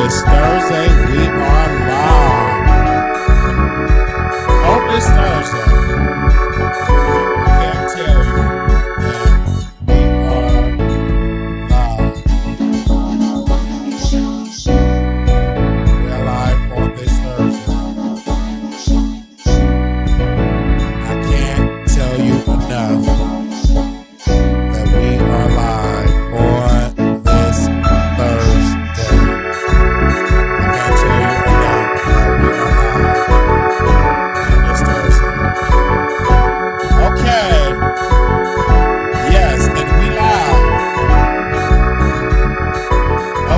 It's Thursday. We are live. Hope it's Thursday. I can't tell you that we are live. We're live on this Thursday. I can't tell you enough that we are live on this Thursday. I can't tell you enough that we are live on this Thursday. Okay. Yes, and we live.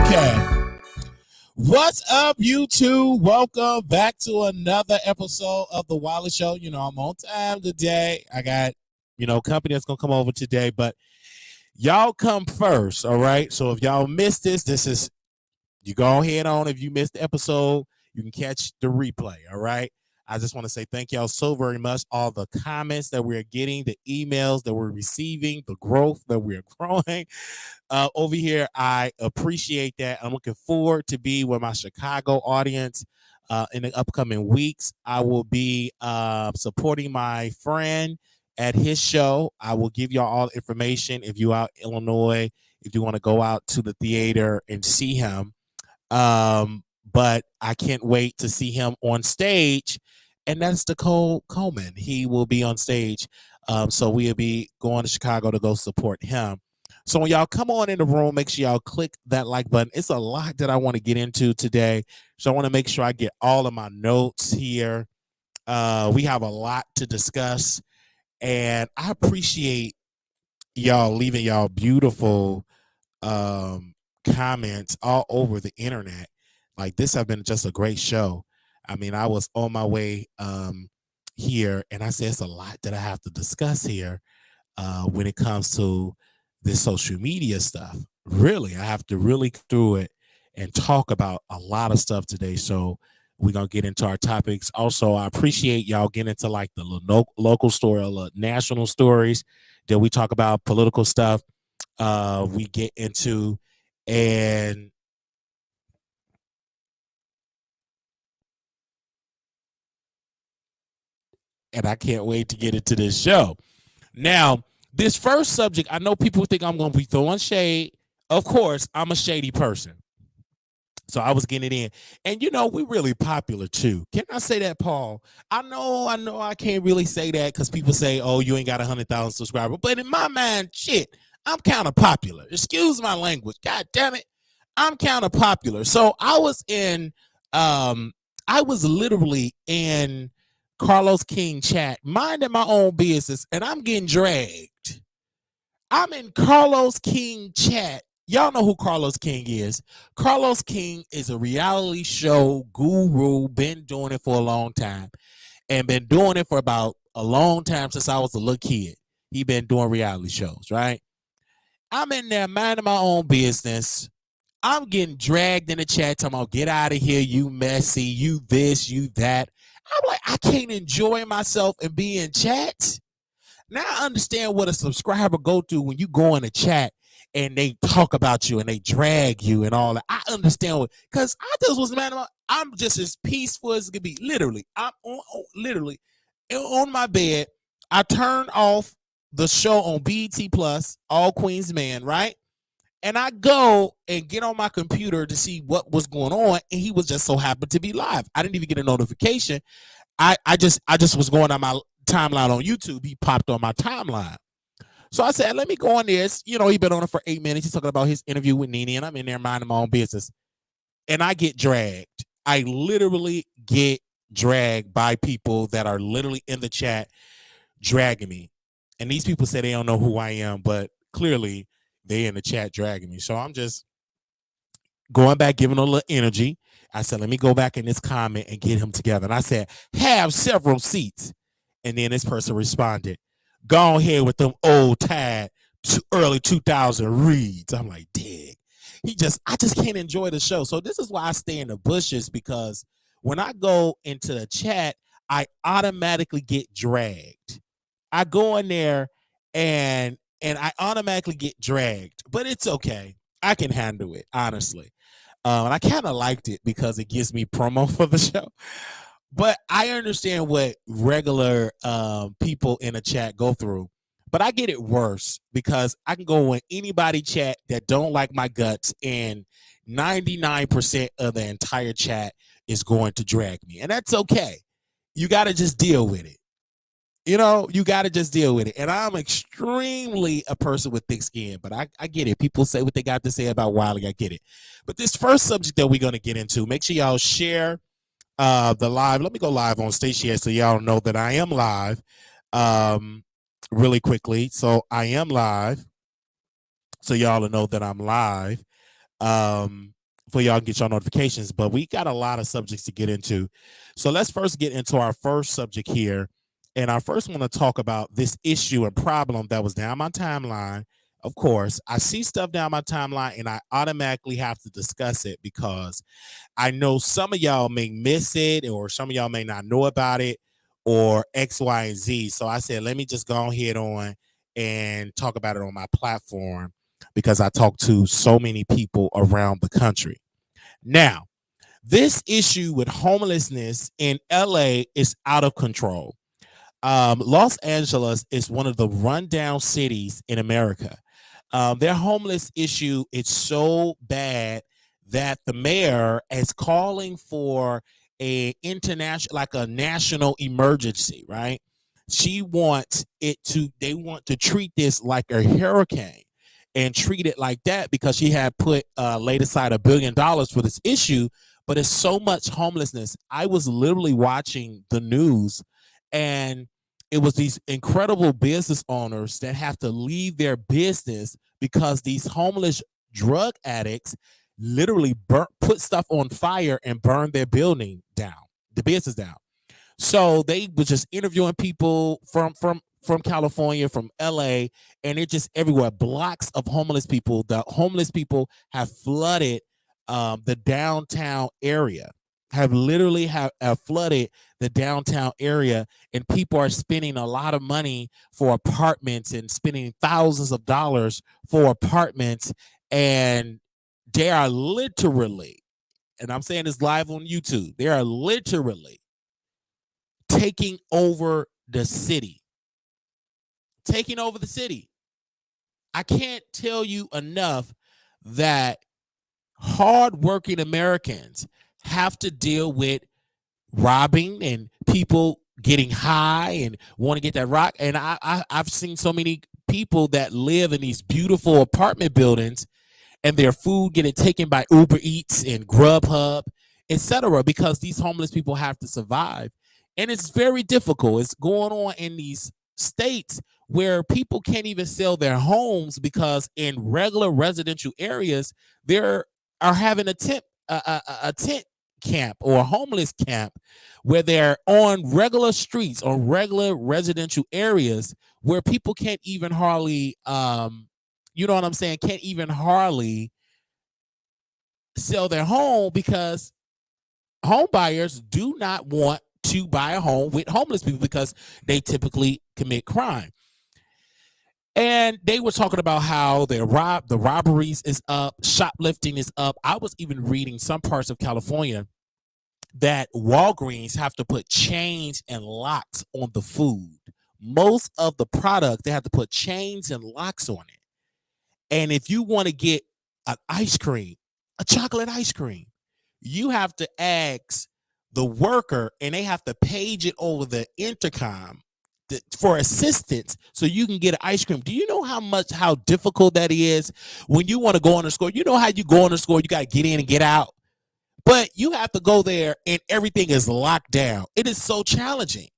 Okay. What's up, YouTube? Welcome back to another episode of the Wiley Show. You know, I'm on time today. I got, company that's going to come over today, but y'all come first, all right? So if y'all missed this is, you go ahead on. If you missed the episode, you can catch the replay, all right? I just want to say thank y'all so very much. All the comments that we're getting, the emails that we're receiving, the growth that we're growing over here. I appreciate that. I'm looking forward to be with my Chicago audience in the upcoming weeks. I will be supporting my friend at his show. I will give y'all all the information if you out in Illinois, if you want to go out to the theater and see him. But I can't wait to see him on stage, and that's Nicole Coleman. He will be on stage. So we'll be going to Chicago to go support him. So when y'all come on in the room, make sure y'all click that like button. It's a lot that I want to get into today. So I want to make sure I get all of my notes here. We have a lot to discuss, and I appreciate y'all leaving y'all beautiful comments all over the internet. Like, this have been just a great show. I mean, I was on my way here, and I said it's a lot that I have to discuss here when it comes to this social media stuff. Really, I have to really go through it and talk about a lot of stuff today. So we're gonna get into our topics. Also, I appreciate y'all getting into like the local story or national stories that we talk about, political stuff. We get into, and I can't wait to get into this show. Now, this first subject, I know people think I'm going to be throwing shade. Of course, I'm a shady person. So I was getting it in. And, we're really popular, too. Can I say that, Paul? I know I can't really say that because people say, oh, you ain't got 100,000 subscribers. But in my mind, shit, I'm kind of popular. Excuse my language. God damn it. I'm kind of popular. So I was literally in Carlos King chat, minding my own business, and I'm getting dragged. I'm in Carlos King chat. Y'all know who Carlos King is. Carlos King is a reality show guru, been doing it for a long time, and been doing it for about a long time since I was a little kid. He been doing reality shows, right? I'm in there minding my own business. I'm getting dragged in the chat talking about, get out of here, you messy, you this, you that. I'm like, I can't enjoy myself and be in chats. Now I understand what a subscriber go through when you go in a chat and they talk about you and they drag you and all that. I understand what, because I just was mad about. I'm just as peaceful as it could be. Literally, I'm literally on my bed. I turned off the show on BET Plus, All Queens Man, right? And I go and get on my computer to see what was going on, and he was just so happened to be live. I didn't even get a notification. I just was going on my timeline on YouTube. He popped on my timeline. So I said, let me go on this. He been on it for 8 minutes. He's talking about his interview with Nene, and I'm in there minding my own business. And I get dragged. I literally get dragged by people that are literally in the chat dragging me. And these people say they don't know who I am, but clearly they in the chat dragging me. So I'm just going back, giving a little energy. I said, let me go back in this comment and get him together. And I said, have several seats. And then this person responded, go ahead with them old tired early 2000 reads. I'm like, dig. I just can't enjoy the show. So this is why I stay in the bushes, because when I go into the chat, I automatically get dragged. I go in there and I automatically get dragged, but it's okay. I can handle it, honestly. And I kind of liked it because it gives me promo for the show. But I understand what regular people in a chat go through. But I get it worse because I can go in anybody chat that don't like my guts, and 99% of the entire chat is going to drag me. And that's okay. You got to just deal with it. You got to just deal with it. And I'm extremely a person with thick skin, but I get it. People say what they got to say about Wiley. I get it. But this first subject that we're going to get into, make sure y'all share the live. Let me go live on stage here so y'all know that I am live really quickly. So I am live. So y'all know that I'm live. For y'all can get your notifications. But we got a lot of subjects to get into. So let's first get into our first subject here. And I first want to talk about this issue and problem that was down my timeline. Of course, I see stuff down my timeline and I automatically have to discuss it because I know some of y'all may miss it or some of y'all may not know about it or X, Y, and Z. So I said, let me just go ahead on and talk about it on my platform because I talk to so many people around the country. Now, this issue with homelessness in LA is out of control. Los Angeles is one of the rundown cities in America. Their homeless issue is so bad that the mayor is calling for a international, like a national emergency, right? They want to treat this like a hurricane and treat it like that because she had laid aside $1 billion for this issue, but it's so much homelessness. I was literally watching the news and it was these incredible business owners that have to leave their business because these homeless drug addicts literally put stuff on fire and burn their building down, the business down. So they were just interviewing people from California, from LA, and it's just everywhere. Blocks of homeless people. The homeless people have flooded the downtown area. Have literally flooded the downtown area, and people are spending a lot of money for apartments and spending thousands of dollars for apartments, and they are literally, and I'm saying this live on YouTube, they are literally taking over the city. Taking over the city. I can't tell you enough that hardworking Americans have to deal with robbing and people getting high and want to get that rock. And I've seen so many people that live in these beautiful apartment buildings and their food getting taken by Uber Eats and Grubhub, etc., because these homeless people have to survive. And it's very difficult. It's going on in these states where people can't even sell their homes because in regular residential areas, they are having a tent camp or a homeless camp where they're on regular streets or regular residential areas where people can't even hardly you know what I'm saying, can't even hardly sell their home because home buyers do not want to buy a home with homeless people because they typically commit crime. And they were talking about how the robberies is up, shoplifting is up. I was even reading some parts of California that Walgreens have to put chains and locks on the food. Most of the product, they have to put chains and locks on it. And if you want to get an ice cream, a chocolate ice cream, you have to ask the worker and they have to page it over the intercom for assistance so you can get an ice cream. Do you know how difficult that is when you want to go in the store? You know how you go in the store, you got to get in and get out, but you have to go there and everything is locked down. It is so challenging.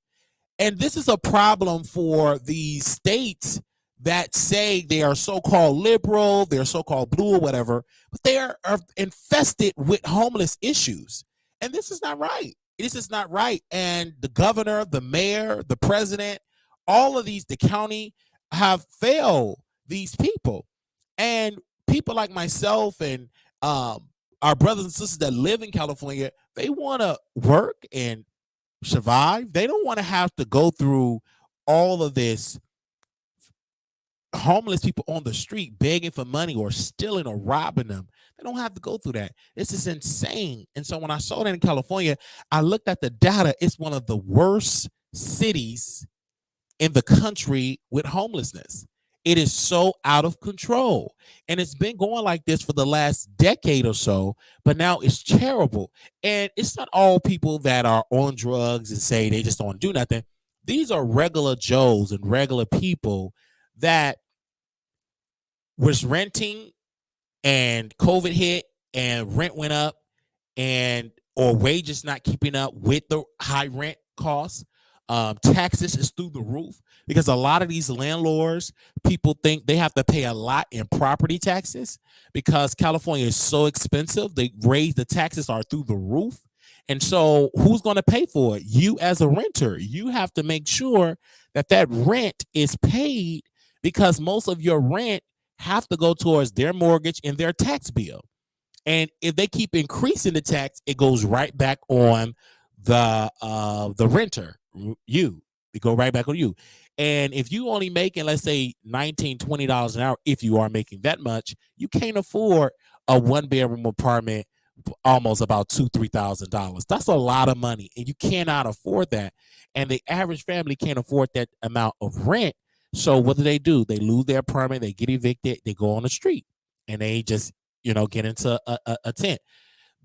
And this is a problem for these states that say they are so-called liberal, they're so-called blue or whatever, but they are infested with homeless issues. And this is not right. This is not right. And the governor, the mayor, the president, all of these, the county have failed these people. And people like myself and our brothers and sisters that live in California, they want to work and survive. They don't want to have to go through all of this homeless people on the street begging for money or stealing or robbing them. They don't have to go through that. This is insane. And so when I saw that in California, I looked at the data. It's one of the worst cities in the country with homelessness. It is so out of control. And it's been going like this for the last decade or so, but now it's terrible. And it's not all people that are on drugs and say they just don't do nothing. These are regular Joes and regular people that was renting and COVID hit and rent went up and or wages not keeping up with the high rent costs. Taxes is through the roof because a lot of these landlords, people think they have to pay a lot in property taxes because California is so expensive. They raise the taxes are through the roof. And so who's going to pay for it? You as a renter, you have to make sure that that rent is paid because most of your rent have to go towards their mortgage and their tax bill. And if they keep increasing the tax, it goes right back on the renter, you. It go right back on you. And if you only making, let's say, $19, $20 an hour, if you are making that much, you can't afford a one-bedroom apartment almost about $2,000-$3,000. That's a lot of money, and you cannot afford that. And the average family can't afford that amount of rent. So what do? They lose their apartment, they get evicted, they go on the street, and they just get into a tent.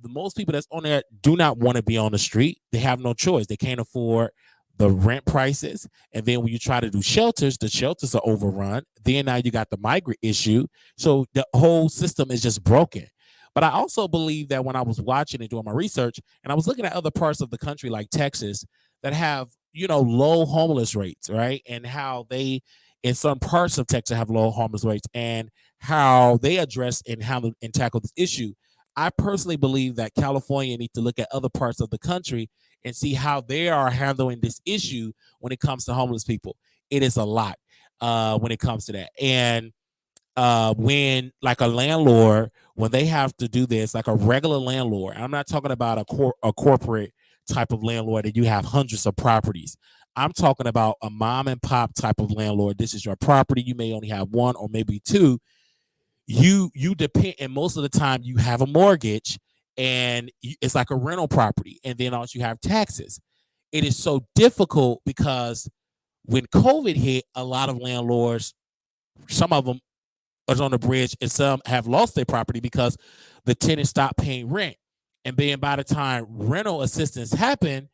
The most people that's on there do not want to be on the street. They have no choice. They can't afford the rent prices. And then when you try to do shelters, the shelters are overrun. Then now you got the migrant issue. So the whole system is just broken. But I also believe that when I was watching and doing my research, and I was looking at other parts of the country like Texas that have, low homeless rates, right? And how they, in some parts of Texas, have low homeless rates and how they address and handle and tackle this issue. I personally believe that California needs to look at other parts of the country and see how they are handling this issue when it comes to homeless people. It is a lot when it comes to that. And when like a landlord, when they have to do this, like a regular landlord, I'm not talking about a corporate type of landlord that you have hundreds of properties. I'm talking about a mom and pop type of landlord. This is your property. You may only have one or maybe two. You depend, and most of the time you have a mortgage and it's like a rental property, and then also you have taxes. It is so difficult because when COVID hit, a lot of landlords, some of them are on the bridge and some have lost their property because the tenant stopped paying rent. And then by the time rental assistance happened,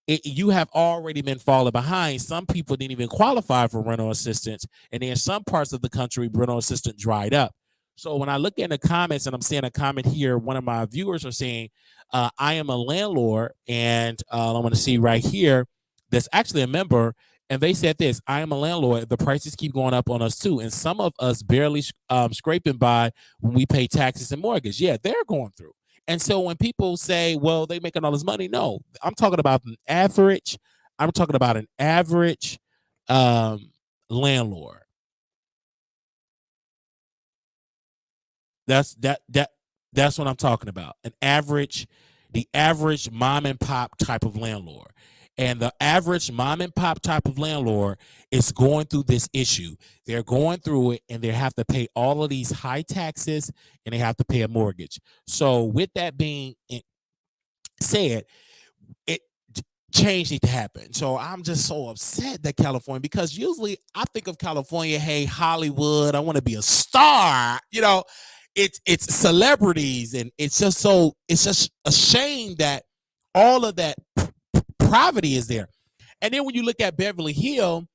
you have already been falling behind. Some people didn't even qualify for rental assistance, and in some parts of the country, rental assistance dried up. So when I look in the comments, and I'm seeing a comment here, one of my viewers are saying, I am a landlord, and I'm going to see right here, there's actually a member, and they said this: I am a landlord. The prices keep going up on us too, and some of us barely scraping by when we pay taxes and mortgage. Yeah, they're going through. And so when people say, well, they making all this money, no, I'm talking about an average. I'm talking about an average landlord. That's what I'm talking about. The average mom and pop type of landlord. And the average mom and pop type of landlord is going through this issue. They're going through it, and they have to pay all of these high taxes, and they have to pay a mortgage. So with that being said, it change needs to happen. So I'm just so upset that California, because usually I think of California, hey, Hollywood, I want to be a star, it's celebrities, and it's just a shame that all of that poverty is there. And then when you look at Beverly Hills,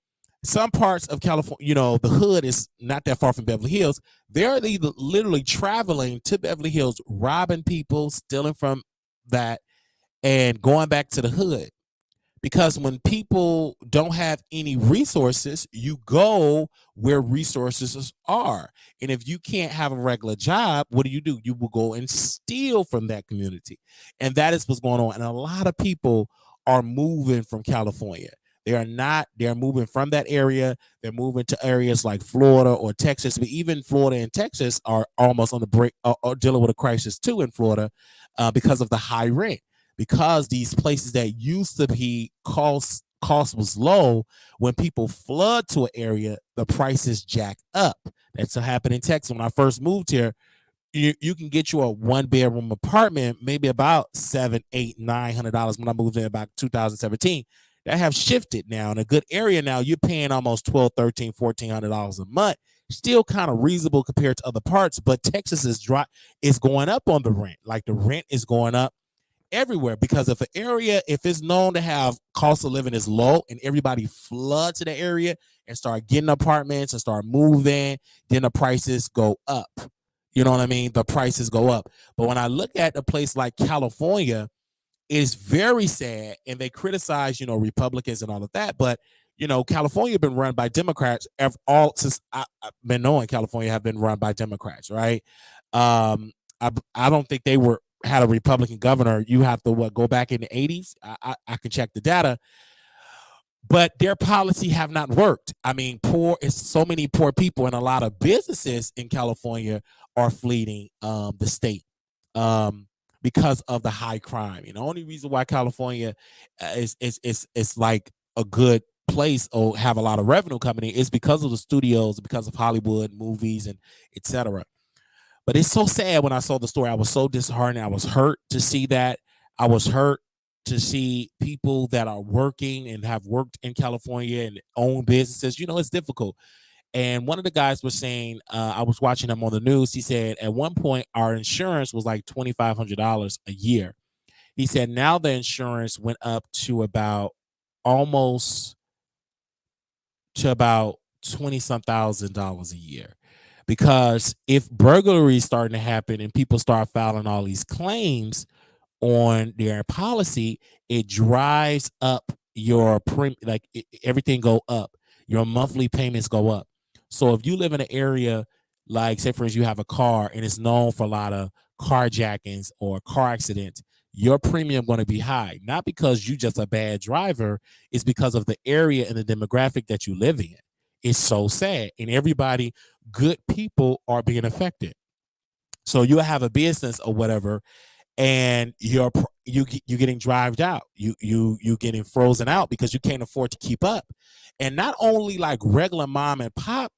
some parts of California, the hood is not that far from Beverly Hills. They're literally traveling to Beverly Hills, robbing people, stealing from that, and going back to the hood. Because when people don't have any resources, you go where resources are. And if you can't have a regular job, what do? You will go and steal from that community. And that is what's going on. And a lot of people are moving from California. They're moving from that area. They're moving to areas like Florida or Texas. But even Florida and Texas are almost on the break, are dealing with a crisis too in Florida because of the high rent. Because these places that used to be cost cost was low, when people flood to an area, the prices jack up. That's what happened in Texas. When I first moved here, you can get you a 1-bedroom apartment, maybe about $700, $800, $900 when I moved in about 2017. That have shifted now in a good area. Now you're paying almost $1,200, $1,300, $1,400 a month. Still kind of reasonable compared to other parts, but Texas is going up on the rent. Like the rent is going up everywhere, because if an area, if it's known to have cost of living is low and everybody flood to the area and start getting apartments and start moving, then the prices go up. You know what I mean? The prices go up. But when I look at a place like California, it's very sad, and they criticize, Republicans and all of that. But California been run by Democrats all since I've been knowing California have been run by Democrats, right? I don't think they had a Republican governor. You have to go back in the 80s. I can check the data, but their policy have not worked. I mean, it's so many poor people, and a lot of businesses in California are fleeing the state because of the high crime. The only reason why California is like a good place or have a lot of revenue coming in is because of the studios, because of Hollywood movies and etc. But it's so sad when I saw the story. I was so disheartened. I was hurt to see that. I was hurt to see people that are working and have worked in California and own businesses. It's difficult. And one of the guys was saying, I was watching him on the news. He said, at one point, our insurance was like $2,500 a year. He said, now the insurance went up to about 20-some thousand dollars a year. Because if burglary is starting to happen and people start filing all these claims on their policy, it drives up your everything go up. Your monthly payments go up. So if you live in an area, like say for instance, you have a car and it's known for a lot of carjackings or car accidents, your premium going to be high. Not because you just a bad driver, it's because of the area and the demographic that you live in. It's so sad. And everybody, good people are being affected. So you have a business or whatever, and you getting drived out. You getting frozen out because you can't afford to keep up. And not only like regular mom and pop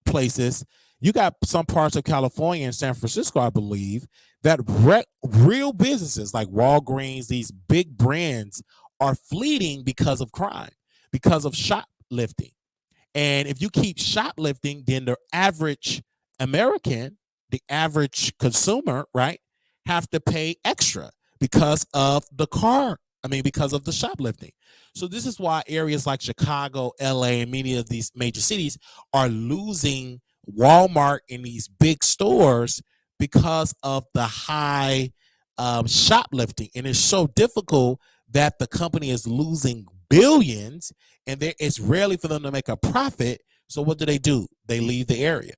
places, you got some parts of California and San Francisco, I believe, that real businesses like Walgreens, these big brands, are fleeing because of crime, because of shoplifting. And if you keep shoplifting, then the average American, the average consumer, right, have to pay extra because of because of the shoplifting. So this is why areas like Chicago, LA, and many of these major cities are losing Walmart and these big stores because of the high shoplifting. And it's so difficult that the company is losing billions, and it's rarely for them to make a profit. So what do? They leave the area.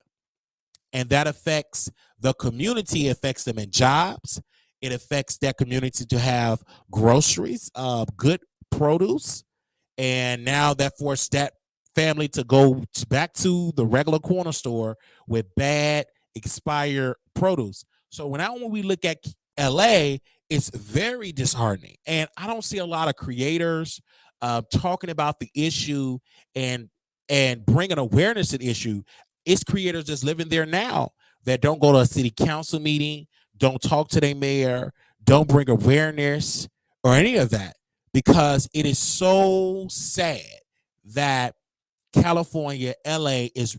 And that affects the community, affects them in jobs. It affects that community to have groceries, good produce. And now that forced that family to go back to the regular corner store with bad, expired produce. So when we look at LA, it's very disheartening. And I don't see a lot of creators talking about the issue and bringing awareness to the issue. It's creators just living there now that don't go to a city council meeting, don't talk to their mayor, don't bring awareness or any of that, because it is so sad that California, LA is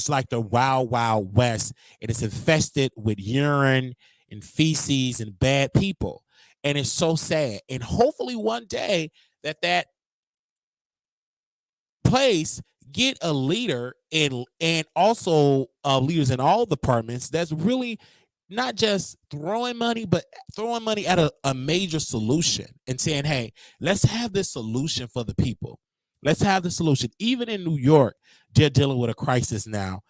like the wild, wild west. It is infested with urine and feces and bad people. And it's so sad. And hopefully one day that place get a leader and also leaders in all departments that's really not just throwing money, but throwing money at a major solution and saying, hey, let's have this solution for the people. Let's have the solution. Even in New York, they're dealing with a crisis now.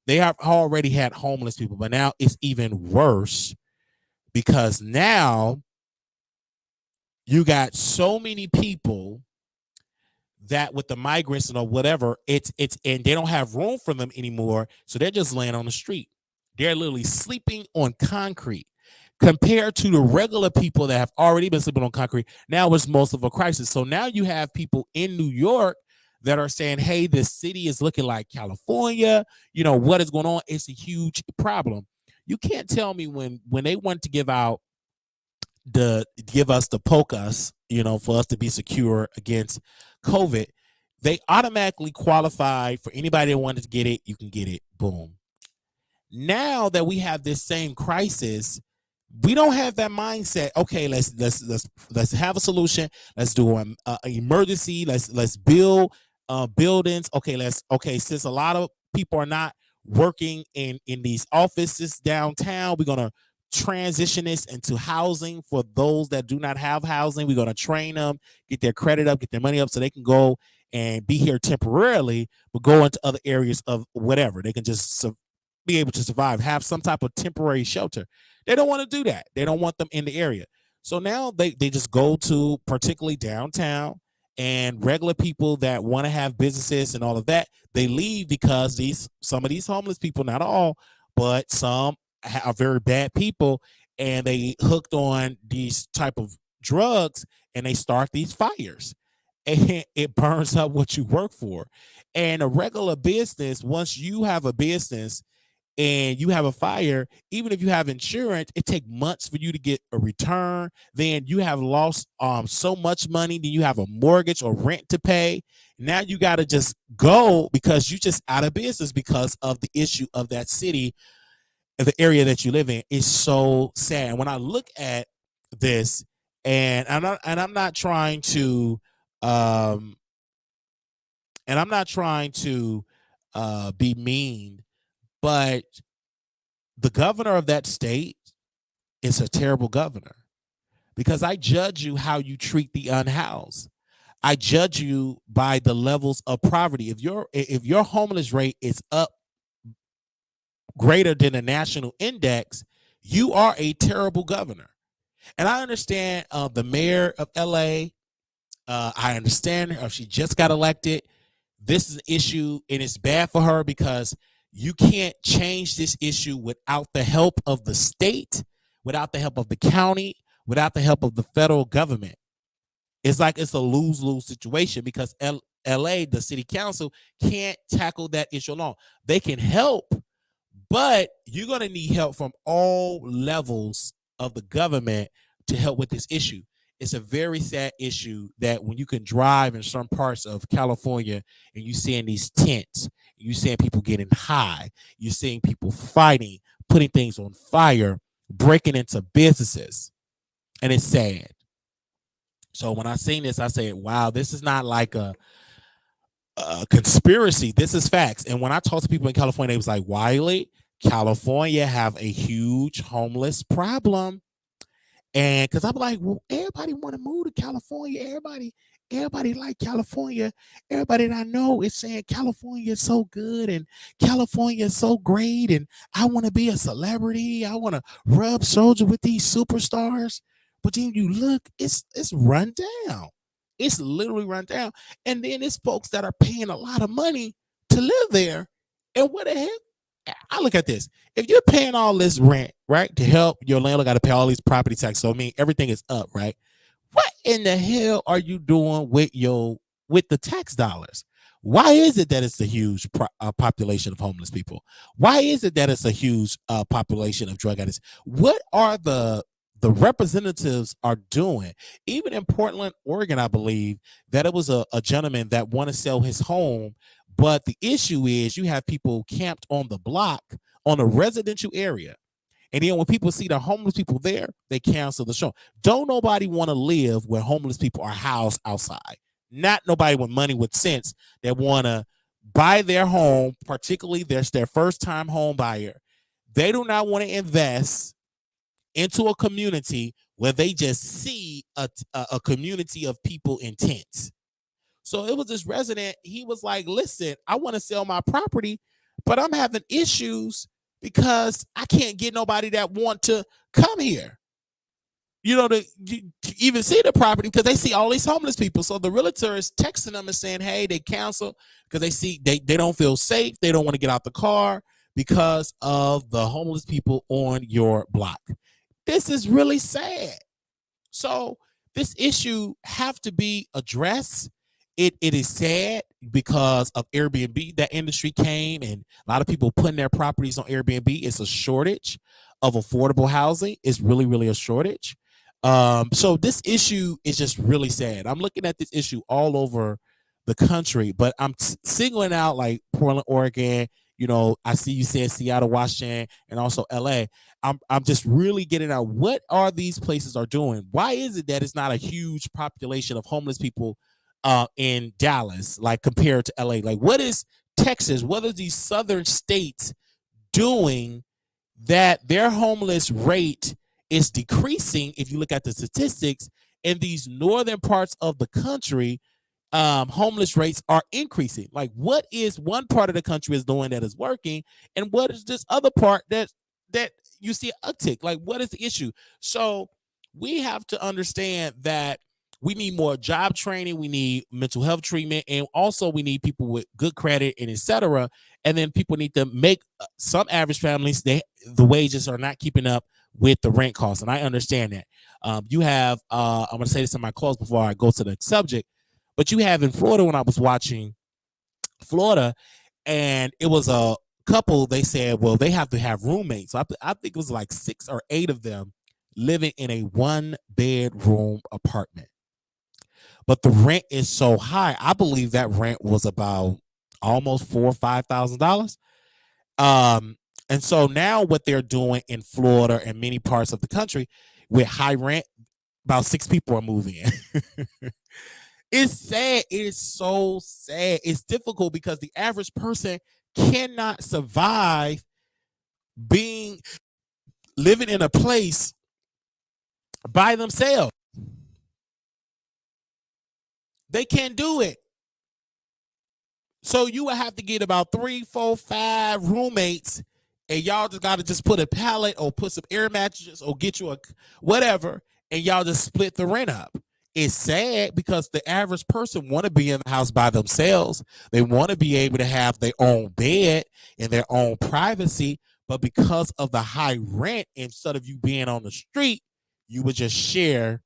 They have already had homeless people, but now it's even worse because now you got so many people that with the migrants and or whatever, it's and they don't have room for them anymore. So they're just laying on the street. They're literally sleeping on concrete. compared to the regular people that have already been sleeping on concrete. Now it's most of a crisis. So now you have people in New York that are saying, hey, this city is looking like California. You know, what is going on? It's a huge problem. You can't tell me when they want to give us the poke us, you know, for us to be secure against COVID, they automatically qualify for anybody that wanted to get it. You can get it. Boom. Now that we have this same crisis, we don't have that mindset. Okay, let's have a solution. Let's do an emergency. Let's build buildings. Okay, since a lot of people are not working in these offices downtown, we're gonna transition this into housing for those that do not have housing. We're gonna train them, get their credit up, get their money up, so they can go and be here temporarily, but go into other areas of whatever. They can just be able to survive, have some type of temporary shelter. They don't want to do that. They don't want them in the area. So now they just go to particularly downtown, and regular people that want to have businesses and all of that, they leave because some of these homeless people, not all, but some are very bad people, and they hooked on these type of drugs, and they start these fires, and it burns up what you work for. And a regular business, once you have a business and you have a fire, even if you have insurance, it takes months for you to get a return. Then you have lost so much money. Then you have a mortgage or rent to pay. Now you got to just go because you just out of business because of the issue of that city, the area that you live in. Is so sad. And when I look at this, and I'm not trying to be mean, but the governor of that state is a terrible governor, because I judge you how you treat the unhoused. I judge you by the levels of poverty. If your homeless rate is up greater than the national index, you are a terrible governor. And I understand the mayor of LA. I understand her. She just got elected. This is an issue, and it's bad for her because you can't change this issue without the help of the state, without the help of the county, without the help of the federal government. It's like it's a lose-lose situation because LA, the city council, can't tackle that issue alone. They can help, but you're going to need help from all levels of the government to help with this issue. It's a very sad issue that when you can drive in some parts of California and you seeing these tents, you seeing people getting high, you're seeing people fighting, putting things on fire, breaking into businesses, and it's sad. So when I seen this, I said, wow, this is not like a conspiracy. This is facts. And when I talk to people in California, they was like, Wiley, California have a huge homeless problem. And because I'm like, well, everybody want to move to California. Everybody like California. Everybody that I know is saying California is so good and California is so great. And I want to be a celebrity. I want to rub shoulders with these superstars. But then you look, it's run down. It's literally run down. And then it's folks that are paying a lot of money to live there. And what the heck? I look at this. If you're paying all this rent, right, to help your landlord, got to pay all these property taxes. So I mean, everything is up, right? What in the hell are you doing with the tax dollars? Why is it that it's a huge population of homeless people? Why is it that it's a huge population of drug addicts? What are the representatives are doing? Even in Portland, Oregon, I believe that it was a gentleman that wanted to sell his home. But the issue is you have people camped on the block on a residential area. And then when people see the homeless people there, they cancel the show. Don't nobody want to live where homeless people are housed outside. Not nobody with money, with sense, that want to buy their home, particularly their first time home buyer. They do not want to invest into a community where they just see a community of people in tents. So it was this resident. He was like, listen, I want to sell my property, but I'm having issues because I can't get nobody that want to come here, to even see the property, because they see all these homeless people. So the realtor is texting them and saying, hey, they cancel because they see they don't feel safe. They don't want to get out the car because of the homeless people on your block. This is really sad. So this issue have to be addressed. It is sad because of Airbnb. That industry came and a lot of people putting their properties on Airbnb. It's a shortage of affordable housing. It's really, really a shortage. So this issue is just really sad. I'm looking at this issue all over the country, but I'm singling out like Portland, Oregon. You know, I see you said Seattle, Washington, and also LA. I'm just really getting at what are these places are doing. Why is it that it's not a huge population of homeless people in Dallas, like compared to LA? Like, what is Texas? What are these southern states doing that their homeless rate is decreasing? If you look at the statistics in these northern parts of the country, homeless rates are increasing. Like, what is one part of the country is doing that is working, and what is this other part that you see an uptick? Like, what is the issue? So we have to understand that we need more job training, we need mental health treatment, and also we need people with good credit and etc. And then people need to make some average families, the wages are not keeping up with the rent costs, and I understand that. You have I'm going to say this in my close before I go to the subject, but you have in Florida, when I was watching Florida, and it was a couple, they said, well, they have to have roommates. So I think it was like 6 or 8 of them living in a 1-bedroom apartment. But the rent is so high. I believe that rent was about almost $4,000 or $5,000. And so now what they're doing in Florida and many parts of the country with high rent, about 6 people are moving in. It's sad. It is so sad. It's difficult because the average person cannot survive living in a place by themselves. They can't do it. So you would have to get about 3, 4, 5 roommates, and y'all just got to just put a pallet or put some air mattresses or get you a whatever, and y'all just split the rent up. It's sad because the average person want to be in the house by themselves. They want to be able to have their own bed and their own privacy, but because of the high rent, instead of you being on the street, you would just share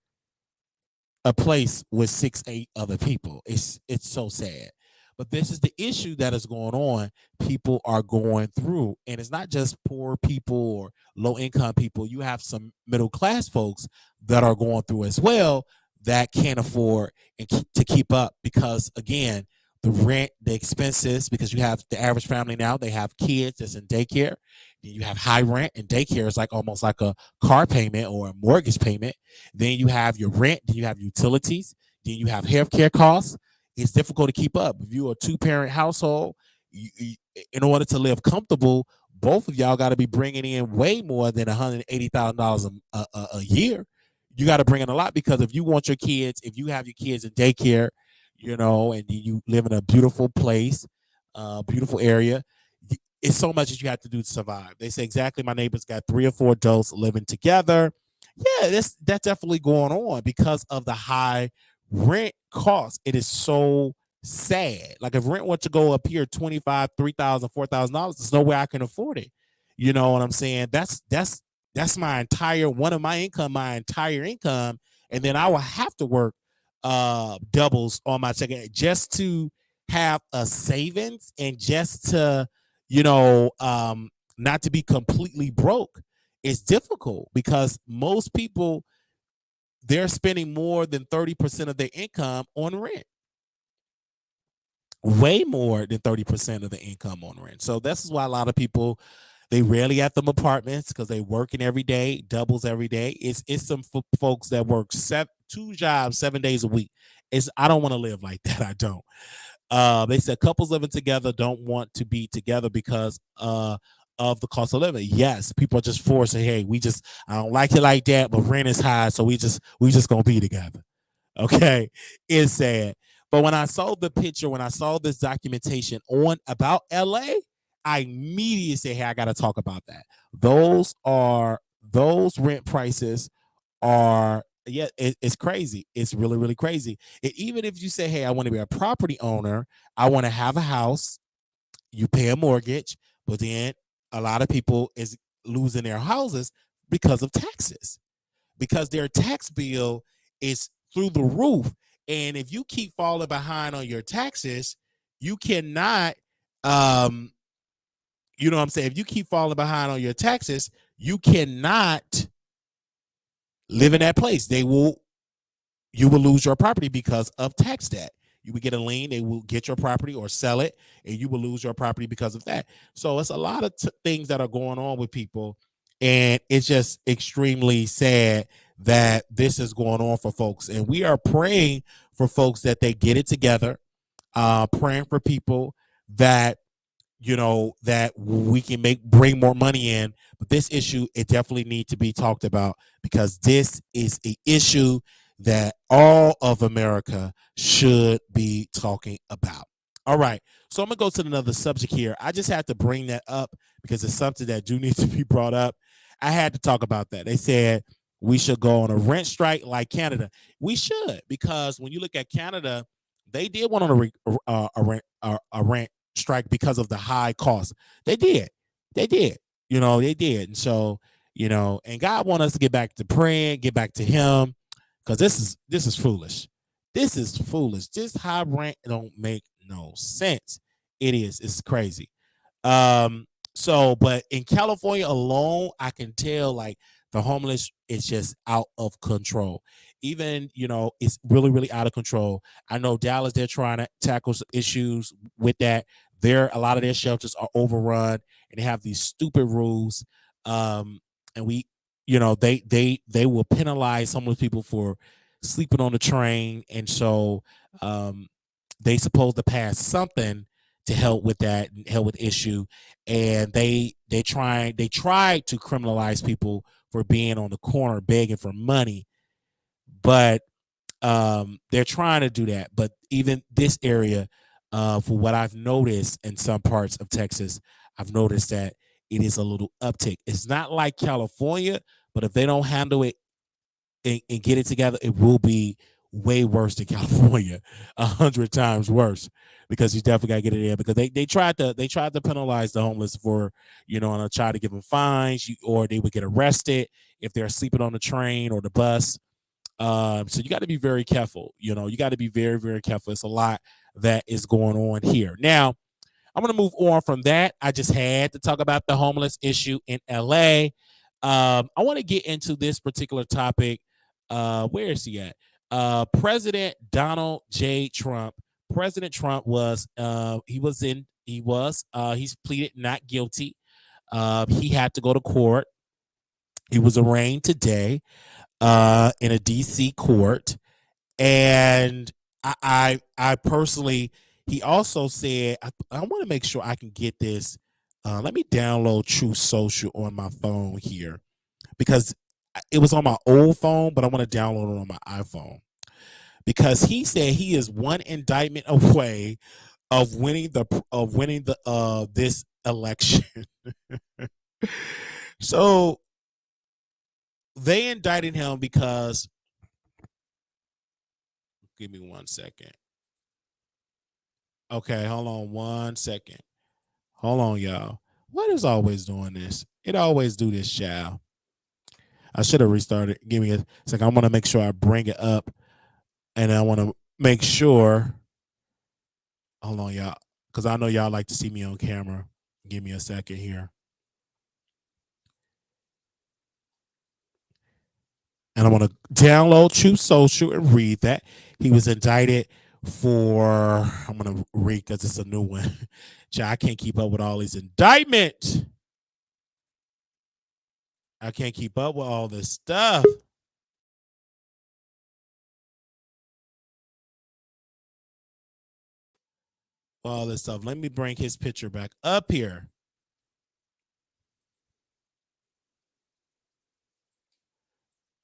a place with 6, 8 other people. It's so sad. But this is the issue that is going on. People are going through, and it's not just poor people or low income people. You have some middle class folks that are going through as well that can't afford to keep up because, again, the rent, the expenses, because you have the average family now, they have kids that's in daycare. Then you have high rent, and daycare is like almost like a car payment or a mortgage payment. Then you have your rent, then you have utilities, then you have healthcare costs. It's difficult to keep up. If you're a 2-parent household, in order to live comfortable, both of y'all got to be bringing in way more than $180,000 a year. You got to bring in a lot because if you want your kids, if you have your kids in daycare, and you live in a beautiful place, beautiful area, it's so much that you have to do to survive. They say exactly. My neighbor's got 3 or 4 adults living together. Yeah, that's definitely going on because of the high rent cost. It is so sad. Like if rent were to go up here 25, $3,000, $4,000, there's no way I can afford it. You know what I'm saying? That's my entire my entire income, and then I will have to work doubles on my check just to have a savings and just to not to be completely broke. It's difficult because most people, they're spending more than 30% of their income on rent. Way more than 30% of the income on rent. So this is why a lot of people, they rarely at them apartments because they working every day, doubles every day. It's some folks that work 2 jobs 7 days a week. I don't want to live like that. I don't. They said couples living together don't want to be together because of the cost of living. Yes, people are just forced to, hey, I don't like it like that, but rent is high, so we just gonna be together. Okay, it's sad. But when I saw the picture, when I saw this documentation about LA, I immediately said, hey, I got to talk about that. Those rent prices are, yeah, it's crazy. It's really, really crazy. And even if you say, hey, I want to be a property owner, I want to have a house, you pay a mortgage, but then a lot of people is losing their houses because of taxes, because their tax bill is through the roof. And if you keep falling behind on your taxes, you cannot, you know what I'm saying? If you keep falling behind on your taxes, you cannot live in that place. You will lose your property because of tax debt. You would get a lien, they will get your property or sell it, and you will lose your property because of that. So it's a lot of things that are going on with people, and it's just extremely sad that this is going on for folks. And we are praying for folks that they get it together, praying for people that that we can bring more money in. But this issue, it definitely needs to be talked about, because this is an issue that all of America should be talking about. All right, so I'm gonna go to another subject here. I just had to bring that up because it's something that do need to be brought up. I had to talk about that. They said we should go on a rent strike like Canada. We should, because when you look at Canada, they did want on a rent strike because of the high cost. They did. They did. They did. And so, and God want us to get back to praying, get back to him, because this is foolish. This is foolish. This high rent don't make no sense. It's crazy. But in California alone, I can tell like the homeless is just out of control. Even, it's really, really out of control. I know Dallas, they're trying to tackle some issues with that. A lot of their shelters are overrun, and they have these stupid rules. And they will penalize homeless people for sleeping on the train, and so they supposed to pass something to help with that and help with the issue. And they tried to criminalize people for being on the corner begging for money, but they're trying to do that. But even this area, for what I've noticed in some parts of Texas, I've noticed that it is a little uptick. It's not like California, but if they don't handle it and get it together, it will be way worse than California, 100 times worse, because you definitely gotta get it in, because they tried to penalize the homeless for, and try to give them fines, or they would get arrested if they're sleeping on the train or the bus. So you got to be very careful. You got to be very, very careful. It's a lot that is going on here. Now, I'm going to move on from that. I just had to talk about the homeless issue in LA. I want to get into this particular topic. Where is he at? President Donald J. Trump. President Trump he's pleaded not guilty. He had to go to court. He was arraigned today in a DC court. And I personally, he also said, I want to make sure I can get this. Let me download Truth Social on my phone here, because it was on my old phone, but I want to download it on my iPhone, because he said he is one indictment away of winning this election. So they indicted him because, give me 1 second. Okay, hold on 1 second. Hold on, y'all. What is always doing this? It always do this, child. I should have restarted. Give me a second. I want to make sure I bring it up, and I want to make sure. Hold on, y'all, because I know y'all like to see me on camera. Give me a second here. And I want to download Truth Social and read that. He was indicted for, I'm going to read because it's a new one. I can't keep up with all these indictments. I can't keep up with all this stuff. All this stuff. Let me bring his picture back up here.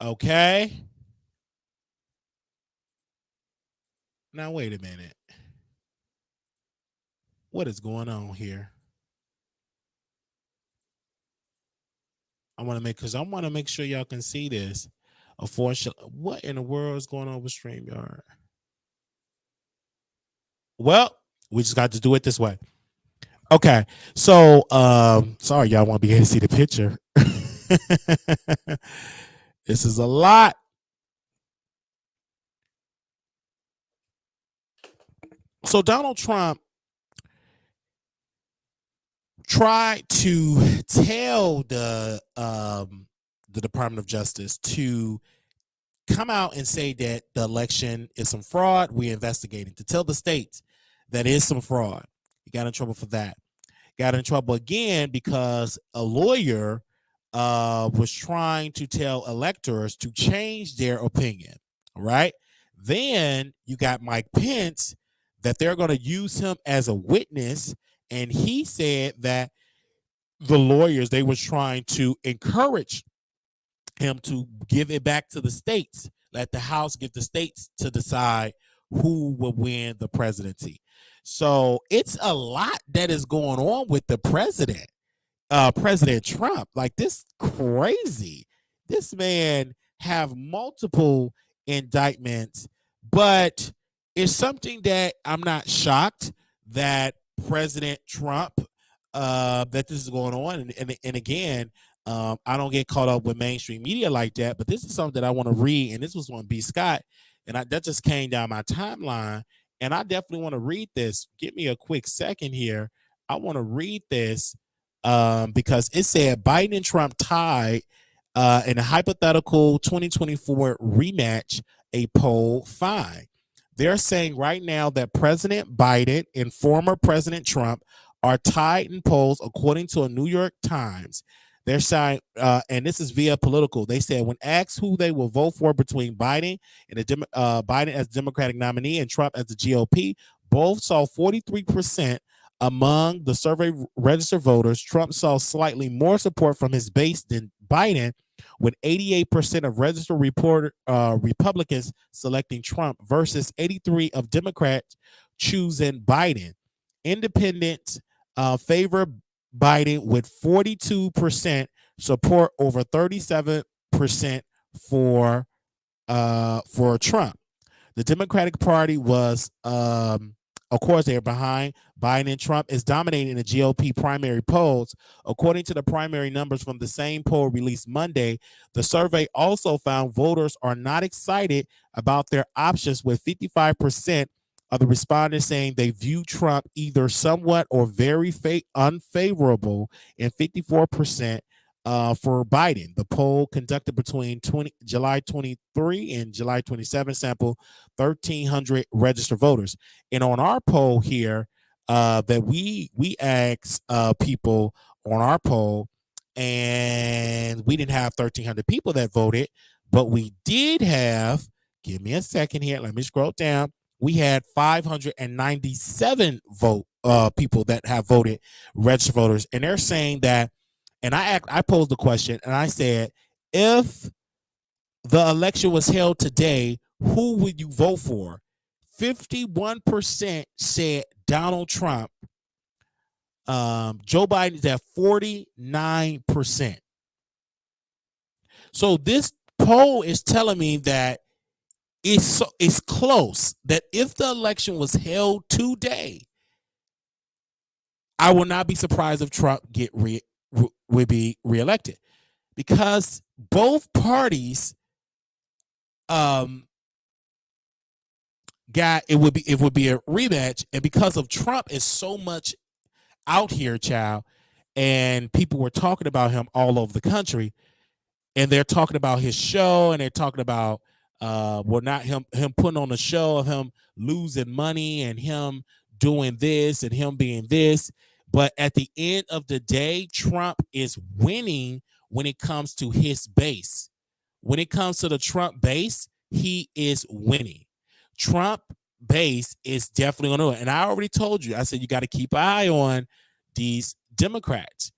Okay. Now, wait a minute. What is going on here? I want to make sure y'all can see this. Unfortunately, what in the world is going on with StreamYard? Well, we just got to do it this way. Okay. So, sorry, y'all want to be able to see the picture. This is a lot. So Donald Trump tried to tell the Department of Justice to come out and say that the election is some fraud. We're investigating, to tell the states that is some fraud. He got in trouble for that. Got in trouble again because a lawyer was trying to tell electors to change their opinion. All right. Then you got Mike Pence, that they're going to use him as a witness. And he said that the lawyers, they were trying to encourage him to give it back to the states. Let the House give the states to decide who will win the presidency. So it's a lot that is going on with the president, President Trump. Like, this crazy. This man have multiple indictments, but it's something that I'm not shocked that President Trump, that this is going on. And again, I don't get caught up with mainstream media like that, but this is something that I want to read, and this was on B. Scott, and that just came down my timeline, and I definitely want to read this. Give me a quick second here. I want to read this because it said Biden and Trump tied in a hypothetical 2024 rematch, a poll find. They're saying right now that President Biden and former President Trump are tied in polls, according to a New York Times. They're saying, and this is via Political. They said when asked who they will vote for between Biden and Biden as Democratic nominee and Trump as the GOP, both saw 43% among the survey registered voters. Trump saw slightly more support from his base than Biden, with 88% of registered Republicans selecting Trump versus 83% of Democrats choosing Biden. Independents favor Biden with 42% support over 37% for Trump. The Democratic Party was, of course, they're behind Biden, and Trump is dominating the GOP primary polls. According to the primary numbers from the same poll released Monday, the survey also found voters are not excited about their options, with 55% of the respondents saying they view Trump either somewhat or very unfavorable, and 54% for Biden. The poll, conducted between July 23 and July 27, sampled 1,300 registered voters. And on our poll here, that we asked people on our poll, and we didn't have 1,300 people that voted, but we did have, give me a second here, let me scroll down. We had 597 people that have voted, registered voters, and they're saying that. And I posed the question, and I said, if the election was held today, who would you vote for? 51% said Donald Trump. Joe Biden is at 49%. So this poll is telling me that it's close, that if the election was held today, I will not be surprised if Trump would be reelected, because both parties got it would be a rematch, and because of Trump is so much out here, child, and people were talking about him all over the country, and they're talking about his show, and they're talking about not him putting on a show of him losing money and him doing this and him being this. But at the end of the day, Trump is winning when it comes to his base. When it comes to the Trump base, he is winning. Trump base is definitely going to win. And I already told you, I said you got to keep an eye on these Democrats,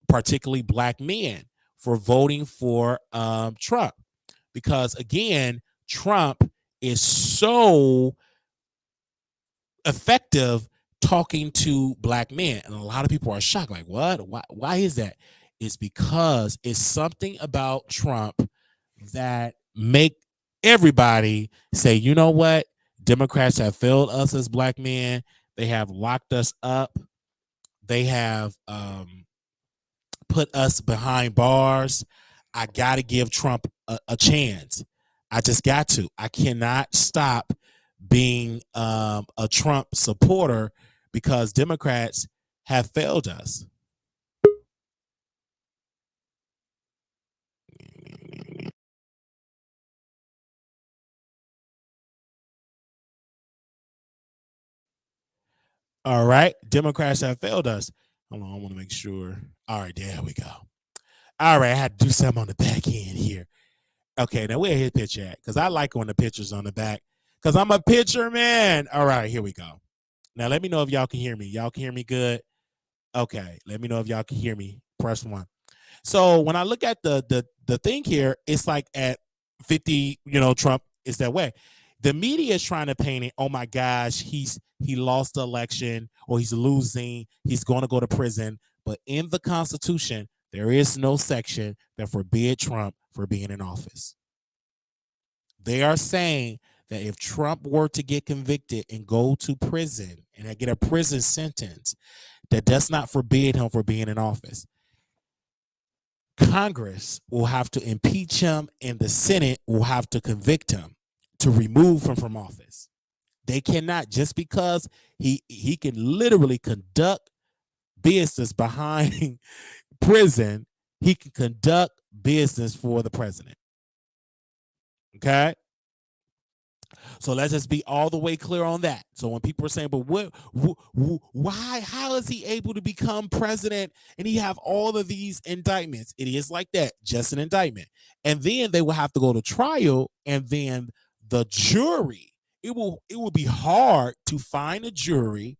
particularly black men, for voting for Trump. Because, again, Trump is so effective talking to black men, and a lot of people are shocked, like, what? Why is that? It's because it's something about Trump that make everybody say, you know what, Democrats have failed us as black men. They have locked us up. They have put us behind bars. I got to give Trump a chance. I just got to. I cannot stop being a Trump supporter because Democrats have failed us. All right. Democrats have failed us. Hold on. I want to make sure. All right. There we go. All right. I had to do something on the back end here. Okay. Now, where his picture at? Because I like when the picture's on the back because I'm a picture man. All right. Here we go. Now, let me know if y'all can hear me. Y'all can hear me good? Okay. Let me know if y'all can hear me. Press 1. So when I look at the thing here, it's like at 50, Trump is that way. The media is trying to paint it, oh my gosh, he lost the election or he's losing, he's going to go to prison. But in the Constitution, there is no section that forbid Trump for being in office. They are saying that if Trump were to get convicted and go to prison and get a prison sentence, that does not forbid him for being in office. Congress will have to impeach him and the Senate will have to convict him to remove him from office. They cannot, just because he can literally conduct business behind prison, he can conduct business for the president. Okay? So let's just be all the way clear on that. So when people are saying, but why, how is he able to become president and he have all of these indictments? It is like that, just an indictment. And then they will have to go to trial, and then the jury, it will be hard to find a jury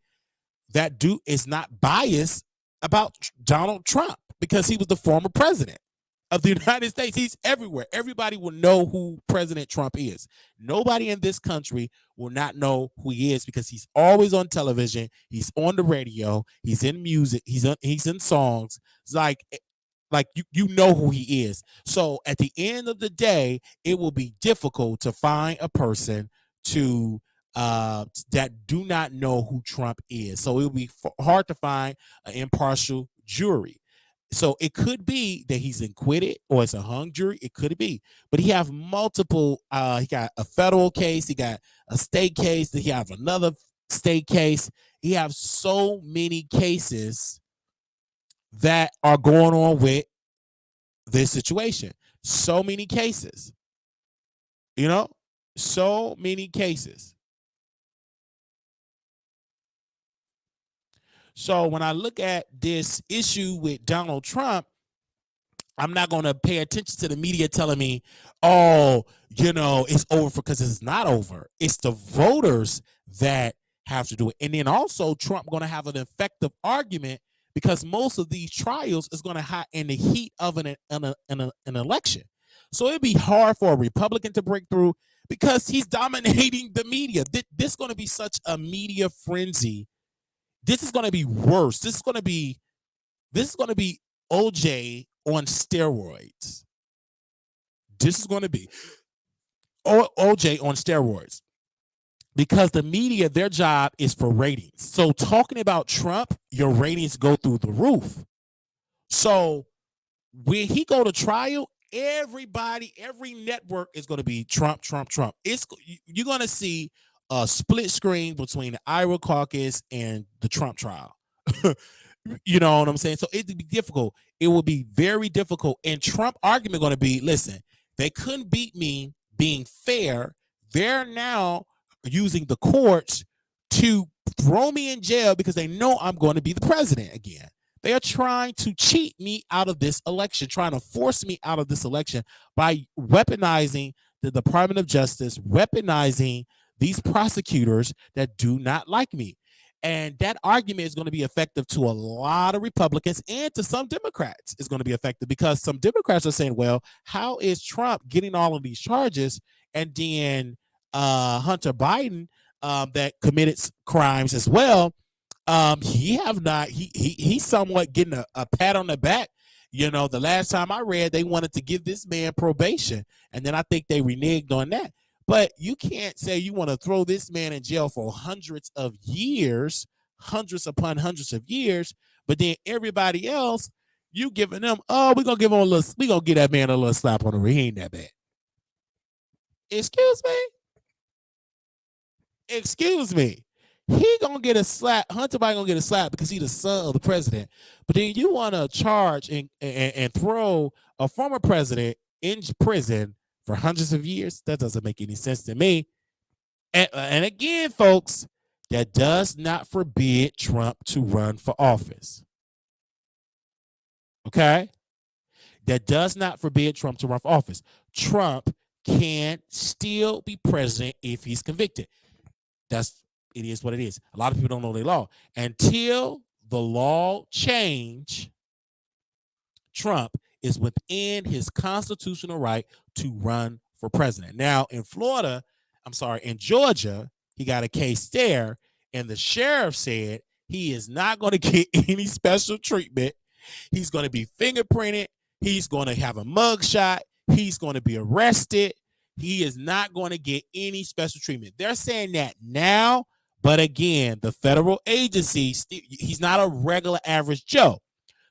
that is not biased about Donald Trump because he was the former president of the United States. He's everywhere. Everybody will know who President Trump is. Nobody in this country will not know who he is because he's always on television. He's on the radio. He's in music. He's in songs. It's like you know who he is. So at the end of the day, it will be difficult to find a person to that do not know who Trump is. So it will be hard to find an impartial jury. So it could be that he's acquitted or it's a hung jury. It could be, but he have multiple. He got a federal case. He got a state case. He have another state case. He have so many cases that are going on with this situation. So many cases. So many cases. So when I look at this issue with Donald Trump, I'm not going to pay attention to the media telling me, oh, it's over because it's not over. It's the voters that have to do it. And then also Trump going to have an effective argument because most of these trials is going to happen in the heat of an election. So it'd be hard for a Republican to break through because he's dominating the media. This is going to be such a media frenzy. This is going to be worse. This is going to be OJ on steroids. This is going to be OJ on steroids because the media, their job is for ratings. So talking about Trump, your ratings go through the roof. So when he go to trial, every network is going to be Trump, Trump, Trump. You're going to see a split screen between the Iowa caucus and the Trump trial. You know what I'm saying? So it'd be difficult. It will be very difficult. And Trump argument going to be, listen, they couldn't beat me being fair. They're now using the courts to throw me in jail because they know I'm going to be the president again. They are trying to cheat me out of this election, trying to force me out of this election by weaponizing the Department of Justice, weaponizing these prosecutors that do not like me. And that argument is going to be effective to a lot of Republicans and to some Democrats. It's going to be effective because some Democrats are saying, well, how is Trump getting all of these charges and then Hunter Biden that committed crimes as well, he's somewhat getting a pat on the back. The last time I read, they wanted to give this man probation, and then I think they reneged on that. But you can't say you want to throw this man in jail for hundreds upon hundreds of years, but then everybody else, You giving them, oh, we're gonna give him a little, we gonna give that man a little slap on the wrist. He ain't that bad. Excuse me? Excuse me. He gonna get a slap. Hunter Biden gonna get a slap because he's the son of the president. But then you want to charge and throw a former president in prison for hundreds of years? That doesn't make any sense to me. And again, folks, that does not forbid Trump to run for office. Okay? That does not forbid Trump to run for office. Trump can still be president if he's convicted. It is what it is. A lot of people don't know the law. Until the law change, Trump is within his constitutional right to run for president. Now, in Georgia, he got a case there, and the sheriff said he is not going to get any special treatment. He's going to be fingerprinted. He's going to have a mugshot. He's going to be arrested. He is not going to get any special treatment. They're saying that now, but again, the federal agency, he's not a regular average Joe.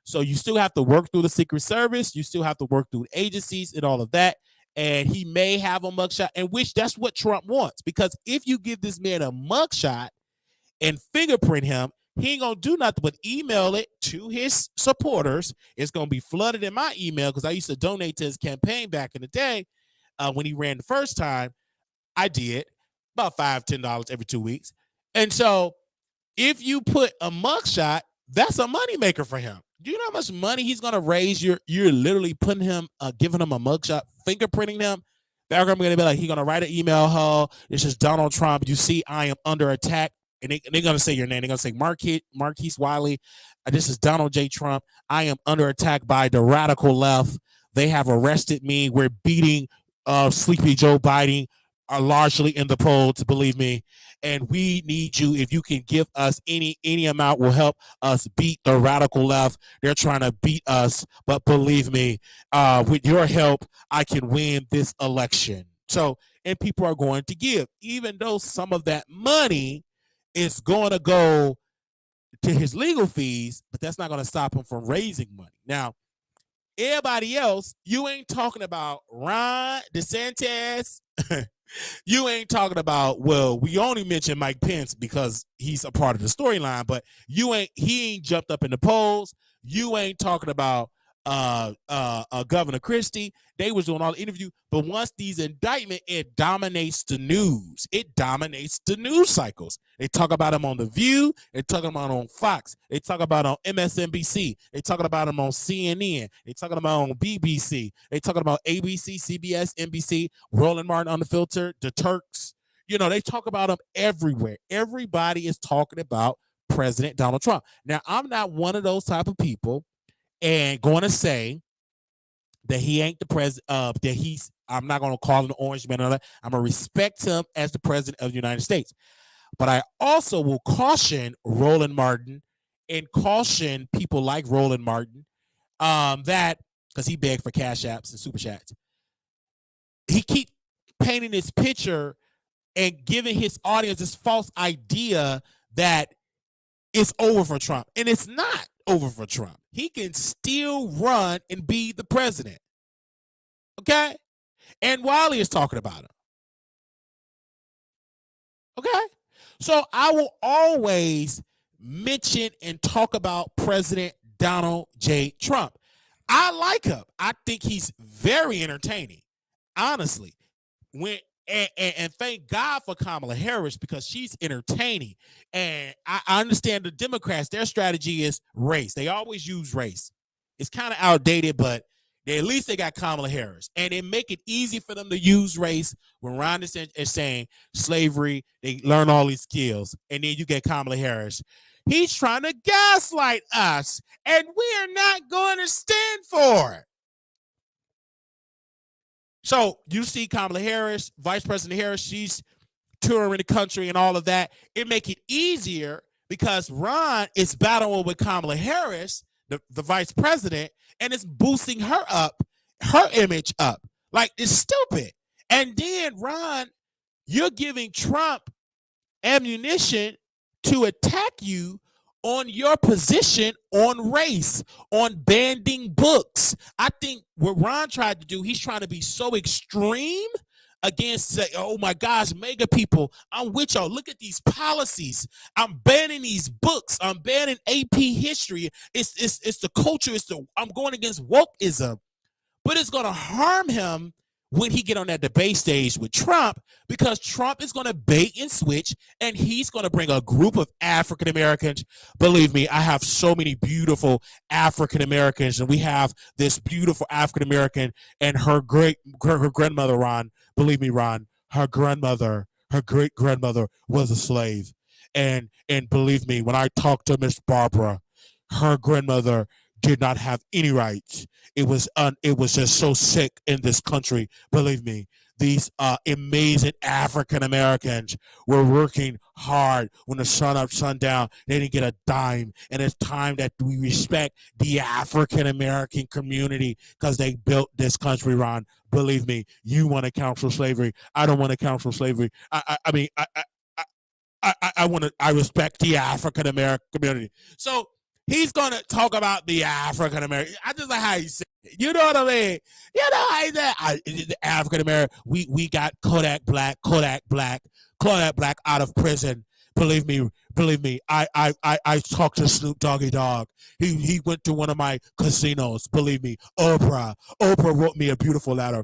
So you still have to work through the Secret Service. You still have to work through agencies and all of that. And he may have a mugshot, and which that's what Trump wants. Because if you give this man a mugshot and fingerprint him, he ain't going to do nothing but email it to his supporters. It's going to be flooded in my email because I used to donate to his campaign back in the day when he ran the first time. I did about $5, $10 every 2 weeks. And so if you put a mugshot, that's a moneymaker for him. Do you know how much money he's going to raise? You're literally putting him, giving him a mugshot, fingerprinting him. They're going to be like, he's going to write an email, this is Donald Trump. You see, I am under attack. And they're going to say your name. They're going to say Marquise Wiley. This is Donald J. Trump. I am under attack by the radical left. They have arrested me. We're beating sleepy Joe Biden largely in the polls, believe me. And we need you. If you can give us any amount will help us beat the radical left. They're trying to beat us. But believe me, with your help, I can win this election. So, and people are going to give, even though some of that money is going to go to his legal fees, but that's not going to stop him from raising money. Now, everybody else, you ain't talking about Ron DeSantis. You ain't talking about, well, we only mention Mike Pence because he's a part of the storyline, but he ain't jumped up in the polls. You ain't talking about Governor Christie. They was doing all the interview, but once these indictment, it dominates the news. It dominates the news cycles. They talk about him on The View. They talking about him on Fox. They talk about him on MSNBC. They talking about him on CNN. They talking about him on BBC. They talking about ABC, CBS, NBC, Roland Martin Unfiltered, the Turks. You know, they talk about him everywhere. Everybody is talking about President Donald Trump. Now, I'm not one of those type of people and going to say that he ain't the president, I'm not going to call him the orange man. I'm going to respect him as the president of the United States. But I also will caution Roland Martin and caution people like Roland Martin that, because he begged for cash apps and super chats, he keep painting this picture and giving his audience this false idea that it's over for Trump. And it's not over for Trump. He can still run and be the president. Okay? And Wiley is talking about him. Okay? So I will always mention and talk about President Donald J. Trump. I like him. I think he's very entertaining, honestly. And thank God for Kamala Harris because she's entertaining. And I understand the Democrats, their strategy is race. They always use race. It's kind of outdated, but at least they got Kamala Harris. And they make it easy for them to use race when Ron DeSantis is saying slavery, they learn all these skills. And then you get Kamala Harris. He's trying to gaslight us, and we are not going to stand for it. So you see Kamala Harris, Vice President Harris, she's touring the country and all of that. It make it easier because Ron is battling with Kamala Harris, the vice president, and it's boosting her up, her image up. Like, it's stupid. And then, Ron, you're giving Trump ammunition to attack you on your position on race, on banning books. I think what Ron tried to do, he's trying to be so extreme against, say, oh my gosh, mega people, I'm with y'all. Look at these policies. I'm banning these books. I'm banning AP history. It's the culture. I'm going against wokeism. But it's going to harm him when he get on that debate stage with Trump, because Trump is going to bait and switch, and he's going to bring a group of African Americans. Believe me, I have so many beautiful African Americans, and we have this beautiful African American and her grandmother, Ron. Believe me, Ron, her great grandmother was a slave, and believe me, when I talked to Miss Barbara, her grandmother did not have any rights. It was just so sick in this country. Believe me, these amazing African Americans were working hard when the sun up, sun down. They didn't get a dime, and it's time that we respect the African American community because they built this country. Ron, believe me, you want to counsel slavery. I don't want to counsel slavery. I respect the African American community. So he's gonna talk about the African American. I just like how he said it. You know what I mean? You know how he said the African American. We got Kodak Black out of prison. Believe me. I talked to Snoop Doggy Dogg. He went to one of my casinos. Believe me, Oprah wrote me a beautiful letter.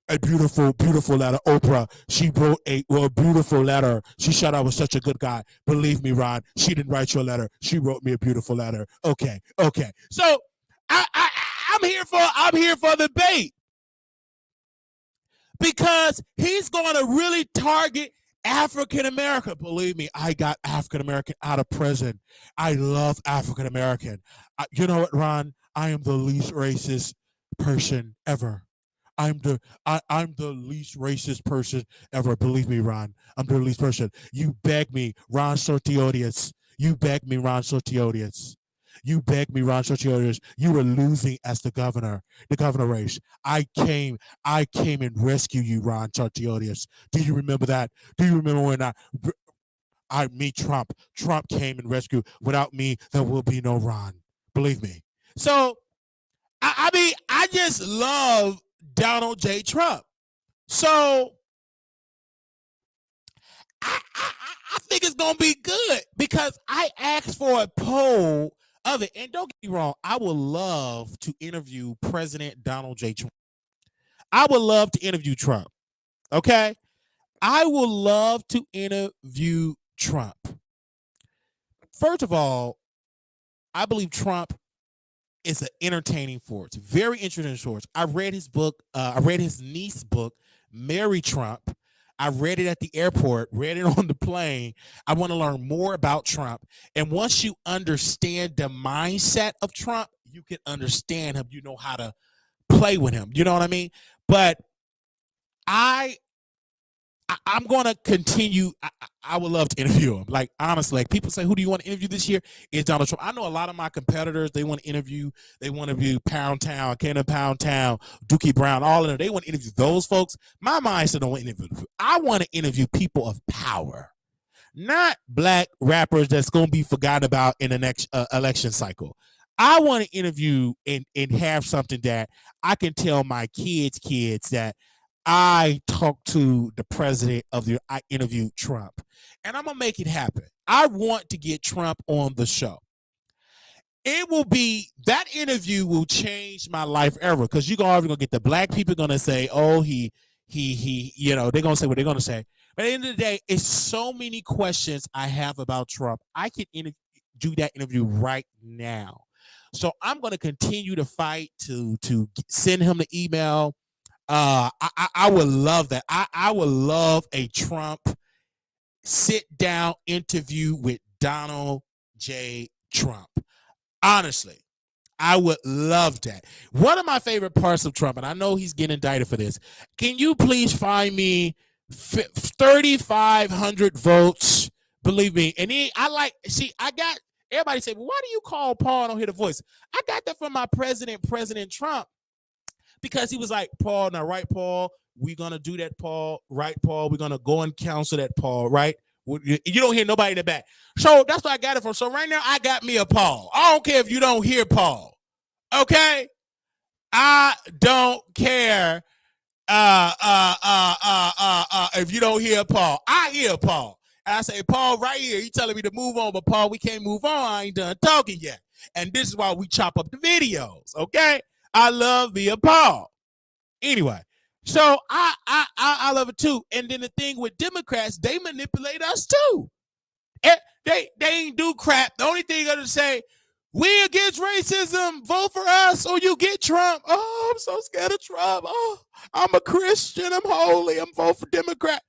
A beautiful letter. Oprah, she wrote a beautiful letter. She said I was such a good guy. Believe me, Ron, she didn't write your letter. She wrote me a beautiful letter. Okay. So I'm here for the bait, because he's going to really target African American. Believe me, I got African American out of prison. I love African American. You know what, Ron? I am the least racist person ever. I'm the least racist person ever. Believe me, Ron. I'm the least person. You beg me, Ron Sortiodius. You beg me, Ron Sortiodius. You beg me, Ron Sortiodius. You were losing as the governor race. I came and rescued you, Ron Sortiodius. Do you remember that? Do you remember when Trump came and rescued? Without me, there will be no Ron. Believe me. So, I mean, I just love Donald J. Trump. So I think it's going to be good, because I asked for a poll of it. And don't get me wrong, I would love to interview President Donald J. Trump. I would love to interview Trump. Okay? I would love to interview Trump. First of all, I believe Trump is an entertaining force, very interesting source. I read his book. I read his niece's book, Mary Trump. I read it at the airport, read it on the plane. I want to learn more about Trump. And once you understand the mindset of Trump, you can understand him. You know how to play with him. You know what I mean? But I'm going to continue. I would love to interview him. Like, honestly, like, people say, who do you want to interview this year? It's Donald Trump. I know a lot of my competitors, they want to interview Pound Town, Cannon Pound Town, Dookie Brown, all of them. They want to interview those folks. My mindset don't want to interview. I want to interview people of power, not black rappers that's going to be forgotten about in the next election cycle. I want to interview and have something that I can tell my kids that I talked to the president I interviewed Trump, and I'm going to make it happen. I want to get Trump on the show. That interview will change my life ever, because you're going to get the black people going to say, oh, he, they're going to say what they're going to say. But at the end of the day, it's so many questions I have about Trump. I can do that interview right now. So I'm going to continue to fight to send him the email. I would love that. I would love a Trump sit-down interview with Donald J. Trump. Honestly, I would love that. One of my favorite parts of Trump, and I know he's getting indicted for this, can you please find me 3,500 votes? Believe me. And I got, everybody say, well, why do you call Paul and don't hear the voice? I got that from my President Trump. Because he was like, Paul, now, right, Paul? We're going to do that, Paul. Right, Paul? We're going to go and counsel that, Paul. Right? You don't hear nobody in the back. So that's where I got it from. So right now I got me a Paul. I don't care if you don't hear Paul. Okay? I don't care if you don't hear Paul. I hear Paul. And I say, Paul, right here, you telling me to move on, but Paul, we can't move on. I ain't done talking yet. And this is why we chop up the videos. Okay? I love via Paul. Anyway, so I love it too. And then the thing with Democrats, they manipulate us too. They ain't do crap. The only thing they're gonna say, we against racism, vote for us or you get Trump. Oh, I'm so scared of Trump. Oh, I'm a Christian, I'm holy, I'm vote for Democrat.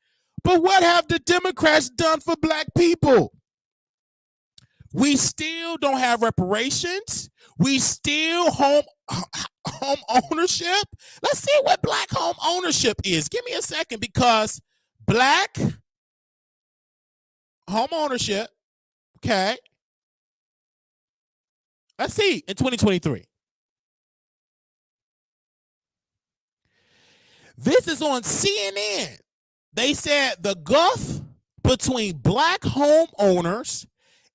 But what have the Democrats done for black people? We still don't have reparations. We still home ownership. Let's see what black home ownership is. Give me a second, because black home ownership, okay. Let's see in 2023. This is on CNN. They said the gulf between black homeowners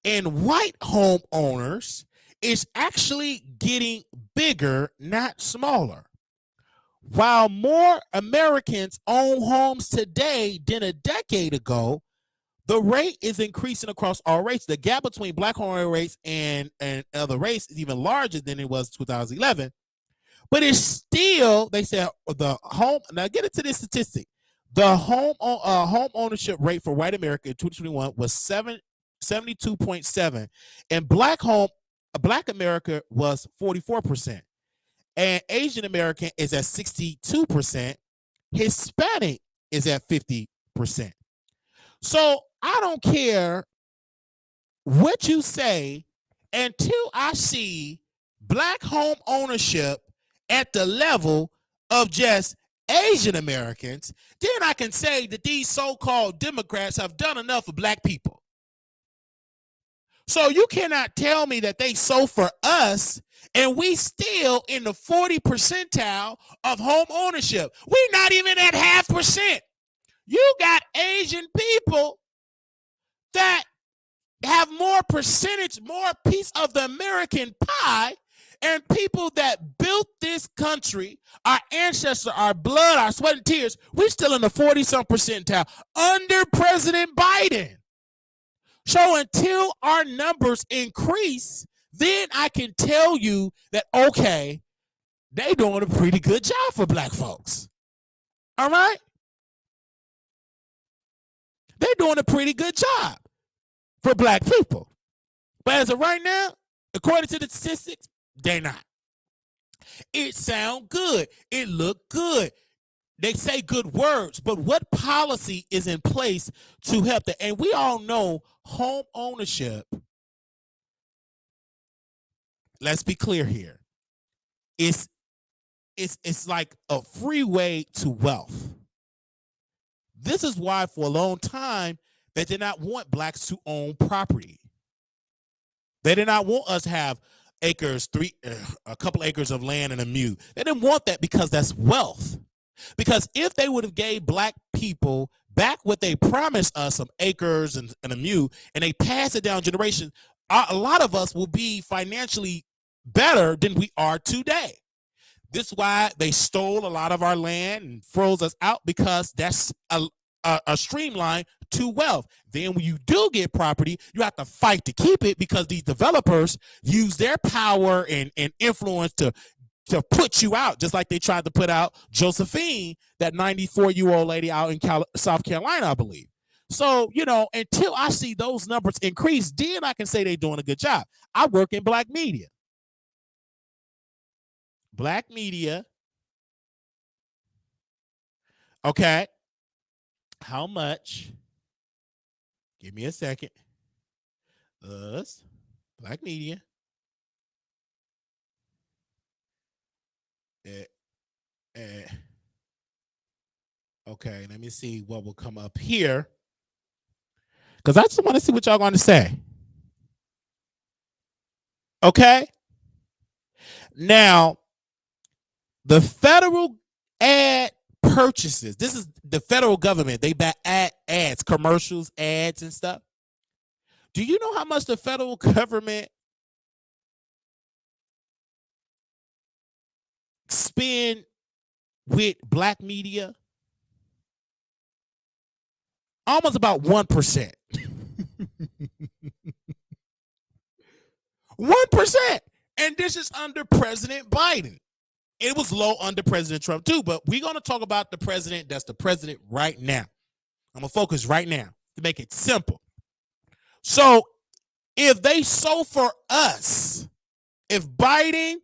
and white homeowners is actually getting bigger, not smaller. While more Americans own homes today than a decade ago, the rate is increasing across all races. The gap between black homeowner rates and other race is even larger than it was in 2011. But it's still, they said, the home. Now get into this statistic. The home ownership rate for white America in 2021 was 72.7, and black America was 44%, and Asian American is at 62%. Hispanic is at 50%. So I don't care what you say until I see black home ownership at the level of just Asian Americans, then I can say that these so-called Democrats have done enough for black people. So you cannot tell me that they so for us and we still in the 40 percentile of home ownership. We're not even at 0.5%. You got Asian people that have more percentage, more piece of the American pie, and people that built this country, our ancestors, our blood, our sweat and tears, we're still in the 40-some percentile under President Biden. So until our numbers increase, then I can tell you that, okay, they doing a pretty good job for black folks. All right? They're doing a pretty good job for black people. But as of right now, according to the statistics, they're not. It sound good. It look good. They say good words, but what policy is in place to help that? And we all know home ownership, let's be clear here, it's like a freeway to wealth. This is why for a long time they did not want blacks to own property. They did not want us to have acres, a couple acres of land and a mule. They didn't want that because that's wealth. Because if they would have gave black people back what they promised us, some acres and a mule, and they pass it down generations, a lot of us will be financially better than we are today. This is why they stole a lot of our land and froze us out, because that's a streamline to wealth. Then when you do get property, you have to fight to keep it, because these developers use their power and influence to put you out, just like they tried to put out Josephine, that 94-year-old lady out in South Carolina, I believe. So, until I see those numbers increase, then I can say they're doing a good job. I work in black media. Black media. Okay. How much? Give me a second. Us. Black media. Okay, let me see what will come up here, because I just want to see what y'all going to say. Okay. Now, the federal ad purchases, this is the federal government. They buy ads, commercials, ads, and stuff. Do you know how much the federal government spend with black media? Almost about 1%. 1%. And this is under President Biden. It was low under President Trump too, but we're going to talk about the president that's the president right now. I'm going to focus right now to make it simple. So if they sold for us, if Biden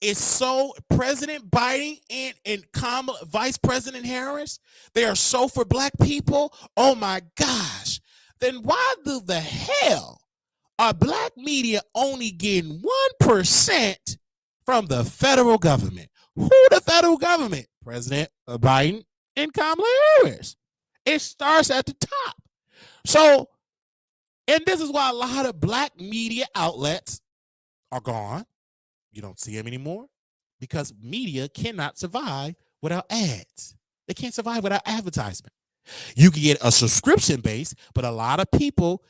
is so President Biden and Kamala, Vice President Harris, they are so for black people, oh my gosh, then why the hell are black media only getting 1% from the federal government? Who the federal government? President Biden and Kamala Harris. It starts at the top. So, and this is why a lot of black media outlets are gone. You don't see them anymore because media cannot survive without ads. They can't survive without advertisement. You can get a subscription base, but a lot of people,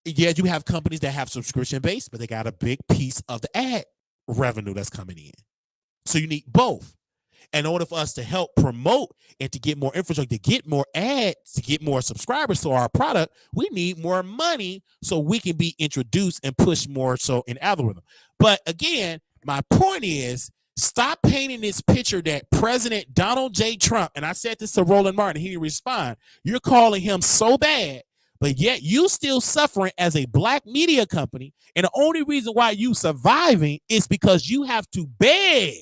yeah, you have companies that have subscription base, but they got a big piece of the ad revenue that's coming in. So you need both. In order for us to help promote and to get more infrastructure, to get more ads, to get more subscribers to our product, we need more money so we can be introduced and push more so in algorithm. But again, my point is, stop painting this picture that President Donald J. Trump, and I said this to Roland Martin, he didn't respond, you're calling him so bad, but yet you still suffering as a black media company, and the only reason why you surviving is because you have to beg.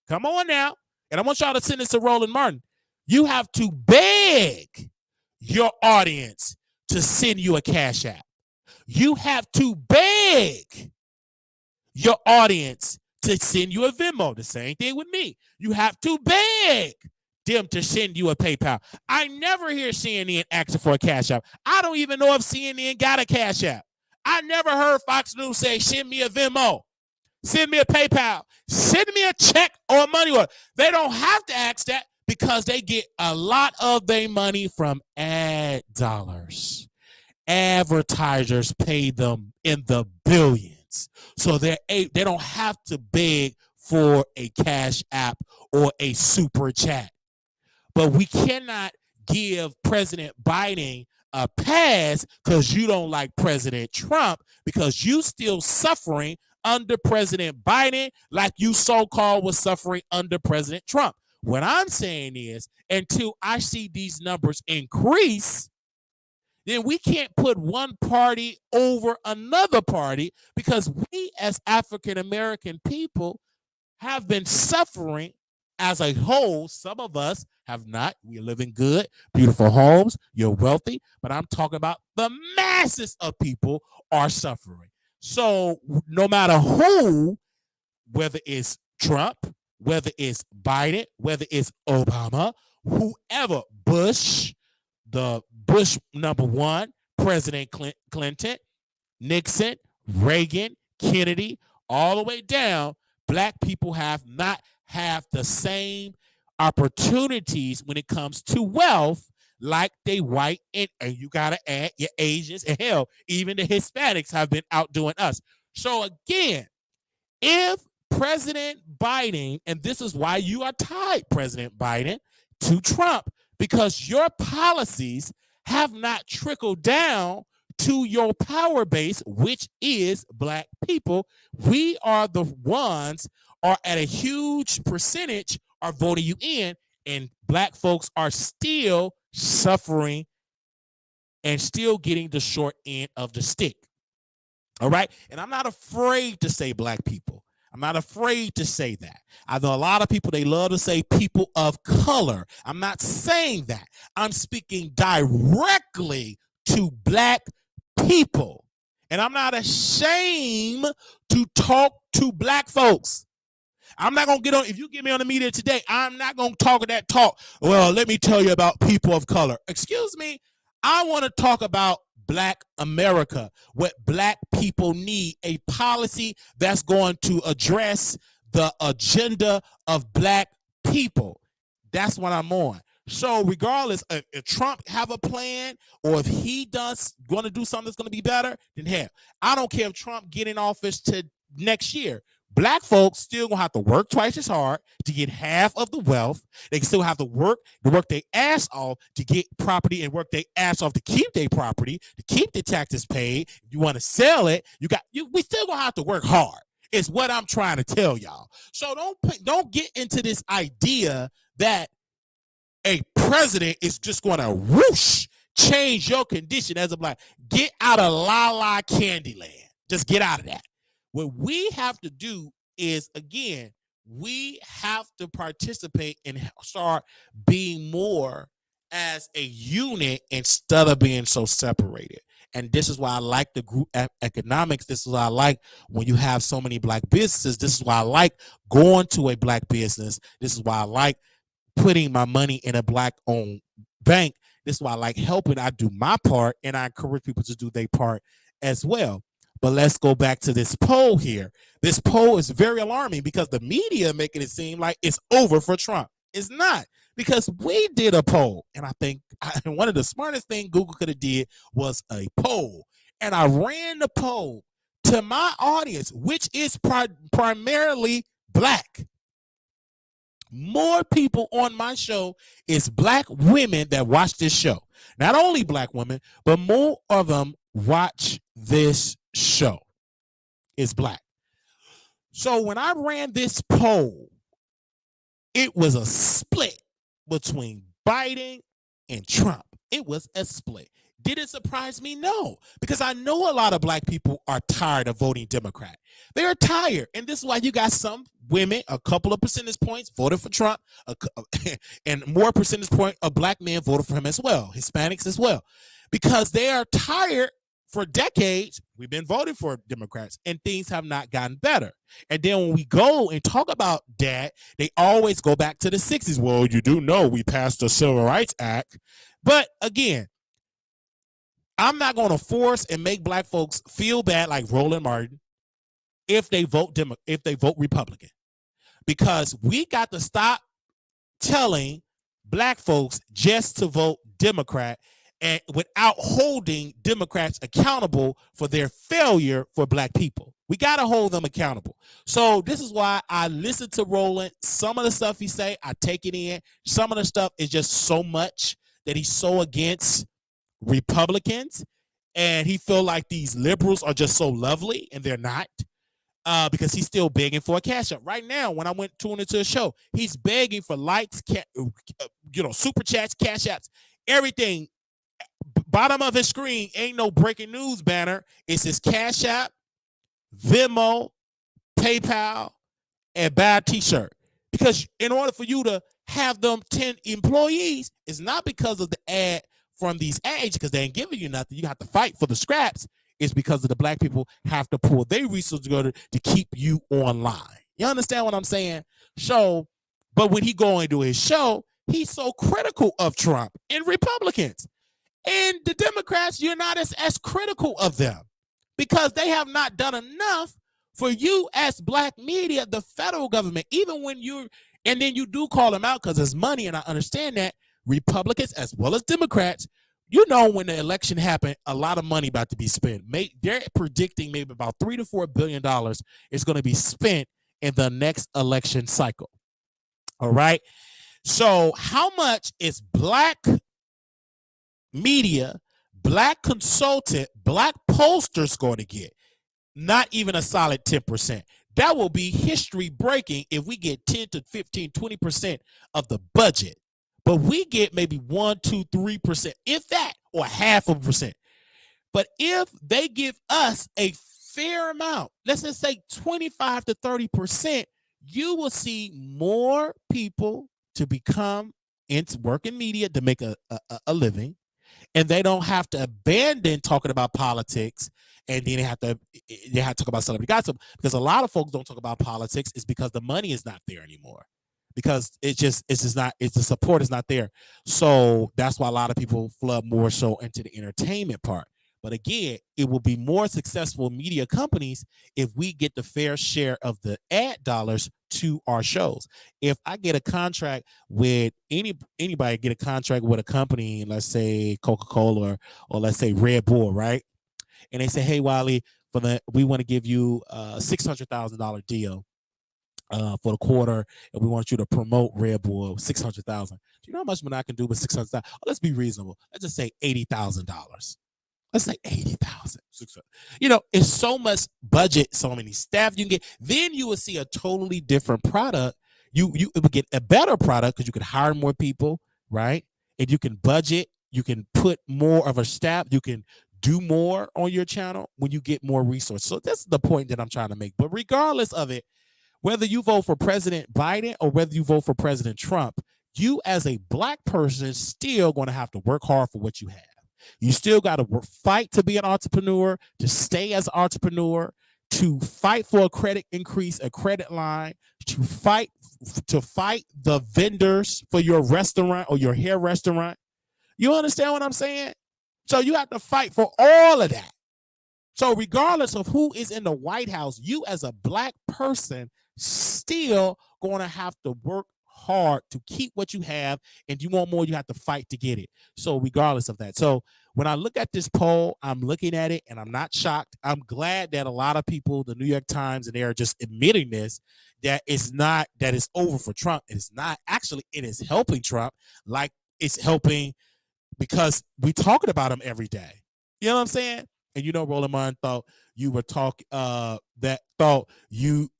Come on now. And I want y'all to send this to Roland Martin. You have to beg your audience to send you a Cash App. You have to beg your audience to send you a Venmo. The same thing with me. You have to beg them to send you a PayPal. I never hear CNN asking for a Cash App. I don't even know if CNN got a Cash App. I never heard Fox News say, send me a Venmo. Send me a PayPal. Send me a check or a money order. They don't have to ask that because they get a lot of their money from ad dollars. Advertisers pay them in the billions. So they don't have to beg for a Cash App or a super chat. But we cannot give President Biden a pass because you don't like President Trump because you still suffering under President Biden like you so-called was suffering under President Trump. What I'm saying is, until I see these numbers increase, then we can't put one party over another party because we as African-American people have been suffering as a whole. Some of us have not. We're living good, beautiful homes. You're wealthy. But I'm talking about the masses of people are suffering. So no matter who, whether it's Trump, whether it's Biden, whether it's Obama, whoever, Bush, the Bush number one, President Clinton, Nixon, Reagan, Kennedy, all the way down, black people have not have the same opportunities when it comes to wealth like they white, and you got to add your Asians, and hell, even the Hispanics have been outdoing us. So again, if President Biden, and this is why you are tied, President Biden, to Trump, because your policies have not trickled down to your power base, which is black people. We are the ones are at a huge percentage are voting you in, and black folks are still suffering and still getting the short end of the stick. All right. And I'm not afraid to say black people. I'm not afraid to say that. I know a lot of people, they love to say people of color. I'm not saying that. I'm speaking directly to black people. And I'm not ashamed to talk to black folks. I'm not going to get on, if you get me on the media today, I'm not going to talk that talk. Well, let me tell you about people of color. Excuse me. I want to talk about black America, what black people need, a policy that's going to address the agenda of black people. That's what I'm on. So regardless, if Trump have a plan or if he does going to do something that's going to be better, then hell, I don't care if Trump get in office to next year. Black folks still gonna have to work twice as hard to get half of the wealth. They still have to work their ass off to get property and work their ass off to keep their property, to keep the taxes paid. If you want to sell it, we still gonna have to work hard. Is what I'm trying to tell y'all. So don't get into this idea that a president is just going to whoosh change your condition as a black. Get out of la la Candyland. Just get out of that. What we have to do is, again, we have to participate and start being more as a unit instead of being so separated. And this is why I like the group economics. This is why I like when you have so many black businesses. This is why I like going to a black business. This is why I like putting my money in a black-owned bank. This is why I like helping. I do my part, and I encourage people to do their part as well. But let's go back to this poll here. This poll is very alarming because the media making it seem like it's over for Trump. It's not, because we did a poll, and I think one of the smartest things Google could have did was a poll. And I ran the poll to my audience, which is primarily black. More people on my show is black women that watch this show. Not only black women, but more of them watch this show is black. So when I ran this poll, it was a split between Biden and Trump. It was a split. Did it surprise me? No, because I know a lot of black people are tired of voting Democrat. They are tired. And this is why you got some women, a couple of percentage points voted for Trump, and more percentage point of black men voted for him as well, Hispanics as well, because they are tired. For decades, we've been voting for Democrats, and things have not gotten better. And then when we go and talk about that, they always go back to the 60s. Well, you do know we passed the Civil Rights Act. But again, I'm not going to force and make black folks feel bad like Roland Martin if they vote Republican, because we got to stop telling black folks just to vote Democrat and without holding Democrats accountable for their failure for black people. We got to hold them accountable. So this is why I listen to Roland. Some of the stuff he say, I take it in. Some of the stuff is just so much that he's so against Republicans, and he feel like these liberals are just so lovely, and they're not. Because he's still begging for a cash up. Right now, when I went tuning into a show, he's begging for likes, super chats, cash apps, everything. Bottom of his screen ain't no breaking news banner. It's his Cash App, Venmo, PayPal, and buy a t-shirt. Because in order for you to have them 10 employees, it's not because of the ad from these ads, because they ain't giving you nothing. You have to fight for the scraps. It's because of the black people have to pull their resources together to keep you online. You understand what I'm saying? So, but when he go into his show, he's so critical of Trump and Republicans. And the Democrats, you're not as critical of them because they have not done enough for you as black media, the federal government, even when and then you do call them out because there's money, and I understand that. Republicans as well as Democrats, when the election happened, a lot of money about to be spent. They're predicting maybe about $3 to $4 billion is going to be spent in the next election cycle. All right. So how much is black media, black consultant, black posters going to get? Not even a solid 10%. That will be history breaking if we get 10 to 15, 20% of the budget. But we get maybe 1, 2, 3%, if that, or half of a percent. But if they give us a fair amount, let's just say 25 to 30%, you will see more people to become into working media to make a living. And they don't have to abandon talking about politics, and then they have to talk about celebrity gossip, because a lot of folks don't talk about politics is because the money is not there anymore. Because the support is not there. So that's why a lot of people flood more so into the entertainment part. But again, it will be more successful media companies if we get the fair share of the ad dollars to our shows. If I get a contract with anybody get a contract with a company, let's say Coca-Cola or let's say Red Bull, right? And they say, hey, Wiley, we want to give you a $600,000 deal for the quarter, and we want you to promote Red Bull 600,000. Do you know how much money I can do with 600,000? Oh, let's be reasonable. Let's just say $80,000. Let's say 80,000. You know, it's so much budget, so many staff you can get. Then you will see a totally different product. You would get a better product because you could hire more people, right? And you can budget. You can put more of a staff. You can do more on your channel when you get more resources. So that's the point that I'm trying to make. But regardless of it, whether you vote for President Biden or whether you vote for President Trump, you as a black person still going to have to work hard for what you have. You still got to fight to be an entrepreneur, to stay as an entrepreneur, to fight for a credit increase, a credit line, to fight the vendors for your restaurant or your hair restaurant. You understand what I'm saying? So you have to fight for all of that. So regardless of who is in the White House, you as a black person still going to have to work hard to keep what you have, and you want more, you have to fight to get it. So regardless of that. So when I look at this poll, I'm looking at it and I'm not shocked. I'm glad that a lot of people, the New York Times, and they're just admitting this, that it's not, that it's over for Trump. It's not. Actually, it is helping Trump, like it's helping because we talking about him every day. You know what I'm saying? And you know, Roland Martin thought you were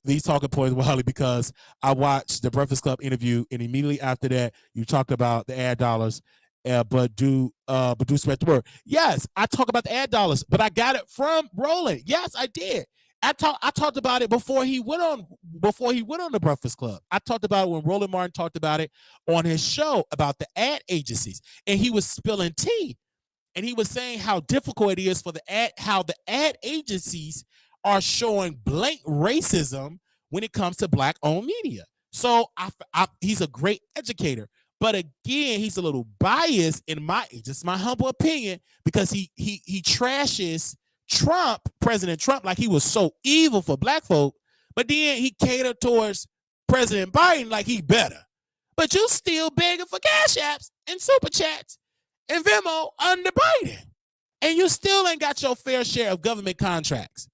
these talking points, Wiley, because I watched the Breakfast Club interview, and immediately after that, you talked about the ad dollars. But do spread the word. Yes, I talk about the ad dollars, but I got it from Roland. Yes, I did. I talked about it before he went on the Breakfast Club. I talked about it when Roland Martin talked about it on his show about the ad agencies, and he was spilling tea. And he was saying how difficult it is for the ad agencies are showing blatant racism when it comes to black-owned media. So he's a great educator, but again, he's a little biased in just my humble opinion, because he trashes President Trump, like he was so evil for black folk, but then he catered towards President Biden like he better. But you still begging for cash apps and super chats and Venmo under Biden. And you still ain't got your fair share of government contracts,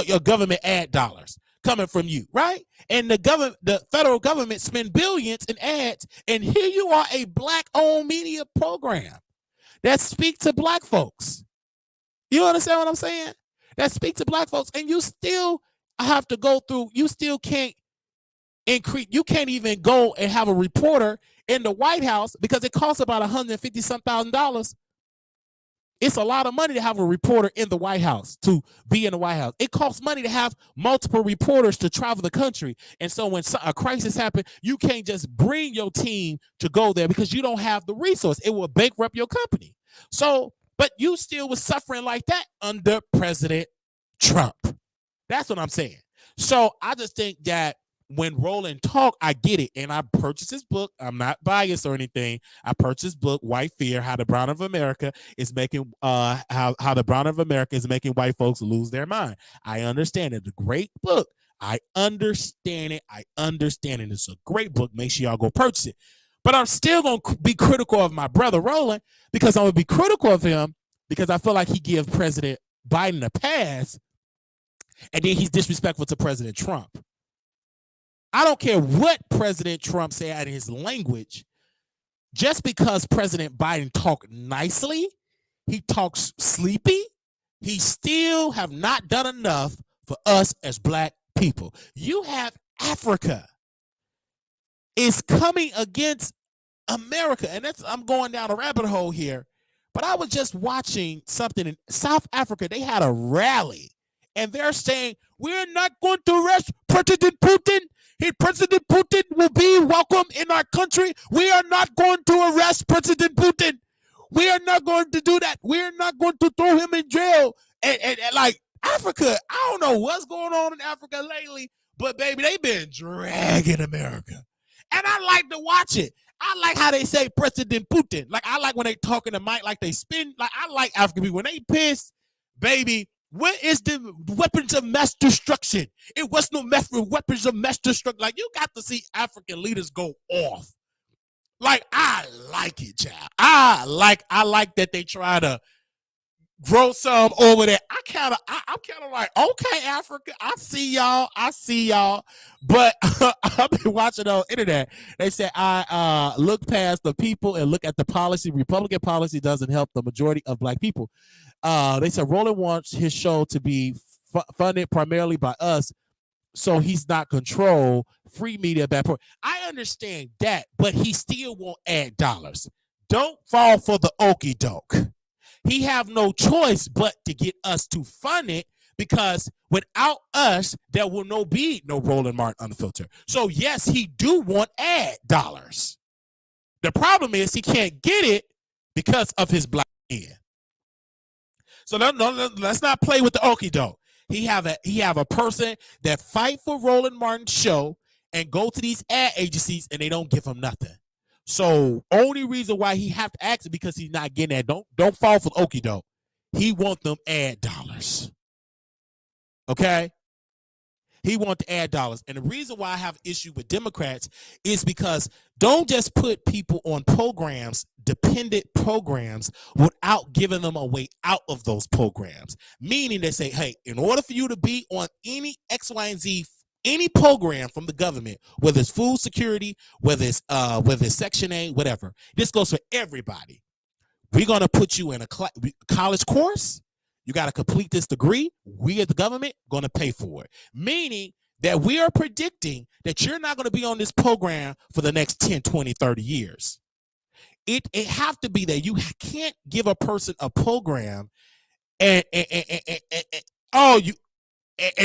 your government ad dollars coming from you, right? And the federal government spend billions in ads, and here you are, a black-owned media program that speak to black folks. You understand what I'm saying? That speak to black folks, and you still have to go through, you still can't increase, you can't even go and have a reporter in the White House because it costs about $150,000. It's a lot of money to have a reporter in the White House, to be in the White House. It costs money to have multiple reporters to travel the country. And so when a crisis happens, you can't just bring your team to go there because you don't have the resource. It will bankrupt your company. So, but you still was suffering like that under President Trump. That's what I'm saying. So I just think that when Roland talk, I get it. And I purchased his book. I'm not biased or anything. I purchased his book, White Fear, How the Brown of America is making how the Brown of America is making white folks lose their mind. I understand it. It's a great book. I understand it. It's a great book. Make sure y'all go purchase it. But I'm still going to be critical of my brother Roland, because I'm going to be critical of him because I feel like he gives President Biden a pass, and then he's disrespectful to President Trump. I don't care what President Trump said out of his language. Just because President Biden talked nicely, he talks sleepy, he still have not done enough for us as black people. You have Africa is coming against America, and I'm going down a rabbit hole here, but I was just watching something in South Africa. They had a rally, and they're saying, we're not going to arrest President Putin. President Putin will be welcome in our country. We are not going to arrest President Putin. We are not going to do that. We're not going to throw him in jail. And like Africa, I don't know what's going on in Africa lately, but baby, they've been dragging America. And I like to watch it. I like how they say President Putin. Like I like when they talk in the mic, like they spin. Like I like African people when they pissed. baby. What is the weapons of mass destruction? It was no weapons of mass destruction. Like, you got to see African leaders go off. Like, I like it, child. I like that they try to grow some over there. I'm kind of like, okay, Africa, I see y'all. But I've been watching on the internet. They say I look past the people and look at the policy. Republican policy doesn't help the majority of black people. They said Roland wants his show to be funded primarily by us, so he's not control free media bad point. I understand that, but he still won't add dollars. Don't fall for the okie doke. He have no choice but to get us to fund it, because without us, there will be no Roland Martin Unfiltered. So yes, he do want ad dollars. The problem is he can't get it because of his black skin. So let's not play with the okie doke. He have a person that fight for Roland Martin's show and go to these ad agencies and they don't give him nothing. So only reason why he have to ask it because he's not getting that. Don't fall for the okie doke. He want them ad dollars. Okay? He want the ad dollars. And the reason why I have issue with Democrats is because don't just put people on programs, dependent programs, without giving them a way out of those programs. Meaning they say, hey, in order for you to be on any X, Y, and Z, any program from the government, whether it's food security, whether it's Section 8, whatever, this goes for everybody. We're going to put you in a college course. You got to complete this degree. We as the government going to pay for it. Meaning that we are predicting that you're not going to be on this program for the next 10, 20, 30 years. It have to be that you can't give a person a program and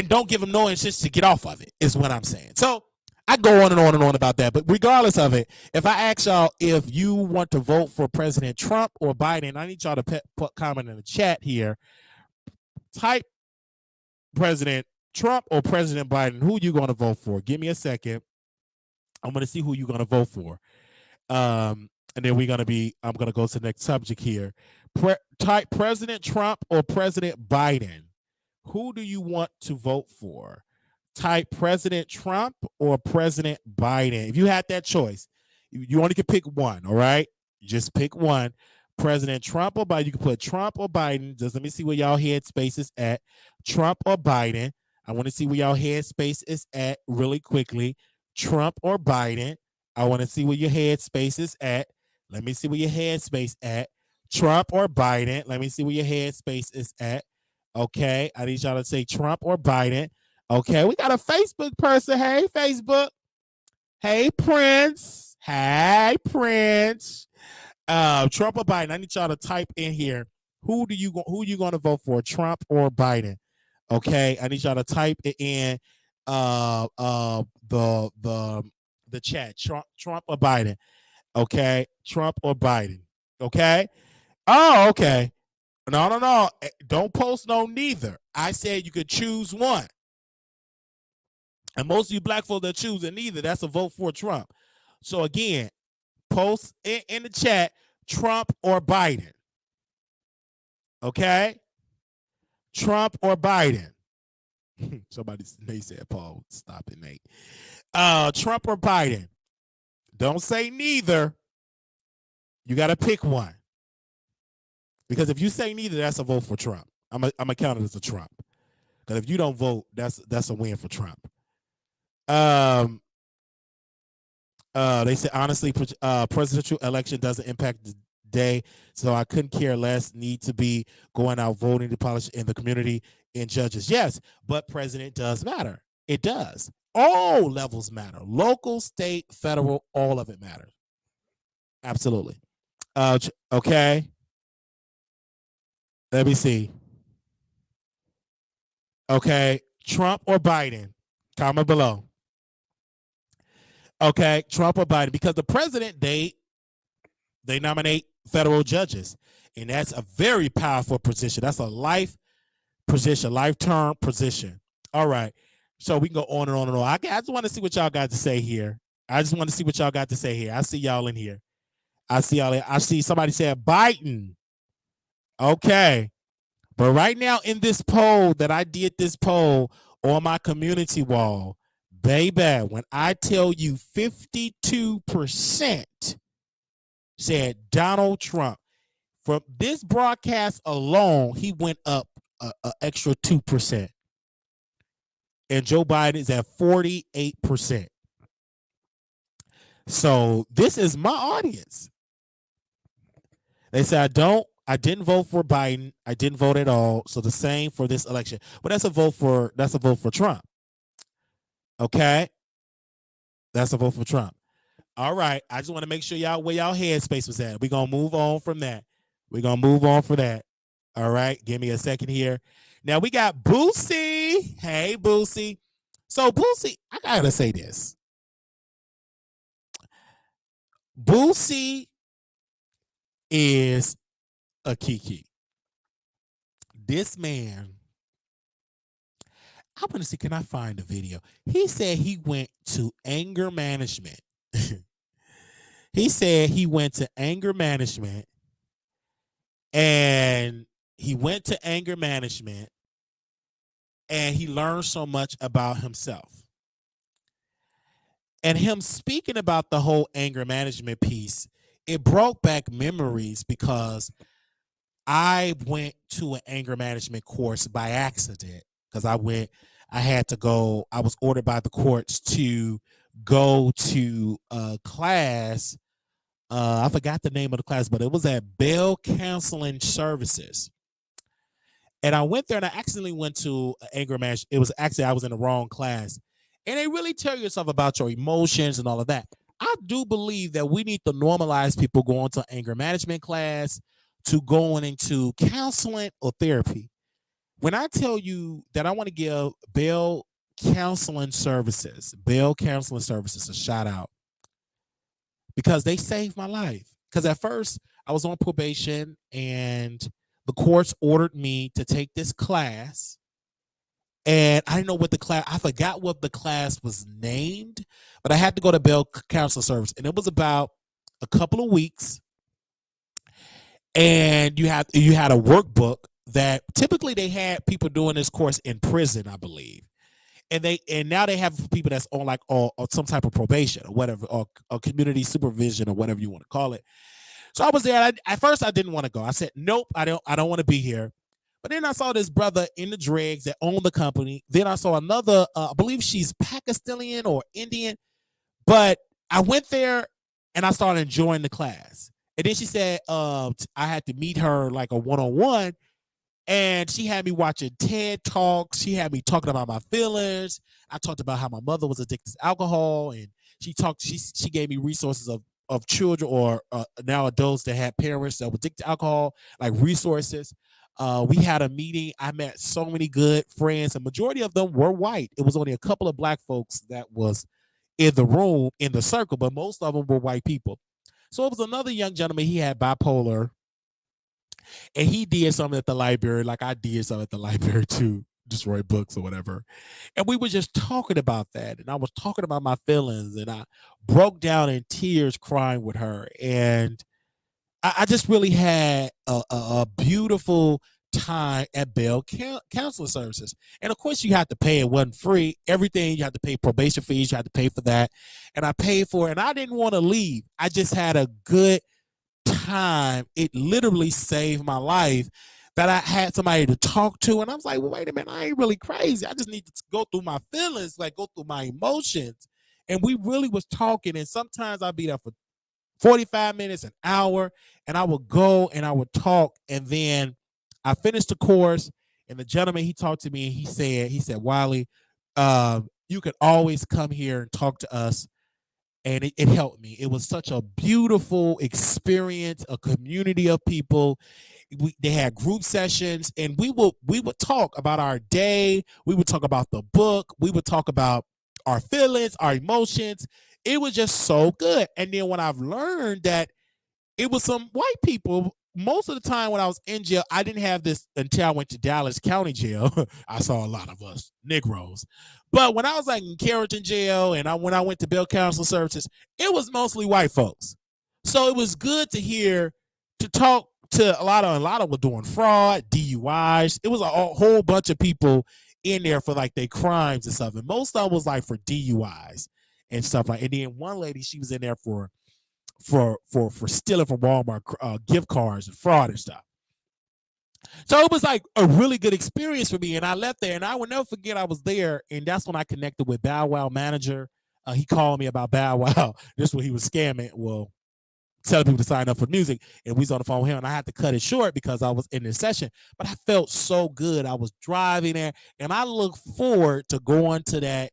don't give them no incentive to get off of it, is what I'm saying. So I go on and on and on about that. But regardless of it, if I ask y'all if you want to vote for President Trump or Biden, I need y'all to put comment in the chat here. Type President Trump or President Biden. Who you going to vote for? Give me a second. I'm going to see who you're going to vote for. And then I'm going to go to the next subject here. Type President Trump or President Biden. Who do you want to vote for? Type President Trump or President Biden. If you had that choice, you only can pick one, all right? Just pick one. President Trump or Biden. You can put Trump or Biden. Just let me see where y'all headspace is at. Trump or Biden. I want to see where y'all headspace is at really quickly. Trump or Biden. I want to see where your headspace is at. Let me see where your headspace at. Trump or Biden. Let me see where your headspace is at. Okay. I need y'all to say Trump or Biden. Okay. We got a Facebook person. Hey, Facebook. Hey, Prince. Hey, Prince. Trump or Biden. I need y'all to type in here. Who you going to vote for? Trump or Biden? Okay. I need y'all to type it in the chat. Trump or Biden. Okay. Trump or Biden. Okay. Oh, okay. No. Don't post no neither. I said you could choose one. And most of you black folks that choose neither, that's a vote for Trump. So again, post in the chat, Trump or Biden. Okay? Trump or Biden. Nate said, Paul, stop it, Nate. Trump or Biden. Don't say neither. You got to pick one. Because if you say neither, that's a vote for Trump. I'm gonna count it as a Trump. Because if you don't vote, that's a win for Trump. They said honestly, presidential election doesn't impact the day, so I couldn't care less. Need to be going out voting to polish in the community and judges. Yes, but president does matter. It does. All levels matter. Local, state, federal, all of it matters. Absolutely. Okay. Let me see. Okay, Trump or Biden? Comment below. Okay, Trump or Biden? Because the president, they nominate federal judges, and that's a very powerful position. That's a life position, lifetime position. All right, so we can go on and on and on. I just want to see what y'all got to say here. I see y'all in here. I see somebody said Biden. Okay. But right now in this poll that I did this poll on my community wall, baby, when I tell you 52% said Donald Trump, from this broadcast alone, he went up an extra 2%. And Joe Biden is at 48%. So this is my audience. They say I didn't vote for Biden. I didn't vote at all. So the same for this election. But that's a vote for Trump. Okay? That's a vote for Trump. All right. I just want to make sure y'all where y'all headspace was at. We're gonna move on from that. All right. Give me a second here. Now we got Boosie. Hey, Boosie. So Boosie, I gotta say this. Boosie is a Kiki. This man, I want to see, can I find the video? He said he went to anger management. He said he went to anger management and he learned so much about himself. And him speaking about the whole anger management piece, it brought back memories because I went to an anger management course by accident because I was ordered by the courts to go to a class. I forgot the name of the class, but it was at Bail Counseling Services. And I went there and I accidentally went to anger management. It was actually, I was in the wrong class. And they really tell yourself about your emotions and all of that. I do believe that we need to normalize people going to anger management class, to going into counseling or therapy. When I tell you that I want to give Bail Counseling Services a shout out because they saved my life. Because at first I was on probation and the courts ordered me to take this class. And I didn't know what I forgot what the class was named, but I had to go to Bail Counseling Service. And it was about a couple of weeks. And you had a workbook that typically they had people doing this course in prison, I believe. And now they have people that's on like some type of probation or whatever, or community supervision or whatever you want to call it. So I was there. At first I didn't want to go. I said, nope, I don't want to be here. But then I saw this brother in the dregs that owned the company. Then I saw another, I believe she's Pakistani or Indian. But I went there and I started enjoying the class. And then she said I had to meet her like a one-on-one. And she had me watching TED Talks. She had me talking about my feelings. I talked about how my mother was addicted to alcohol. And she gave me resources of children or now adults that had parents that were addicted to alcohol, like resources. We had a meeting. I met so many good friends. The majority of them were white. It was only a couple of black folks that was in the room, in the circle, but most of them were white people. So it was another young gentleman. He had bipolar. And he did something at the library, like I did something at the library too, just write books or whatever. And we were just talking about that. And I was talking about my feelings. And I broke down in tears crying with her. And I just really had a beautiful time at Bail Counseling Services. And of course, you had to pay. It wasn't free. Everything, you had to pay probation fees. You had to pay for that. And I paid for it. And I didn't want to leave. I just had a good time. It literally saved my life that I had somebody to talk to. And I was like, well, wait a minute, I ain't really crazy. I just need to go through my feelings, like go through my emotions. And we really was talking. And sometimes I'd be there for 45 minutes, an hour, and I would go and I would talk. And then I finished the course, and the gentleman, he talked to me and he said, Wiley, you could always come here and talk to us. And it helped me. It was such a beautiful experience, a community of people. They had group sessions, and we would talk about our day. We would talk about the book. We would talk about our feelings, our emotions. It was just so good. And then when I've learned that it was some white people, most of the time when I was in jail, I didn't have this until I went to Dallas County Jail. I saw a lot of us Negroes. But when I was like in Carrollton Jail and when I went to Bail Counseling Services, it was mostly white folks. So it was good to talk to a lot of were doing fraud, DUIs. It was a whole bunch of people in there for like their crimes and stuff. And most of them was like for DUIs and stuff like. And then one lady, she was in there for stealing from Walmart gift cards and fraud and stuff. So it was like a really good experience for me. And I left there, and I will never forget I was there, and that's when I connected with Bow Wow manager. He called me about Bow Wow. This is when he was scamming. Well, telling people to sign up for music, and we was on the phone with him, and I had to cut it short because I was in this session. But I felt so good. I was driving there, and I look forward to going to that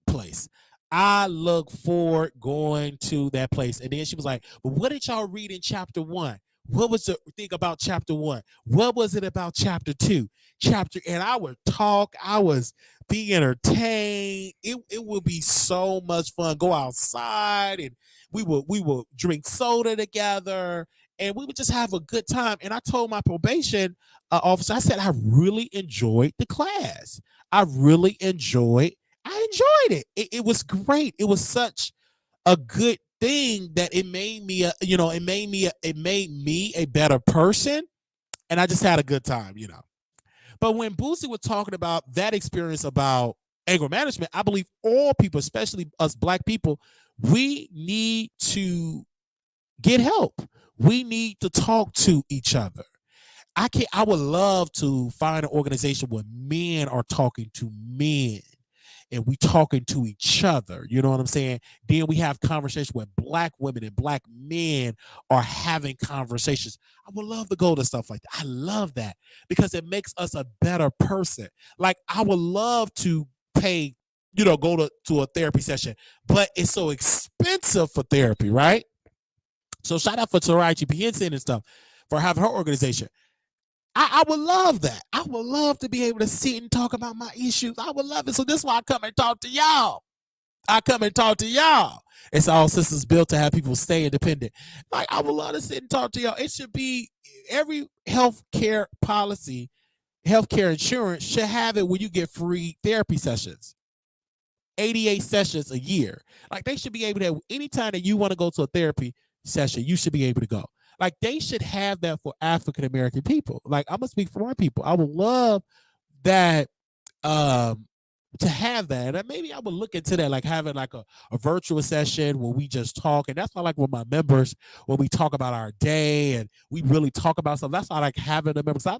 place. I look forward going to that place. And then she was like, "But what did y'all read in chapter 1? What was the thing about chapter 1? What was it about chapter 2? And I would talk. I was be entertained. It would be so much fun. Go outside, and we would drink soda together, and we would just have a good time. And I told my probation officer, I said, I really enjoyed the class. I enjoyed it. It was great. It was such a good thing that it made me it made me a better person, and I just had a good time. But when Boosie was talking about that experience about anger management, I believe all people, especially us Black people, we need to get help. We need to talk to each other. I would love to find an organization where men are talking to men and we talking to each other. You know what I'm saying? Then we have conversations where Black women and Black men are having conversations. I would love to go to stuff like that. I love that because it makes us a better person. Like, I would love to pay, go to a therapy session, but it's so expensive for therapy, right? So shout out for Taraji P. Henson and stuff for having her organization. I would love that. I would love to be able to sit and talk about my issues. I would love it. So this is why I come and talk to y'all. It's all systems built to have people stay independent. Like, I would love to sit and talk to y'all. It should be every healthcare policy, healthcare insurance should have it where you get free therapy sessions. 88 sessions a year. Like, they should be able to, anytime that you want to go to a therapy session, you should be able to go. Like, they should have that for African American people. Like, I'm gonna speak for my people. I would love that to have that. And maybe I would look into that, like having like a virtual session where we just talk. And that's why I like with my members, when we talk about our day and we really talk about stuff. That's why I like having the members. I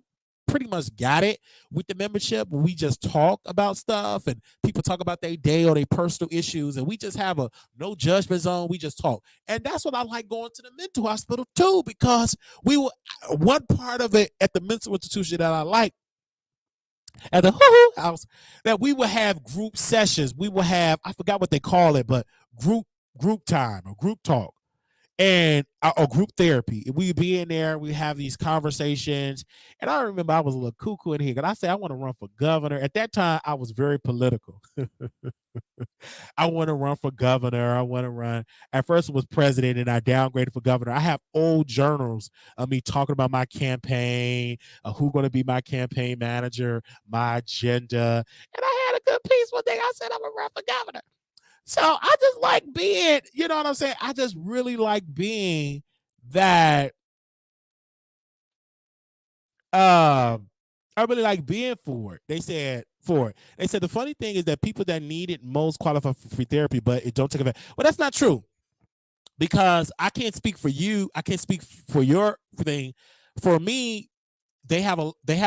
pretty much got it with the membership. We just talk about stuff and people talk about their day or their personal issues, and we just have a no judgment zone. We just talk. And that's what I like going to the mental hospital too, because we were one part of it at the mental institution that I like at the house, that we will have group sessions. We will have, I forgot what they call it, but group time or group talk and or group therapy. We'd be in there, we have these conversations. And I remember I was a little cuckoo in here because I said I want to run for governor. At that time, I was very political. I want to run for governor. I want to run. At first, it was president, and I downgraded for governor. I have old journals of me talking about my campaign, who's going to be my campaign manager, my agenda. And I had a good peaceful thing. I said I'm going to run for governor. So I just like being, you know what I'm saying? I just really like being that. I really like being for it. They said the funny thing is that people that need it most qualify for free therapy, but it don't take effect. Well, that's not true, because I can't speak for you. I can't speak for your thing. For me, they have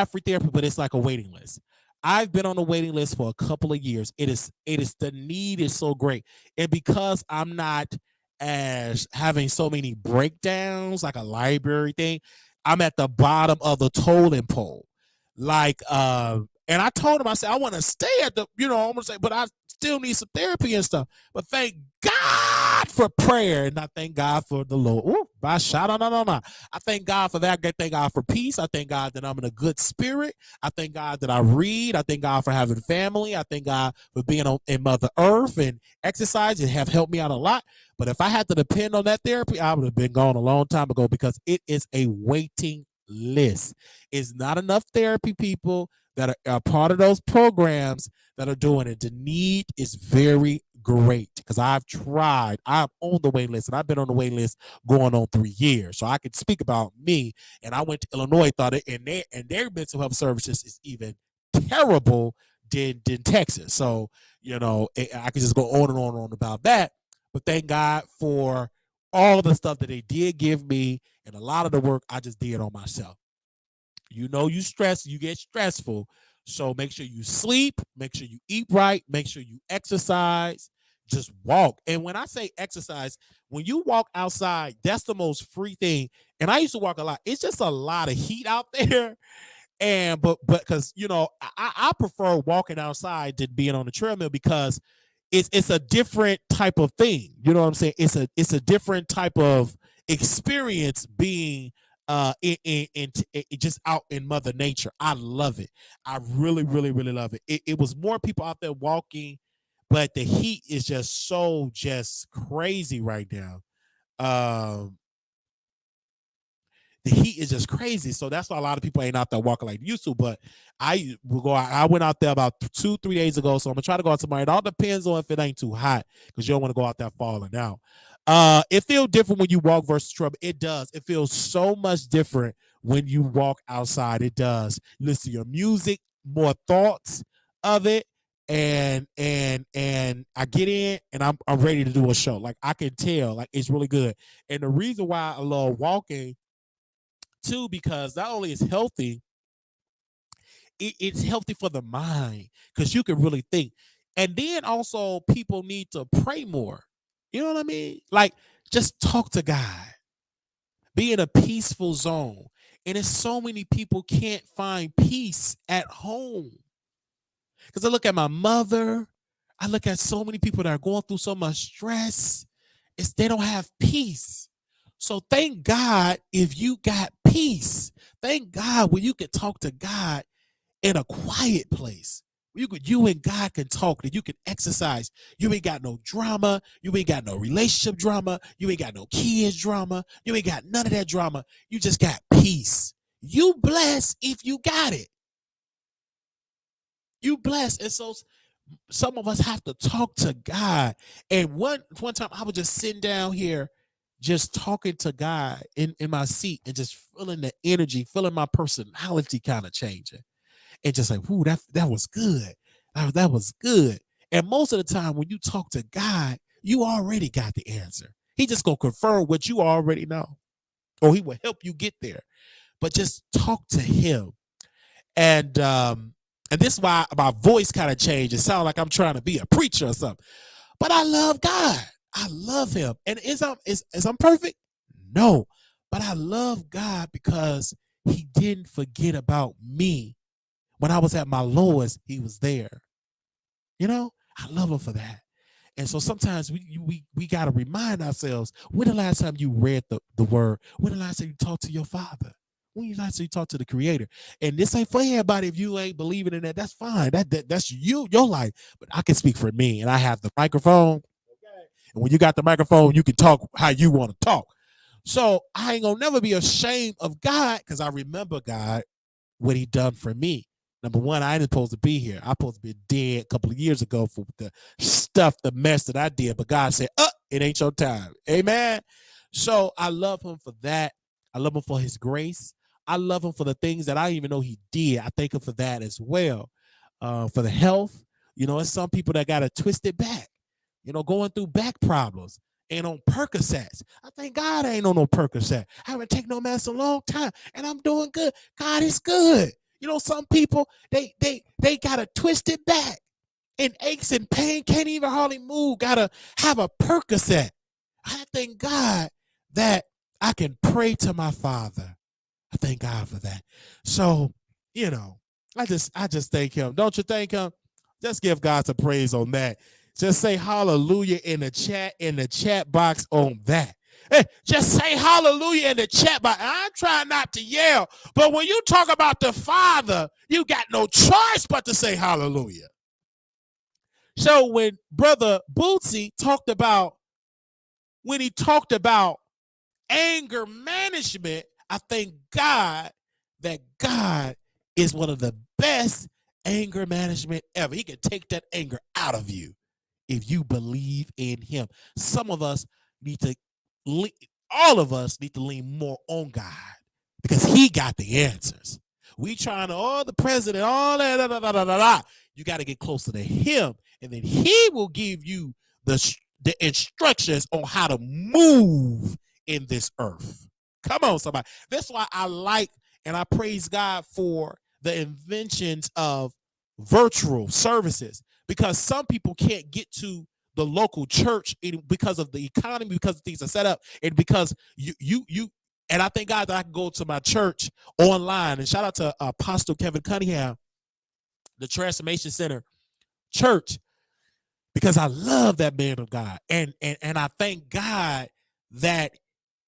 free therapy, but it's like a waiting list. I've been on the waiting list for a couple of years. It is the need is so great, and because I'm not as having so many breakdowns like a library thing, I'm at the bottom of the totem pole. Like, and I told him, I said, I want to stay at the, I'm gonna say, but I still need some therapy and stuff. But thank God for prayer, and I thank God for the Lord. Ooh, by shot, no. I thank God for that. I thank God for peace. I thank God that I'm in a good spirit. I thank God that I read. I thank God for having family. I thank God for being in Mother Earth and exercise. It have helped me out a lot. But if I had to depend on that therapy, I would have been gone a long time ago, because it is a waiting list. It's not enough therapy people that are part of those programs that are doing it. The need is very great. because I've tried. I'm on the wait list, and I've been on the wait list going on 3 years. So I can speak about me. And I went to Illinois, thought it, and their mental health services is even terrible than Texas. So I could just go on and on and on about that. But thank God for all the stuff that they did give me, and a lot of the work I just did on myself. You get stressful. So make sure you sleep, make sure you eat right, make sure you exercise, just walk. And when I say exercise, when you walk outside, that's the most free thing. And I used to walk a lot. It's just a lot of heat out there. And but because I prefer walking outside than being on the treadmill, because it's a different type of thing. You know what I'm saying? It's a different type of experience being just out in Mother Nature. I love it. I really, really, really love it. It was more people out there walking, but the heat is just crazy right now. Um, the heat is just crazy. So that's why a lot of people ain't out there walking like they used to. But I went out there about 2-3 days ago. So I'm gonna try to go out tomorrow. It all depends on if it ain't too hot, because you don't want to go out there falling out. It feels different when you walk versus trouble. It does. It feels so much different when you walk outside. It does. You listen to your music, more thoughts of it. And I get in and I'm ready to do a show. Like, I can tell, like, it's really good. And the reason why I love walking too, because not only is healthy, it's healthy for the mind, because you can really think. And then also, people need to pray more. You know what I mean? Like, just talk to God, be in a peaceful zone. And it's so many people can't find peace at home. Because I look at my mother, I look at so many people that are going through so much stress. They don't have peace. So thank God if you got peace. Thank God when you can talk to God in a quiet place. You and God can talk, that you can exercise. You ain't got no drama. You ain't got no relationship drama. You ain't got no kids drama. You ain't got none of that drama. You just got peace. You blessed if you got it. You blessed. And so some of us have to talk to God. And one time I was just sitting down here, just talking to God in my seat, and just feeling the energy, feeling my personality kind of changing. And just like, whoo, that was good. That was good. And most of the time when you talk to God, you already got the answer. He just gonna confirm what you already know, or he will help you get there. But just talk to him. And this is why my voice kind of changed. It sounds like I'm trying to be a preacher or something. But I love God. I love him. And is I'm perfect? No. But I love God because he didn't forget about me. When I was at my lowest, he was there. I love him for that. And so sometimes we got to remind ourselves, when the last time you read the word? When the last time you talked to your father? When the last time you talked to the creator? And this ain't for everybody. If you ain't believing in that, that's fine. That's your life. But I can speak for me, and I have the microphone. And when you got the microphone, you can talk how you want to talk. So I ain't gonna never be ashamed of God, because I remember God, what he done for me. Number one, I ain't supposed to be here. I'm supposed to be dead a couple of years ago for the mess that I did. But God said, it ain't your time. Amen. So I love him for that. I love him for his grace. I love him for the things that I didn't even know he did. I thank him for that as well. For the health. It's some people that got a twisted back, going through back problems and on Percocets. I thank God I ain't on no Percocet. I haven't taken no medicine a long time, and I'm doing good. God is good. Some people, they got a twisted back and aches and pain, can't even hardly move, gotta have a Percocet. I thank God that I can pray to my Father. I thank God for that. So, I just thank him. Don't you thank him? Just give God some praise on that. Just say hallelujah in the chat box on that. Hey, just say hallelujah in the chat box. I'm trying not to yell, but when you talk about the Father, you got no choice but to say hallelujah. So when Brother Bootsy talked about anger management, I thank God that God is one of the best anger management ever. He can take that anger out of you if you believe in him. Some of us need to, all of us need to lean more on God because he got the answers. We trying to, the president, all that, da, da, da, da, da. You got to get closer to him, and then he will give you the instructions on how to move in this earth. Come on, somebody. That's why I like and I praise God for the inventions of virtual services, because some people can't get to the local church because of the economy, because things are set up, and because you and I thank God that I can go to my church online. And shout out to Apostle Kevin Cunningham, the Transformation Center Church, because I love that man of God. And I thank God that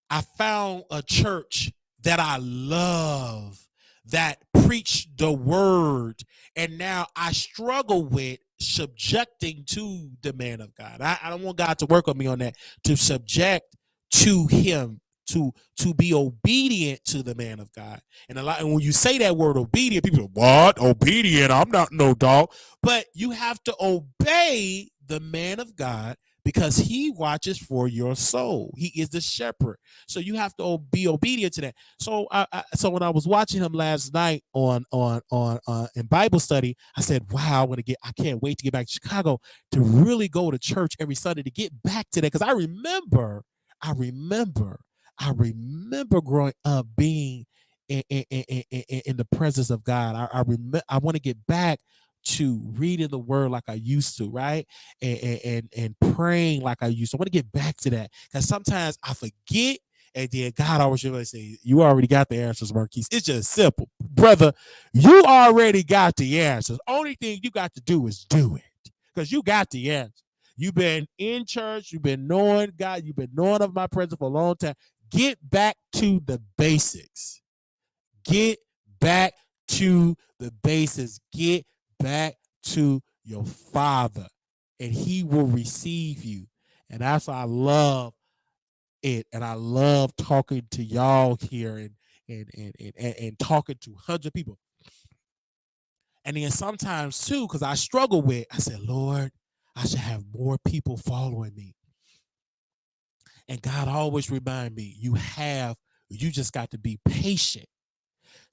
I found a church that I love, that preach the word, and now I struggle with subjecting to the man of God. I don't want God to work on me on that, to subject to him, to be obedient to the man of God. And when you say that word obedient, people say, what? Obedient? I'm not no dog. But you have to obey the man of God because he watches for your soul. He is the shepherd. So you have to be obedient to that. So so when I was watching him last night on in Bible study, I said, wow, I can't wait to get back to Chicago to really go to church every Sunday, to get back to that. Because I remember growing up being in the presence of God. I want to get back to reading the word like I used to, right? And praying like I used to. I want to get back to that, because sometimes I forget, and then God always really say, you already got the answers, Marquise. It's just simple. Brother, you already got the answers. Only thing you got to do is do it, because you got the answer. You've been in church. You've been knowing God. You've been knowing of my presence for a long time. Get back to the basics. Get back to the basics. Get back to your Father, and he will receive you. And that's why I love it. And I love talking to y'all here and talking to hundreds of people. And then sometimes too, because I struggle with, I said, Lord, I should have more people following me. And God always remind me, you just got to be patient.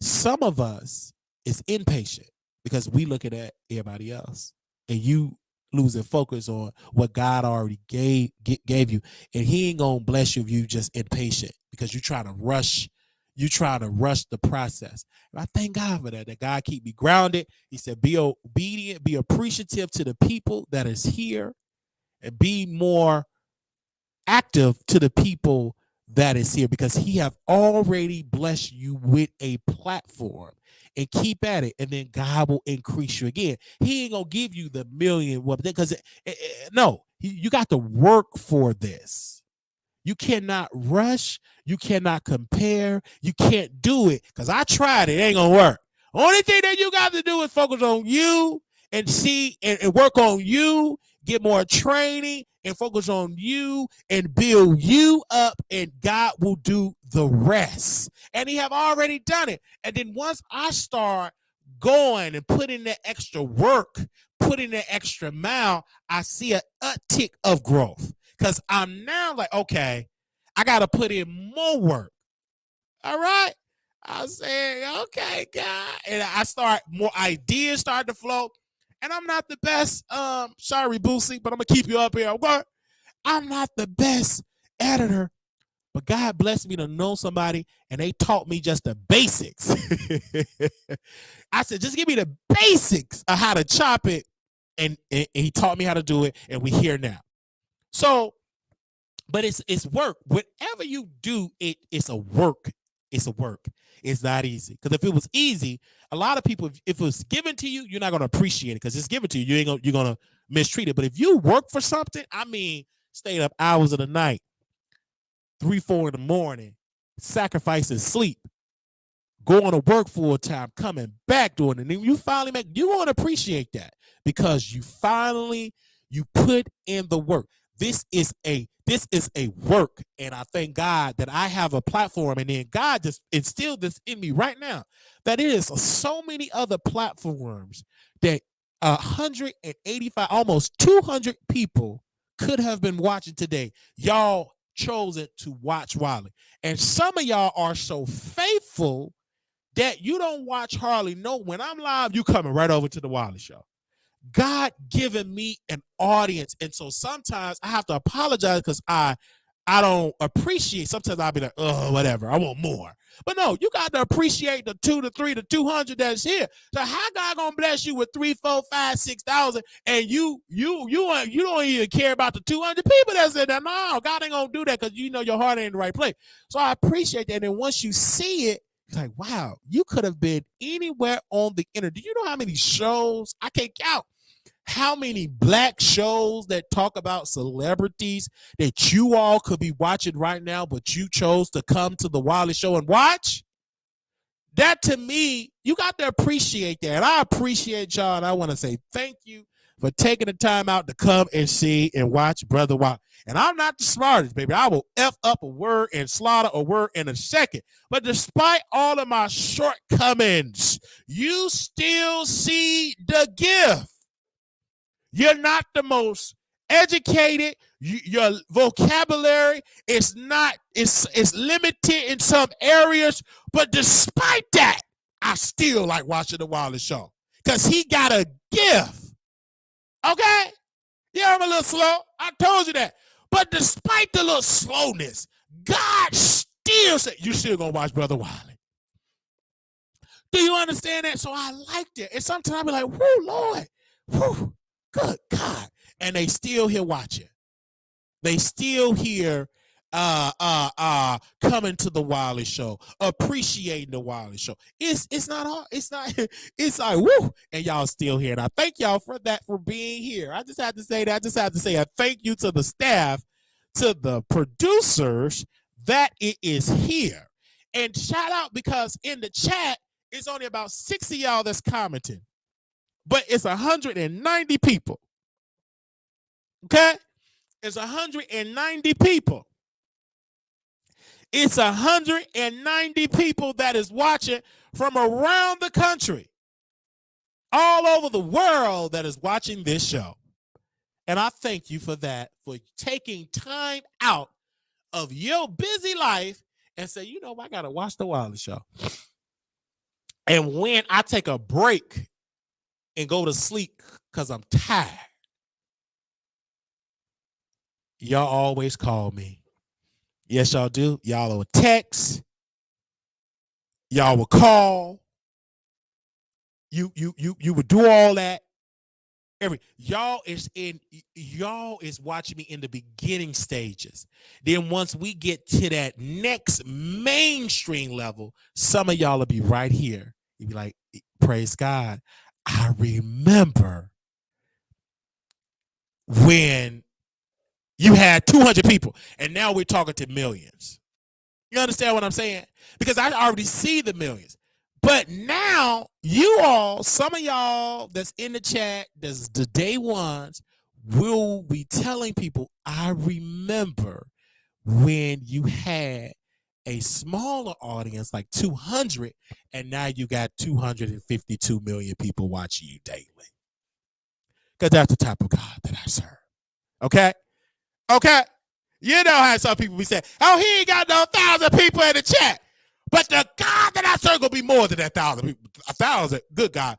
Some of us is impatient because we looking at everybody else, and you losing focus on what God already gave you. And he ain't gonna bless you if you just impatient, because you trying to rush the process. And I thank God for that God keep me grounded. He said, be obedient, be appreciative to the people that is here, and be more active to the people that is here, because he have already blessed you with a platform. And keep at it, and then God will increase you again. He ain't gonna give you the million, because no, you got to work for this. You cannot rush. You cannot compare. You can't do it, because I tried it. It ain't gonna work. Only thing that you got to do is focus on you, and see and work on you, get more training, and focus on you, and build you up, and God will do the rest. And he have already done it. And then once I start going and putting that extra work, putting that extra mile, I see an uptick of growth, because I'm now like, okay, I got to put in more work. All right. I said, okay, God. And I start, more ideas start to flow. And I'm not the best, sorry, Boosie, but I'm going to keep you up here. I'm not the best editor, but God blessed me to know somebody, and they taught me just the basics. I said, just give me the basics of how to chop it. And he taught me how to do it, and we're here now. So, but it's work. Whatever you do, it's a work. It's a work. It's not easy. Because if it was easy, a lot of people, if it was given to you, you're not going to appreciate it, because it's given to you. You're going to mistreat it. But if you work for something, I mean, staying up hours of the night, 3, 4 in the morning, sacrificing sleep, going to work full time, coming back doing it, and then you finally you won't appreciate that, because you put in the work. This is a work, and I thank God that I have a platform, and then God just instilled this in me right now, that it is so many other platforms that 185, almost 200 people could have been watching today. Y'all chose it to watch Wiley. And some of y'all are so faithful that you don't watch hardly no. When I'm live, you coming right over to the Wiley Show. God given me an audience. And so sometimes I have to apologize because I don't appreciate. Sometimes I'll be like, oh, whatever. I want more. But no, you got to appreciate the 2 to 3 to 200 that's here. So how God gonna bless you with 3, 4, 5, 6,000, and you don't even care about the 200 people that's in there? No, God ain't gonna do that because you know your heart ain't in the right place. So I appreciate that. And once you see it, it's like, wow, you could have been anywhere on the internet. Do you know how many shows? I can't count how many black shows that talk about celebrities that you all could be watching right now, but you chose to come to the Wiley Show and watch? That, to me, you got to appreciate that. And I appreciate y'all, and I want to say thank you for taking the time out to come and see and watch Brother Wiley. And I'm not the smartest, baby. I will F up a word and slaughter a word in a second. But despite all of my shortcomings, you still see the gift. You're not the most educated. Your vocabulary is not, it's limited in some areas. But despite that, I still like watching the Wiley Show because he got a gift. Okay? Yeah, I'm a little slow. I told you that. But despite the little slowness, God still said, you still gonna watch Brother Wiley. Do you understand that? So I liked it. And sometimes I be like, whoo, Lord, whoo. Good God. And they still here watching. They still here coming to the Wiley Show, appreciating the Wiley Show. It's not hard. It's not, it's like, woo, and y'all still here. And I thank y'all for that, for being here. I just had to say that. I just had to say a thank you to the staff, to the producers, that it is here. And shout out, because in the chat, it's only about 60 y'all that's commenting. But it's 190 people. Okay? It's 190 people. It's 190 people that is watching from around the country, all over the world, that is watching this show. And I thank you for that, for taking time out of your busy life and say, you know, I got to watch the Wiley Show. And when I take a break and go to sleep because I'm tired, y'all always call me. Yes, y'all do. Y'all will text. Y'all will call. You would do all that. Y'all is watching me in the beginning stages. Then once we get to that next mainstream level, some of y'all will be right here. You'll be like, praise God. I remember when you had 200 people and now we're talking to millions. You understand what I'm saying? Because I already see the millions. But now you all, some of y'all that's in the chat, that's the day ones, will be telling people, I remember when you had a smaller audience, like 200, and now you got 252 million people watching you daily. Because that's the type of God that I serve. Okay? Okay? You know how some people be saying, oh, he ain't got no 1,000 people in the chat. But the God that I serve will be more than that 1,000 people. 1,000, good God,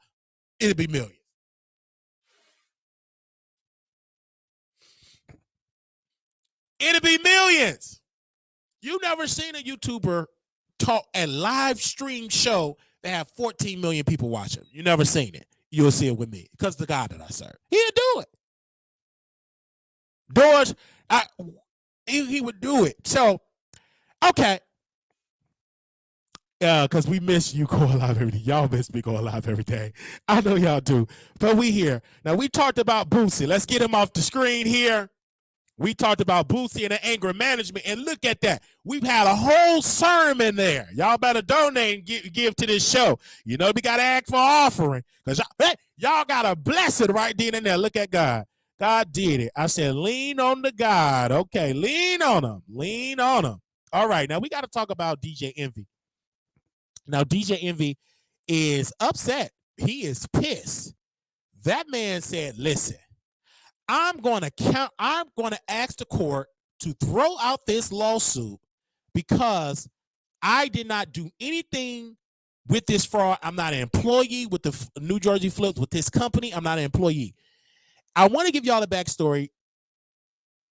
it'll be millions. It'll be millions. You never seen a YouTuber talk a live stream show that have 14 million people watching. You never seen it. You'll see it with me because the God that I serve, he'll do it. Doors, he would do it. So, okay. Because we miss you going live every day. Y'all miss me going live every day. I know y'all do. But we here. Now, we talked about Boosie. Let's get him off the screen here. We talked about Boosie and the anger management. And look at that. We've had a whole sermon there. Y'all better donate and give to this show. You know, we got to ask for offering. Because y'all got a blessing right then and there. Look at God. God did it. I said, lean on the God. Okay, lean on him. Lean on him. All right, now we got to talk about DJ Envy. Now, DJ Envy is upset. He is pissed That man said, listen, I'm going to ask the court to throw out this lawsuit because I did not do anything with this fraud. I'm not an employee with the New Jersey Flips with this company. I'm not an employee. I want to give y'all the backstory.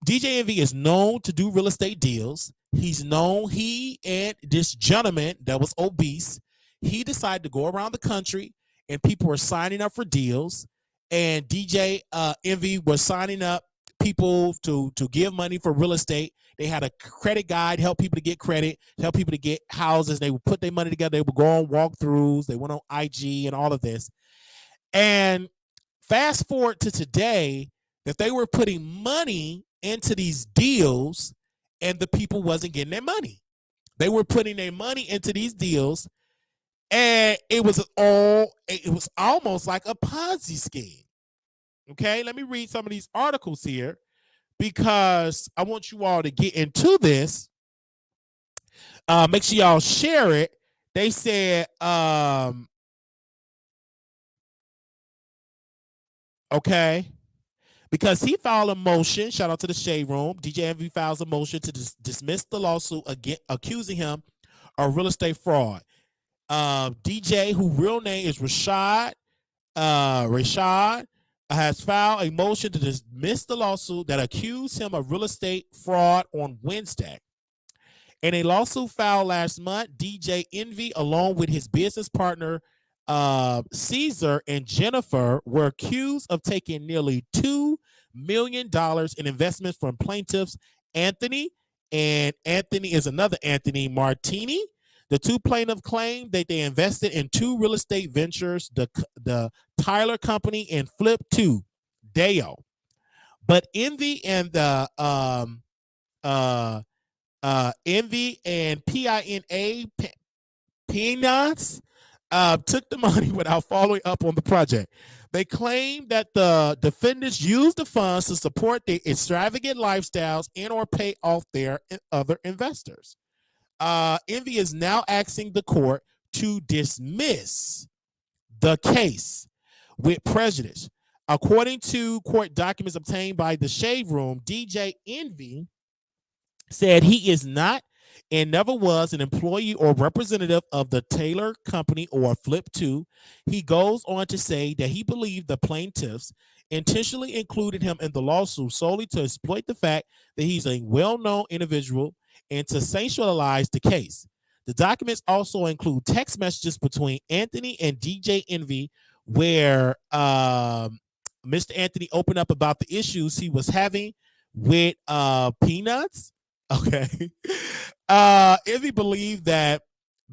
DJ Envy is known to do real estate deals. He and this gentleman that was obese, he decided to go around the country and people were signing up for deals. And DJ Envy was signing up people to give money for real estate. They had a credit guide, help people to get credit, help people to get houses. They would put their money together. They would go on walkthroughs. They went on IG and all of this. And fast forward to today, that they were putting money into these deals and the people wasn't getting their money. They were putting their money into these deals and it was almost like a Ponzi scheme. Okay, let me read some of these articles here because I want you all to get into this. Make sure y'all share it. They said, okay, because he filed a motion, shout out to the Shade Room, DJ Envy files a motion to dismiss the lawsuit accusing him of real estate fraud. DJ, whose real name is Rashad, has filed a motion to dismiss the lawsuit that accused him of real estate fraud on Wednesday. In a lawsuit filed last month, DJ Envy, along with his business partner, Caesar and Jennifer, were accused of taking nearly $2 million in investments from plaintiffs Anthony, and Anthony is another Anthony Martini. The two plaintiffs claimed that they invested in two real estate ventures, the Tyler Company and Flip 2, Dale. But Envy and the Envy and PINA Peanuts took the money without following up on the project. They claim that the defendants used the funds to support their extravagant lifestyles and or pay off their other investors. Envy is now asking the court to dismiss the case with prejudice. According to court documents obtained by the Shade Room, DJ Envy said he is not and never was an employee or representative of the Taylor Company or Flip 2. He goes on to say that he believed the plaintiffs intentionally included him in the lawsuit solely to exploit the fact that he's a well-known individual and to sensationalize the case. The documents also include text messages between Anthony and DJ Envy where Mr. Anthony opened up about the issues he was having with Peanuts. Okay. Envy believed that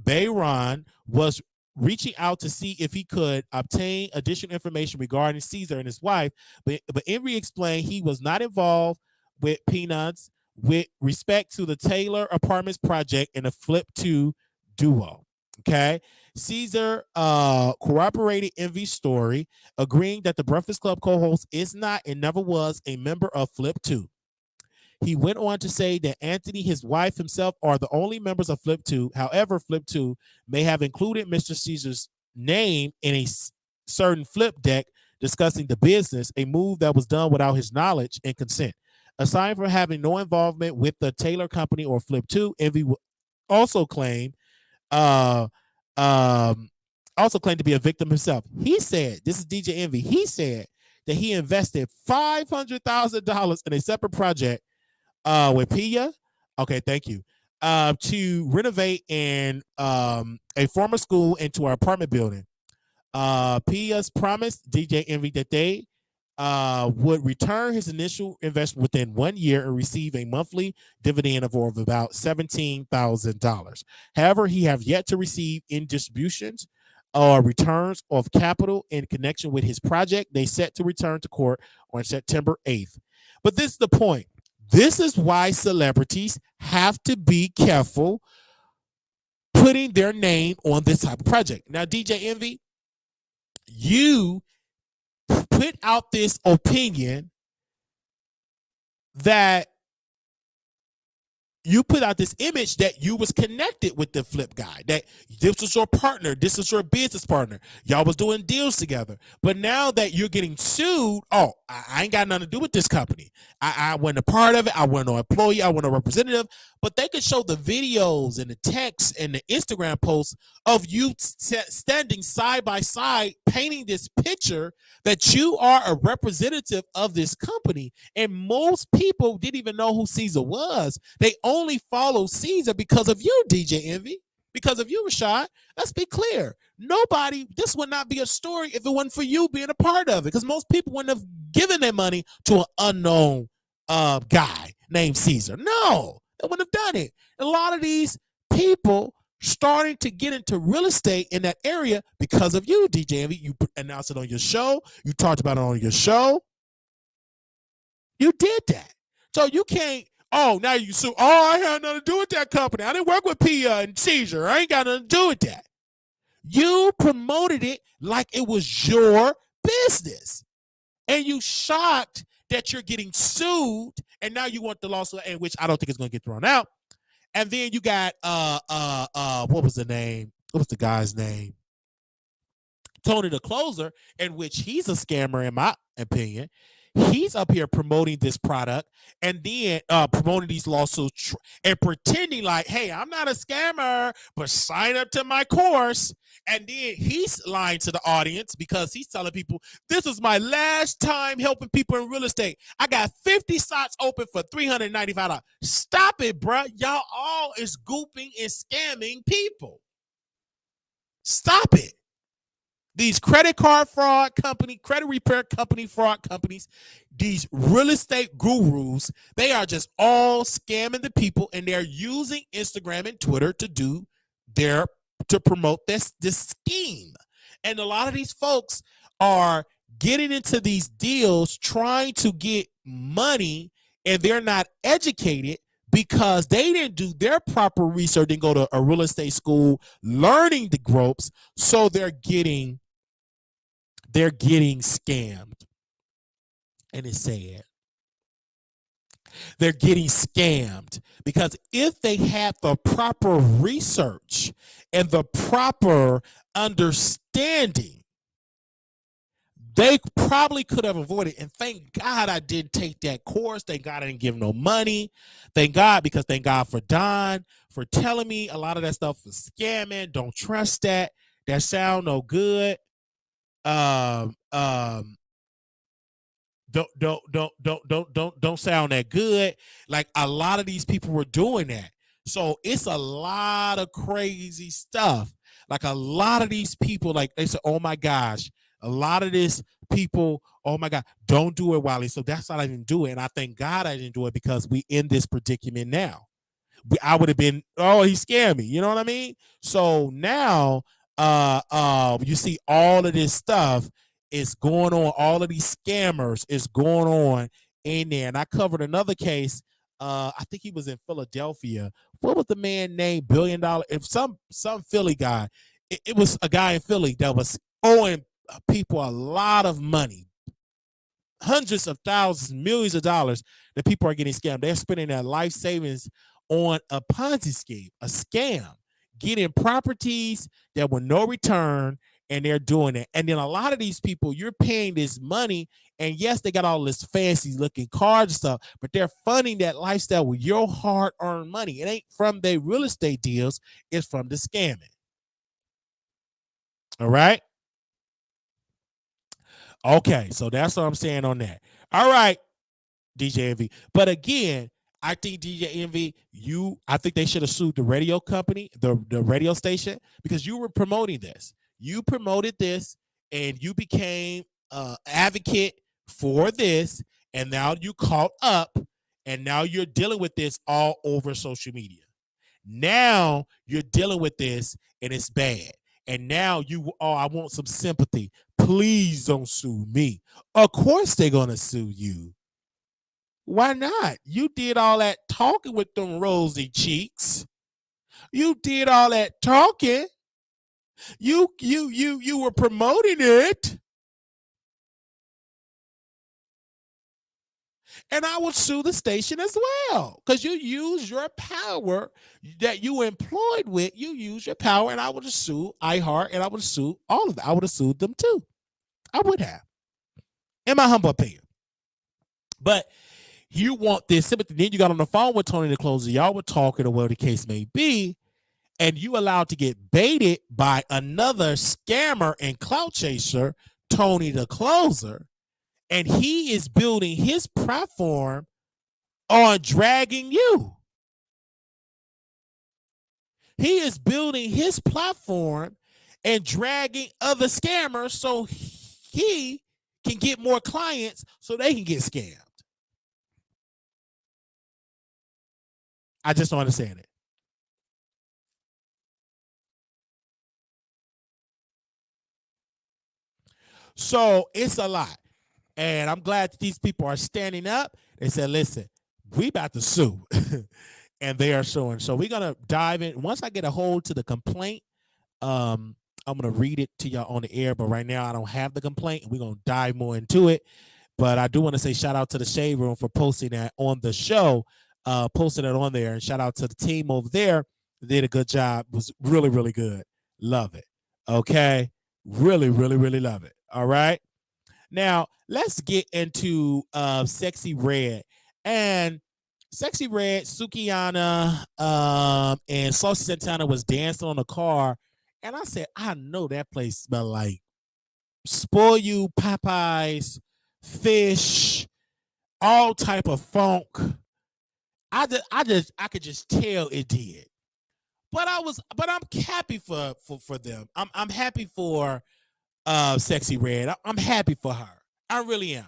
Bayron was reaching out to see if he could obtain additional information regarding Caesar and his wife, but Envy explained he was not involved with Peanuts with respect to the Taylor Apartments project and the Flip 2 duo. Okay. Caesar corroborated Envy's story, agreeing that the Breakfast Club co-host is not and never was a member of Flip 2. He went on to say that Anthony, his wife, himself are the only members of Flip 2. However, Flip 2 may have included Mr. Caesar's name in a certain flip deck discussing the business, a move that was done without his knowledge and consent. Aside from having no involvement with the Taylor Company or Flip 2, Envy also claimed to be a victim himself. He said, this is DJ Envy, he said that he invested $500,000 in a separate project with Plea, okay, thank you, to renovate a former school into our apartment building. Plea's promised DJ Envy that they would return his initial investment within 1 year and receive a monthly dividend of about $17,000. However, he have yet to receive in distributions or returns of capital in connection with his project. They set to return to court on September 8th. But this is the point. This is why celebrities have to be careful putting their name on this type of project. Now, DJ Envy, you put out this opinion that you put out this image that you was connected with the flip guy, that this was your partner, this was your business partner, y'all was doing deals together. But now that you're getting sued, oh, I ain't got nothing to do with this company. I wasn't a part of it. I wasn't an employee. I wasn't a representative. But they could show the videos and the texts and the Instagram posts of you standing side by side, painting this picture that you are a representative of this company. And most people didn't even know who Caesar was. They only follow Caesar because of you, DJ Envy, because of you, Rashad. Let's be clear. Nobody, this would not be a story if it wasn't for you being a part of it, because most people wouldn't have given their money to an unknown guy named Caesar. No, they wouldn't have done it. A lot of these people starting to get into real estate in that area because of you, DJ Envy. You announced it on your show. You talked about it on your show. You did that. So you can't, oh, now you sue. Oh, I had nothing to do with that company. I didn't work with Plea and Caesar. I ain't got nothing to do with that. You promoted it like it was your business. And you shocked that you're getting sued, and now you want the lawsuit, in which I don't think it's going to get thrown out. And then you got what was the name? What was the guy's name? Tony the Closer, in which he's a scammer in my opinion. He's up here promoting this product and then promoting these lawsuits and pretending like, hey, I'm not a scammer, but sign up to my course. And then he's lying to the audience because he's telling people, this is my last time helping people in real estate. I got 50 slots open for $395. Stop it, bro. Y'all all is gooping and scamming people. Stop it. These credit card fraud company, credit repair company, fraud companies, these real estate gurus, they are just all scamming the people, and they're using Instagram and Twitter to promote this scheme. And a lot of these folks are getting into these deals trying to get money, and they're not educated because they didn't do their proper research, didn't go to a real estate school learning the ropes, so they're getting scammed. And it's sad. They're getting scammed because if they had the proper research and the proper understanding, they probably could have avoided. And thank God I didn't take that course. Thank God I didn't give no money. Thank God for Don for telling me a lot of that stuff was scamming. Don't trust that. That sound no good. Don't sound that good. Like a lot of these people were doing that. So it's a lot of crazy stuff. Like a lot of these people, like they said, oh my gosh, a lot of this people, oh my God, don't do it, Wiley. So that's why I didn't do it. And I thank God I didn't do it because we in this predicament now. I would have been, oh, he scared me. You know what I mean? So now you see all of this stuff is going on. All of these scammers is going on in there. And I covered another case. I think he was in Philadelphia. What was the man named $1 billion? If some Philly guy, it was a guy in Philly that was owing people a lot of money, hundreds of thousands, millions of dollars that people are getting scammed. They're spending their life savings on a Ponzi scheme, a scam, getting properties that were no return, and they're doing it. And then a lot of these people, you're paying this money, and yes, they got all this fancy looking cars and stuff, but they're funding that lifestyle with your hard-earned money. It ain't from their real estate deals, it's from the scamming. All right? Okay, so that's what I'm saying on that. All right, DJ Envy. But again, I think DJ Envy, I think they should have sued the radio company, the radio station, because you were promoting this. You promoted this, and you became an advocate for this, and now you caught up, and now you're dealing with this all over social media. Now you're dealing with this, and it's bad. And now I want some sympathy. Please don't sue me. Of course they're going to sue you. Why not? You did all that talking with them rosy cheeks. You did all that talking. You were promoting it. And I would sue the station as well, because you use your power that you employed with. You use your power, and I would have sued iHeart, and I would have sued all of them. I would have sued them too. I would have, in my humble opinion. But you want this sympathy. Then you got on the phone with Tony the Closer. Y'all were talking, or whatever the case may be, and you allowed to get baited by another scammer and clout chaser, Tony the Closer, and he is building his platform on dragging you. He is building his platform and dragging other scammers so he can get more clients so they can get scammed. I just don't understand it. So it's a lot. And I'm glad that these people are standing up. They said, listen, we about to sue. And they are suing. So we're going to dive in. Once I get a hold to the complaint, I'm going to read it to y'all on the air. But right now, I don't have the complaint. We're going to dive more into it. But I do want to say shout out to the Shade Room for posting that on the show, posting it on there. And shout out to the team over there. They did a good job. It was really, really good. Love it. Okay. Really, really, really love it. All right. Now, let's get into Sexy Red. And Sexy Red, Sukihana, and Saucy Santana was dancing on the car. And I said, I know that place smell like Spoil You, Popeyes, fish, all type of funk. I could just tell it did. But I'm happy for them. I'm happy for Sexy Red. I'm happy for her. I really am.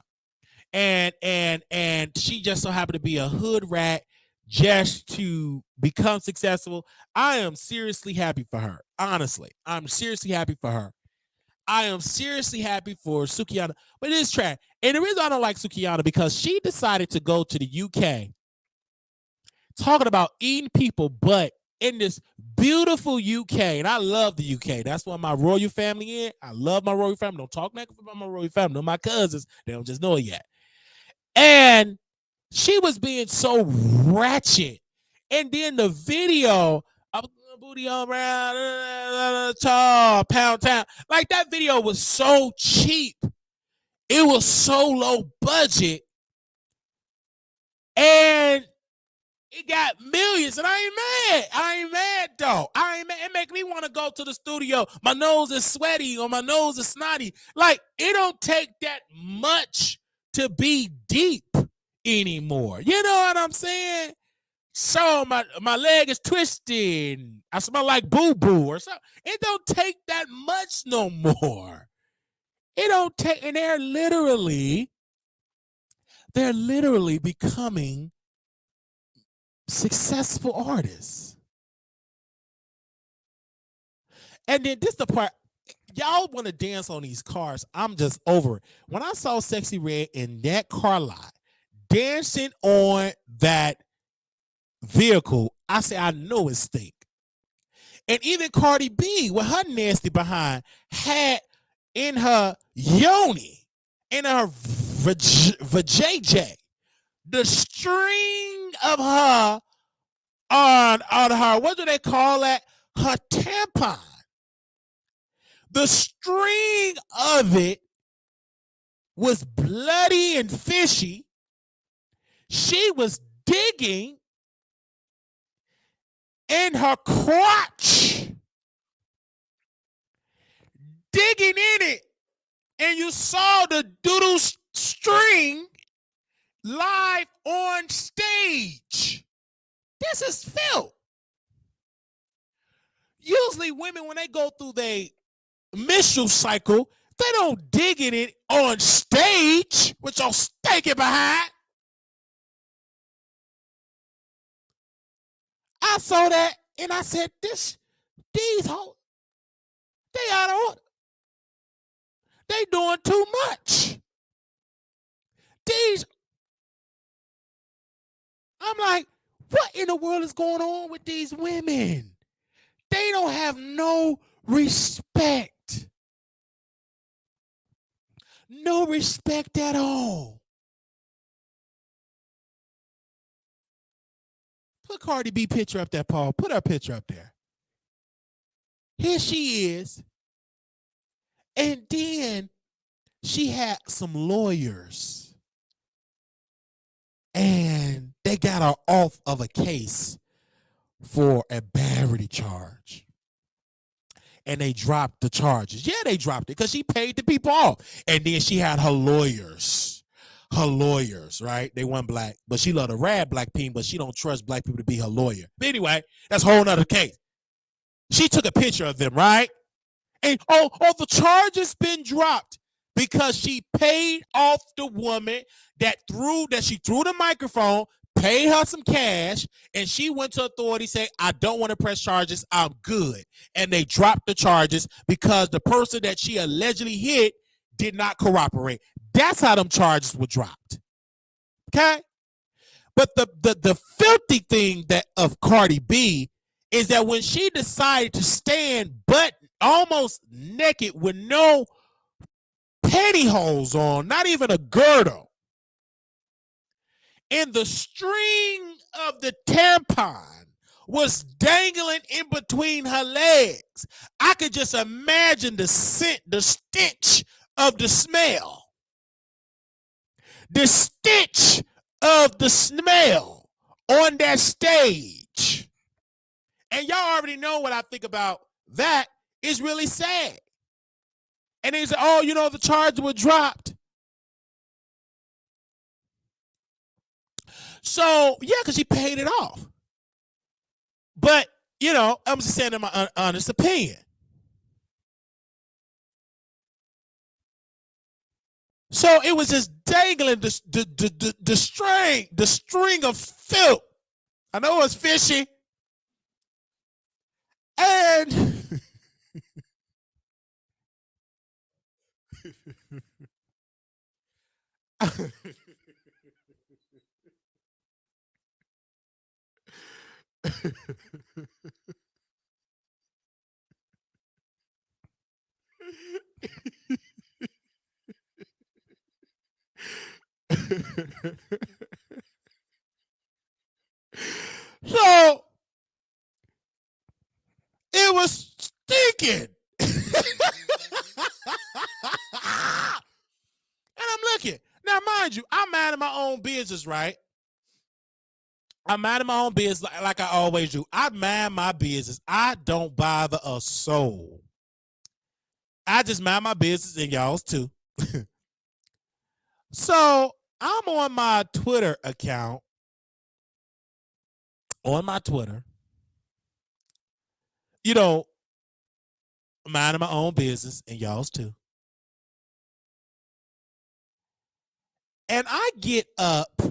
And she just so happened to be a hood rat just to become successful. I am seriously happy for her. Honestly, I'm seriously happy for her. I am seriously happy for Sukihana, but it is trash. And the reason I don't like Sukihana because she decided to go to the UK, talking about eating people, but in this beautiful UK, and I love the UK. That's why my royal family in. I love my royal family. Don't talk negative about my royal family. No, my cousins, they don't just know it yet. And she was being so ratchet. And then the video, booty all around, tall, pound town. Like that video was so cheap. It was so low budget. And it got millions, and I ain't mad. I ain't mad, though. I ain't mad. It make me want to go to the studio. My nose is sweaty or my nose is snotty. Like, it don't take that much to be deep anymore. You know what I'm saying? So my leg is twisted. I smell like boo-boo or something. It don't take that much no more. It don't take, and they're literally becoming successful artists. And then this the part, y'all want to dance on these cars. I'm just over it. When I saw Sexy Red in that car lot dancing on that vehicle, I said, I know it stink. And even Cardi B, with her nasty behind, had in her yoni, in her vajayjay, the string of her on her, what do they call that? Her tampon. The string of it was bloody and fishy. She was digging in her crotch, digging in it, and you saw the doodle string live on stage. This is filth. Usually women, when they go through their menstrual cycle, they don't dig in it on stage with your stinking behind. I saw that and I said, these hoes, they out of order. They doing too much. I'm like, what in the world is going on with these women? They don't have no respect. No respect at all. Put Cardi B picture up there, Paul. Put her picture up there. Here she is. And then she had some lawyers. And they got her off of a case for a battery charge. And they dropped the charges. Yeah, they dropped it because she paid the people off. And then she had her lawyers. Her lawyers, right? They weren't black, but she loved to rad black people, but she don't trust black people to be her lawyer. But anyway, that's a whole nother case. She took a picture of them, right? And the charge has been dropped because she paid off the woman that she threw the microphone, paid her some cash, and she went to authority, say, I don't want to press charges, I'm good. And they dropped the charges because the person that she allegedly hit did not cooperate. That's how them charges were dropped. Okay? But the filthy thing that of Cardi B is that when she decided to stand butt almost naked with no pantyhose on, not even a girdle, and the string of the tampon was dangling in between her legs, I could just imagine the scent, the stench of the smell. The stench of the smell on that stage. And y'all already know what I think about that. Is really sad. And they say, oh, the charges were dropped. So, yeah, because she paid it off. But, I'm just saying in my honest opinion. So it was just dangling the string of filth. I know it was fishy. And so it was stinking. And I'm looking. Now, mind you, I'm minding my own business, right? I'm minding my own business like I always do. I mind my business. I don't bother a soul. I just mind my business and y'all's too. So I'm on my Twitter account. On my Twitter. Minding my own business and y'all's too. And I get up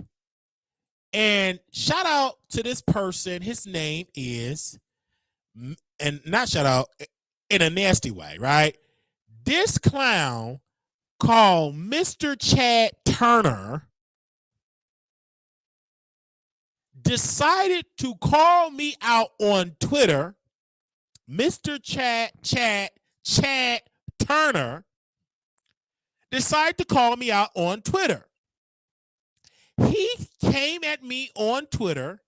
and shout out to this person. His name is, and not shout out in a nasty way, right? This clown called Mr. Chad Turner decided to call me out on Twitter. Mr. Chad Turner decided to call me out on Twitter. He came at me on Twitter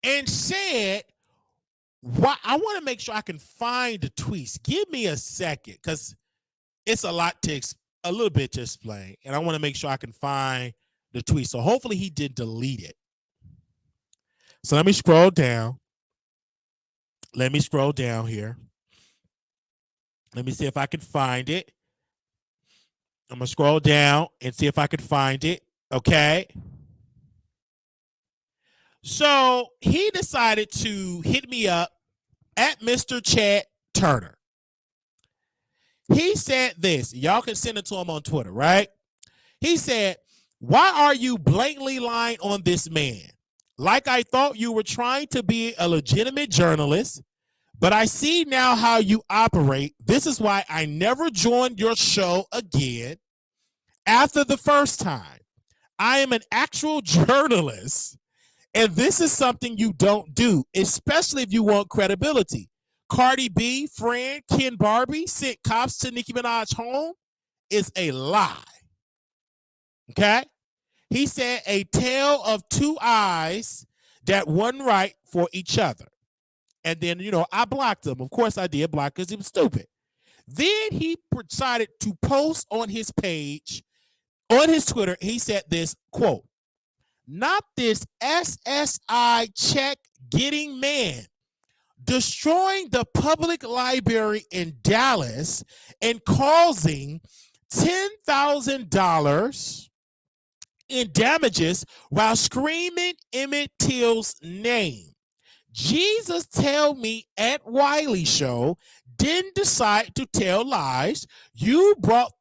and said, "Why? I want to make sure I can find the tweets. Give me a second, because it's a little bit to explain, and I want to make sure I can find the tweet. So hopefully he did delete it. So let me scroll down. Let me scroll down here. Let me see if I can find it. I'm going to scroll down and see if I can find it. Okay. So he decided to hit me up at Mr. Chad Turner. He said this. Y'all can send it to him on Twitter, right? He said, "Why are you blatantly lying on this man? Like I thought you were trying to be a legitimate journalist, but I see now how you operate. This is why I never joined your show again after the first time. I am an actual journalist, and this is something you don't do, especially if you want credibility. Cardi B, friend, Ken Barbie sent cops to Nicki Minaj home is a lie." Okay? He said, "A tale of two eyes that wasn't right for each other. And then, I blocked him. Of course I did block because he was stupid. Then he decided to post on his page, on his Twitter, he said this, quote, "Not this SSI check getting man destroying the public library in Dallas and causing $10,000 in damages while screaming Emmett Till's name. Jesus tell me at Wiley Show didn't decide to tell lies. You brought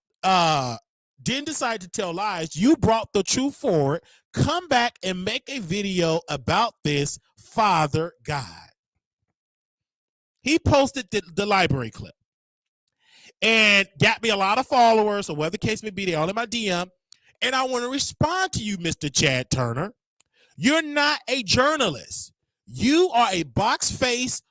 didn't decide to tell lies. You brought the truth forward. Come back and make a video about this, Father God." He posted the library clip and got me a lot of followers, or whatever the case may be. They're all in my DM. And I want to respond to you, Mr. Chad Turner. You're not a journalist. You are a box face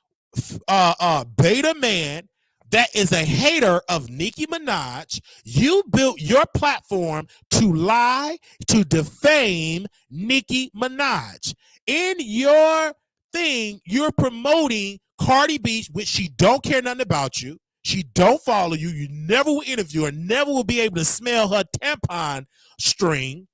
beta man that is a hater of Nicki Minaj. You built your platform to lie, to defame Nicki Minaj. In your thing, you're promoting Cardi B, which she don't care nothing about you. She don't follow you. You never will interview her, never will be able to smell her tampon string.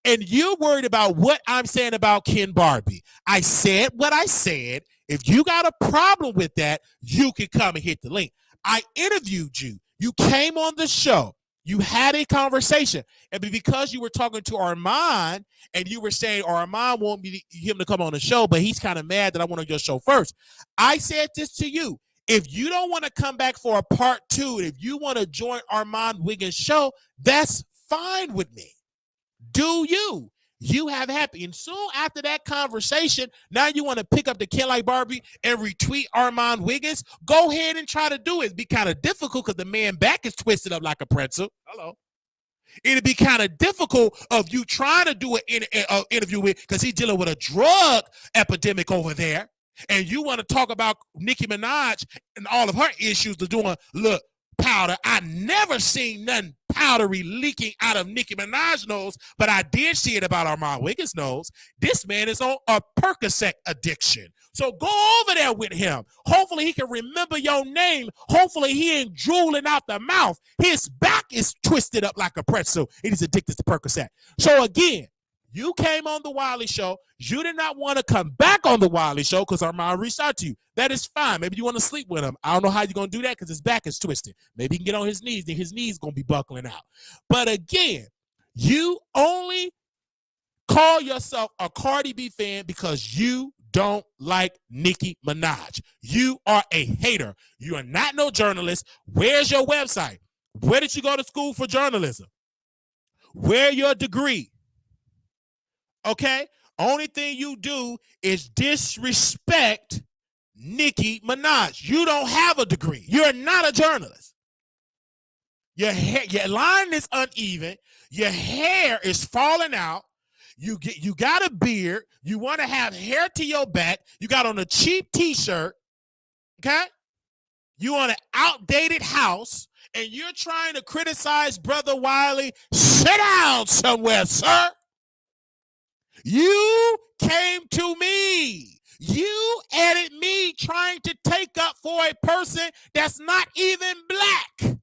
And you're worried about what I'm saying about Ken Barbie. I said what I said. If you got a problem with that, you can come and hit the link. I interviewed you. You came on the show. You had a conversation. And because you were talking to Armand and you were saying Armand won't be him to come on the show, but he's kind of mad that I went on your show first. I said this to you. If you don't want to come back for a part 2, if you want to join Armand Wiggins' show, that's fine with me. Do you? You have happy. And soon after that conversation, now you want to pick up the Ken Like Barbie and retweet Armand Wiggins. Go ahead and try to do it. It'd be kind of difficult because the man back is twisted up like a pretzel. Hello. It'd be kind of difficult of you trying to do an interview with, because he's dealing with a drug epidemic over there. And you want to talk about Nicki Minaj and all of her issues to doing, look, powder. I never seen nothing powdery leaking out of Nicki Minaj's nose, but I did see it about Armand Wiggins' nose. This man is on a Percocet addiction. So go over there with him. Hopefully he can remember your name. Hopefully he ain't drooling out the mouth. His back is twisted up like a pretzel. He's addicted to Percocet. So again, you came on the Wiley Show. You did not want to come back on the Wiley Show because Armand reached out to you. That is fine. Maybe you want to sleep with him. I don't know how you're going to do that because his back is twisted. Maybe he can get on his knees, then his knees going to be buckling out. But again, you only call yourself a Cardi B fan because you don't like Nicki Minaj. You are a hater. You are not no journalist. Where's your website? Where did you go to school for journalism? Where's your degree? Okay? Only thing you do is disrespect Nicki Minaj. You don't have a degree. You're not a journalist. Your line is uneven. Your hair is falling out. You got a beard. You want to have hair to your back. You got on a cheap t-shirt. Okay? You on an outdated house, and you're trying to criticize Brother Wiley. Sit down somewhere, sir. You came to me. You added me trying to take up for a person that's not even black.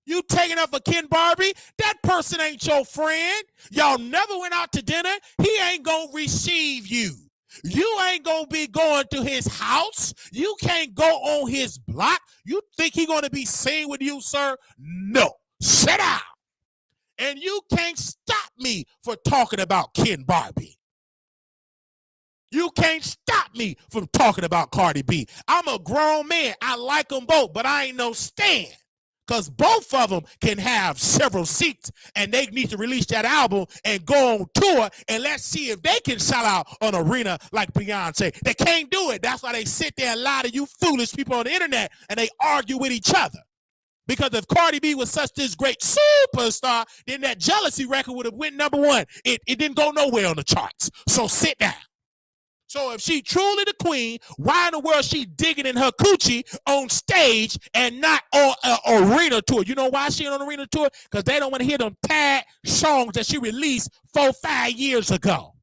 You taking up for Ken Barbie? That person ain't your friend. Y'all never went out to dinner. He ain't gonna receive you. You ain't gonna be going to his house. You can't go on his block. You think he gonna be seen with you, sir? No. Sit down. And you can't stop me for talking about Ken Barbie. You can't stop me from talking about Cardi B. I'm a grown man. I like them both, but I ain't no stan. Because both of them can have several seats, and they need to release that album and go on tour, and let's see if they can sell out an arena like Beyonce. They can't do it. That's why they sit there and lie to you foolish people on the internet, and they argue with each other. Because if Cardi B was such this great superstar, then that Jealousy record would have went #1. It didn't go nowhere on the charts. So sit down. So if she truly the queen, why in the world she digging in her coochie on stage and not on an arena tour? You know why she on an arena tour? Because they don't want to hear them bad songs that she released 4-5 years ago.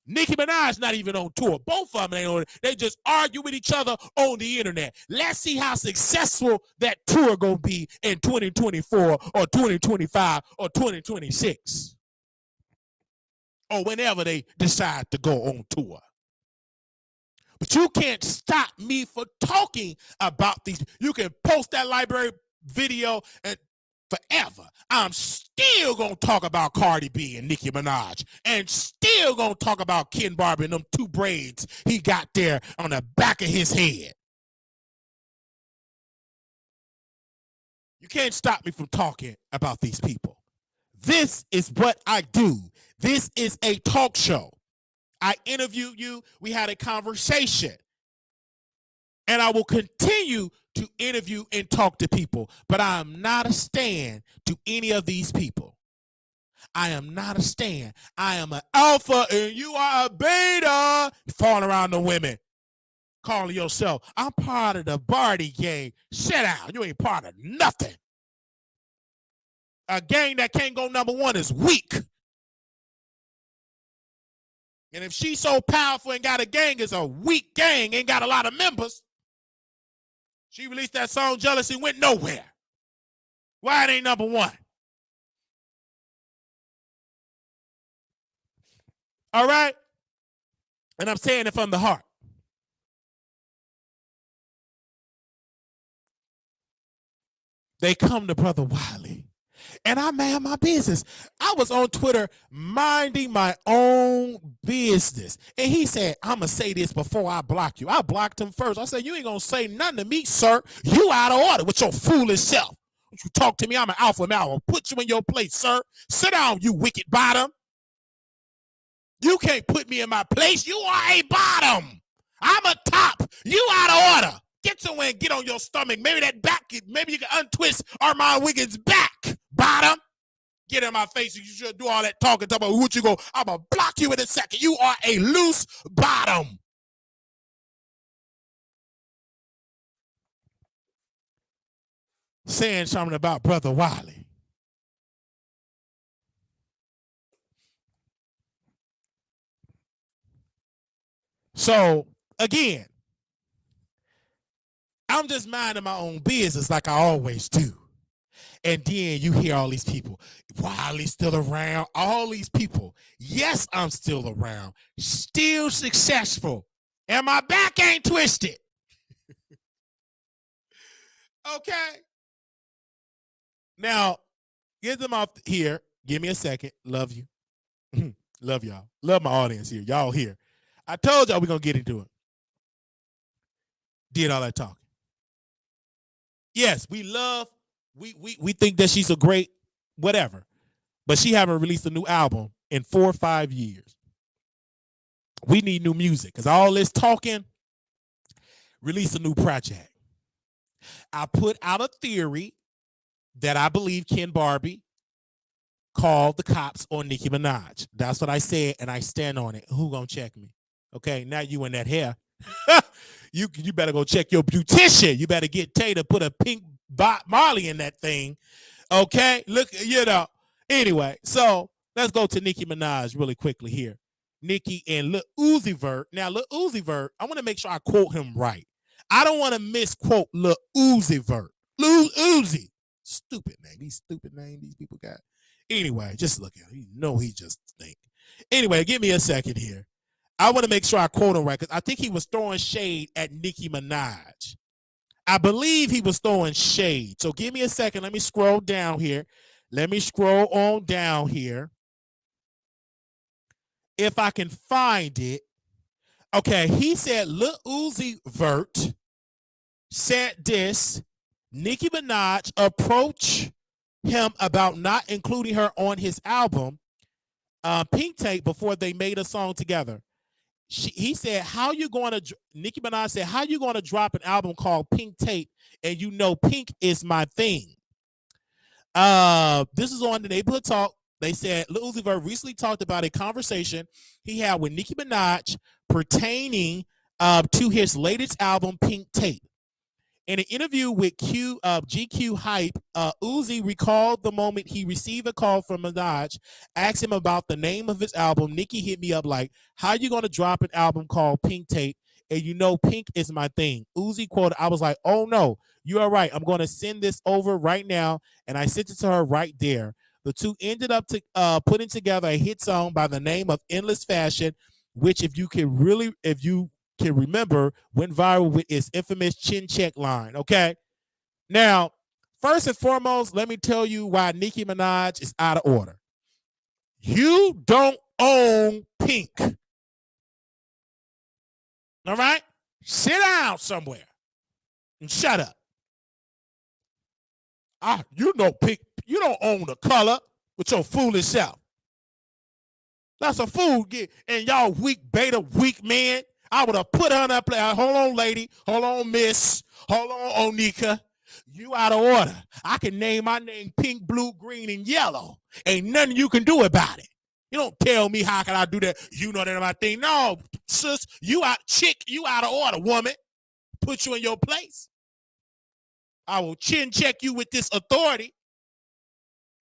Nicki Minaj not even on tour. Both of them ain't on it. They just argue with each other on the internet. Let's see how successful that tour gonna be in 2024 or 2025 or 2026. Or whenever they decide to go on tour. But you can't stop me for talking about these. You can post that library video and forever. I'm still going to talk about Cardi B and Nicki Minaj and still going to talk about Ken Barbie and them two braids he got there on the back of his head. You can't stop me from talking about these people. This is what I do. This is a talk show. I interviewed you. We had a conversation. And I will continue to interview and talk to people. But I am not a stand to any of these people. I am not a stand. I am an alpha and you are a beta. Falling around the women. Calling yourself, I'm part of the Barty gang. Sit down. You ain't part of nothing. A gang that can't go number one is weak. And if she's so powerful and got a gang, it's a weak gang, ain't got a lot of members. She released that song, Jealousy, went nowhere. Why it ain't number one? All right? And I'm saying it from the heart. They come to Brother Wiley. And I mind my business. I was on Twitter minding my own business. And he said, I'm going to say this before I block you. I blocked him first. I said, you ain't going to say nothing to me, sir. You out of order with your foolish self. Don't you talk to me. I'm an alpha male. I'll put you in your place, sir. Sit down, you wicked bottom. You can't put me in my place. You are a bottom. I'm a top. You out of order. Get somewhere and get on your stomach. Maybe that back, maybe you can untwist Armand Wiggins' back. Bottom. Get in my face. You should do all that talking. Talk about what you go. I'm going to block you in a second. You are a loose bottom. Saying something about Brother Wiley. So, again, I'm just minding my own business like I always do. And then you hear all these people. Wiley's still around. All these people. Yes, I'm still around. Still successful. And my back ain't twisted. Okay. Now, get them off here. Give me a second. Love you. Love y'all. Love my audience here. Y'all here. I told y'all we're going to get into it. Did all that talking. Yes, we think that she's a great whatever. But she haven't released a new album in 4 or 5 years. We need new music. Because all this talking, release a new project. I put out a theory that I believe Ken Barbie called the cops on Nicki Minaj. That's what I said, and I stand on it. Who gonna check me? Okay, now you in that hair. you better go check your beautician. You better get Tay to put a pink Marley in that thing. Okay, look, Anyway, so let's go to Nicki Minaj really quickly here. Nicki and Lil Uzi Vert. Now, Lil Uzi Vert, I want to make sure I quote him right. I don't want to misquote Lil Uzi Vert. Lil Uzi. Stupid name. These stupid names these people got. Anyway, just look at him. You know he just think. Anyway, give me a second here. I want to make sure I quote him right because I think he was throwing shade at Nicki Minaj. I believe he was throwing shade. So give me a second. Let me scroll down here. Let me scroll on down here. If I can find it. Okay, he said Lil Uzi Vert said this. Nicki Minaj approached him about not including her on his album, Pink Tape, before they made a song together. He said, Nicki Minaj said, how you going to drop an album called Pink Tape and you know pink is my thing? This is on the Neighborhood Talk. They said Lil Uzi Vert recently talked about a conversation he had with Nicki Minaj pertaining to his latest album, Pink Tape. In an interview with GQ Hype, Uzi recalled the moment he received a call from Minaj, asked him about the name of his album. Nicki hit me up like, how you going to drop an album called Pink Tape? And you know pink is my thing. Uzi quoted, I was like, oh no, you are right. I'm going to send this over right now. And I sent it to her right there. The two ended up putting together a hit song by the name of Endless Fashion, which if you can remember, went viral with its infamous chin check line. Okay. Now, first and foremost, let me tell you why Nicki Minaj is out of order. You don't own Pink. All right? Sit down somewhere and shut up. You know Pink. You don't own the color with your foolish self. That's a fool. And y'all weak beta, weak man. I would have put her in that place. Hold on, lady. Hold on, miss. Hold on, Onika. You out of order. I can name my name pink, blue, green, and yellow. Ain't nothing you can do about it. You don't tell me how can I do that. You know that my thing. No, sis, you out of order, woman. Put you in your place. I will chin check you with this authority.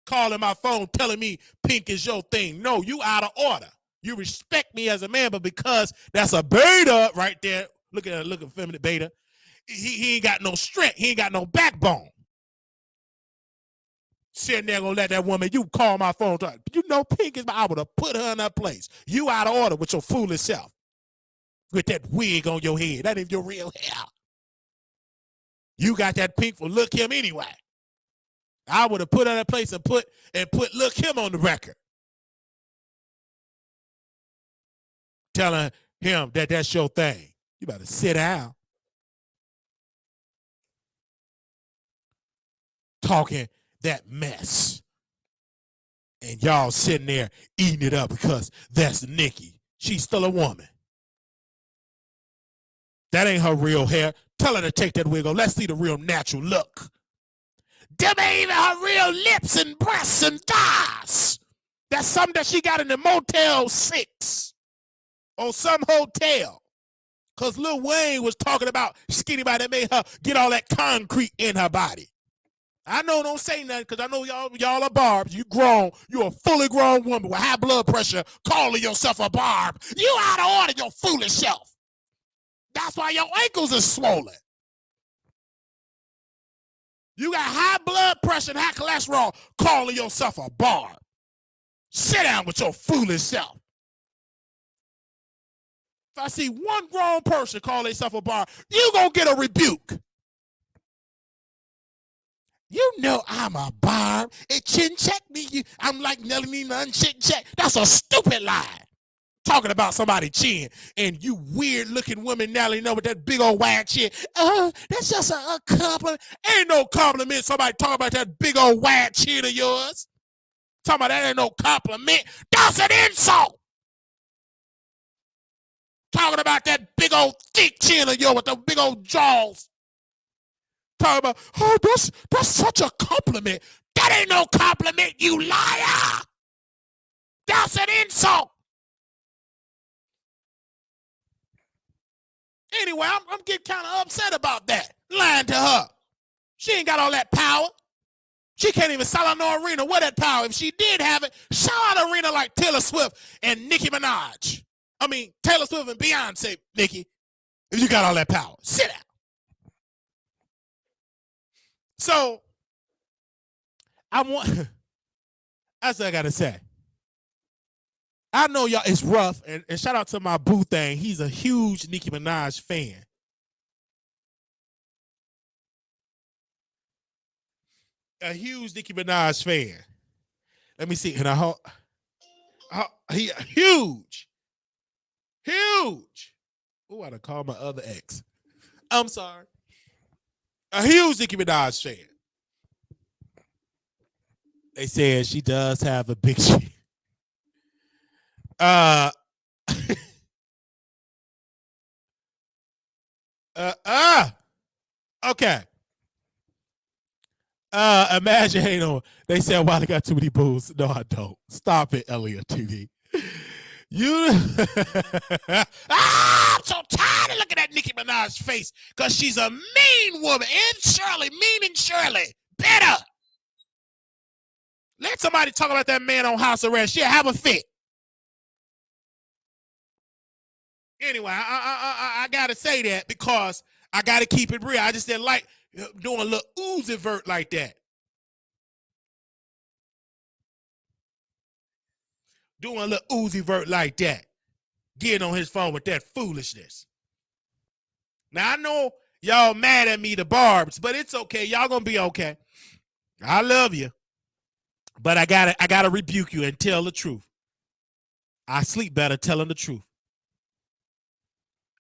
Calling my phone telling me pink is your thing. No, you out of order. You respect me as a man, but because that's a beta right there, look at feminine beta, he ain't got no strength. He ain't got no backbone. Sitting there gonna let that woman, you call my phone. You know pink is I would have put her in that place. You out of order with your foolish self. With that wig on your head. That ain't your real hair. You got that pink for Lil Kim anyway. I would have put her in that place and put Lil Kim on the record. Telling him that that's your thing. You better sit down. Talking that mess. And y'all sitting there eating it up because that's Nicki. She's still a woman. That ain't her real hair. Tell her to take that wig off. Let's see the real natural look. Them ain't even her real lips and breasts and thighs. That's something that she got in the Motel 6 or some hotel. Because Lil Wayne was talking about skinny body that made her get all that concrete in her body. I know, don't say nothing because I know y'all are barbs. You grown. You're a fully grown woman with high blood pressure calling yourself a barb. You out of order, your foolish self. That's why your ankles are swollen. You got high blood pressure and high cholesterol calling yourself a barb. Sit down with your foolish self. If I see one grown person call themselves a barb, you gonna get a rebuke. You know I'm a barb. It chin check me. I'm like Nelly none chin check. That's a stupid lie. Talking about somebody's chin and you weird looking woman Nelly know with that big old wide chin. That's just a compliment. Ain't no compliment. Somebody talking about that big old wide chin of yours. Talking about that ain't no compliment. That's an insult. Talking about that big old thick chin of yours with the big old jaws. Talking about, oh, that's such a compliment. That ain't no compliment, you liar. That's an insult. Anyway, I'm getting kind of upset about that. Lying to her. She ain't got all that power. She can't even sell out no arena with that power. If she did have it, sell out an arena like Taylor Swift and Nicki Minaj. I mean, Taylor Swift and Beyonce, Nicki. If you got all that power, sit down. So, that's what I got to say. I know y'all, it's rough, and shout out to my boo thing. He's a huge Nicki Minaj fan. A huge Nicki Minaj fan. Let me see. And he huge. Oh, I done called my other ex. I'm sorry. A huge Nicki Minaj fan. They said she does have a big chin. Okay. Imagine, hey, no, they said, "Why they got too many boos?" No, I don't. Stop it, Elliot TV. I'm so tired of looking at Nicki Minaj's face because she's a mean woman. And Shirley, mean and Shirley. Better. Let somebody talk about that man on house arrest. Yeah, have a fit. Anyway, I gotta say that because I gotta keep it real. I just didn't like doing a little Uzi Vert like that. Doing a little Uzi Vert like that. Getting on his phone with that foolishness. Now I know y'all mad at me, the Barbs, but it's okay. Y'all gonna be okay. I love you. But I gotta rebuke you and tell the truth. I sleep better telling the truth.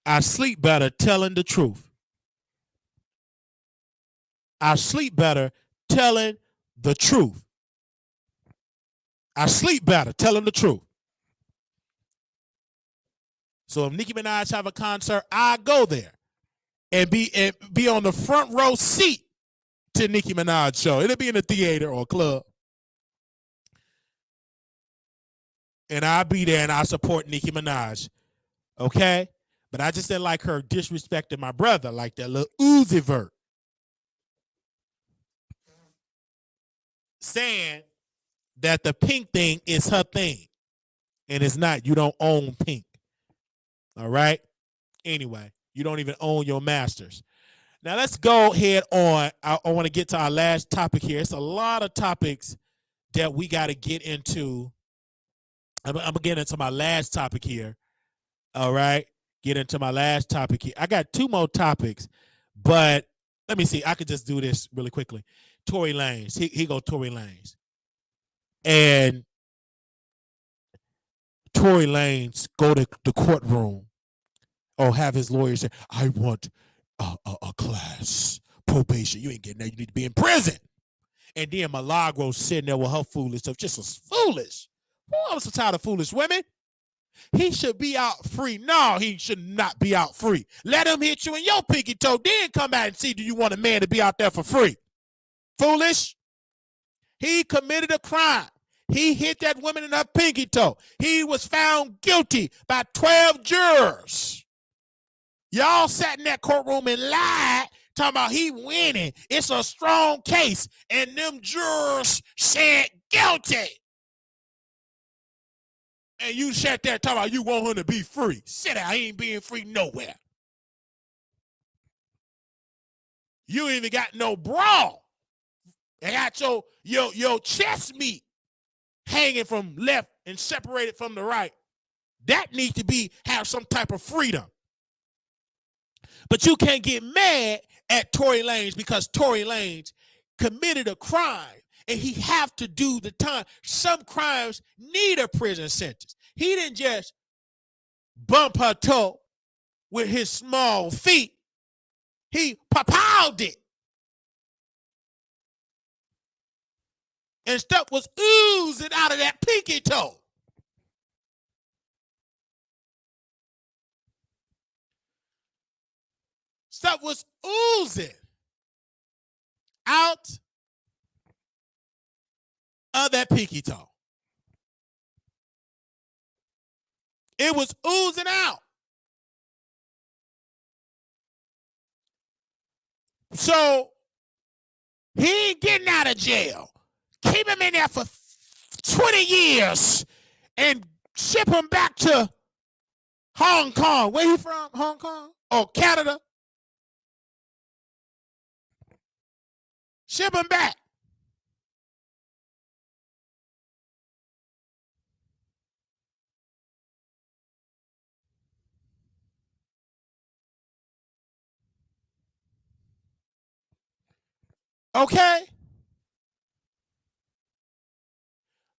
I sleep better telling the truth. I sleep better telling the truth. I sleep better telling the truth. So if Nicki Minaj have a concert, I go there and be on the front row seat to Nicki Minaj show. It'll be in a theater or a club. And I'll be there and I support Nicki Minaj. Okay? But I just didn't like her disrespecting my brother like that little Uzi Vert. Saying that the pink thing is her thing. And it's not. You don't own pink. All right? Anyway, you don't even own your masters. Now let's go ahead on. I want to get to our last topic here. It's a lot of topics that we got to get into. I'm going to get into my last topic here. All right? Get into my last topic here. I got two more topics, but let me see. I could just do this really quickly. Tory Lanez. He go Tory Lanez. And Tory Lanez go to the courtroom or have his lawyer say, I want a class probation. You ain't getting that. You need to be in prison. And then Milagro sitting there with her foolish stuff. Just as foolish. Oh, I'm so tired of foolish women. He should be out free. No, he should not be out free. Let him hit you in your pinky toe. Then come out and see, do you want a man to be out there for free? Foolish. He committed a crime. He hit that woman in her pinky toe. He was found guilty by 12 jurors. Y'all sat in that courtroom and lied, talking about he winning. It's a strong case. And them jurors said guilty. And you sat there talking about you want him to be free. Sit down. He ain't being free nowhere. You ain't even got no bra. They got your chest meat hanging from left and separated from the right. That needs to have some type of freedom. But you can't get mad at Tory Lanez because Tory Lanez committed a crime and he have to do the time. Some crimes need a prison sentence. He didn't just bump her toe with his small feet. He papawed it. And stuff was oozing out of that pinky toe. Stuff was oozing out of that pinky toe. It was oozing out. So he ain't getting out of jail. Keep him in there for 20 years and ship him back to Hong Kong. Where he from? Hong Kong? Or Canada? Ship him back. Okay?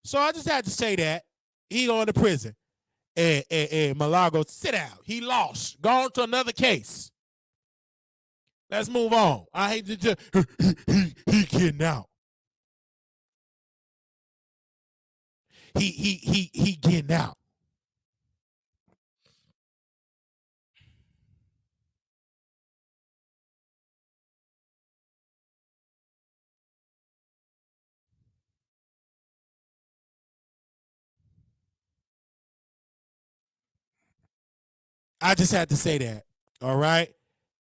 So I just had to say that. He going to prison. And Milagro, sit down. He lost. Gone to another case. Let's move on. I hate to just, he getting out. He getting out. I just had to say that. All right.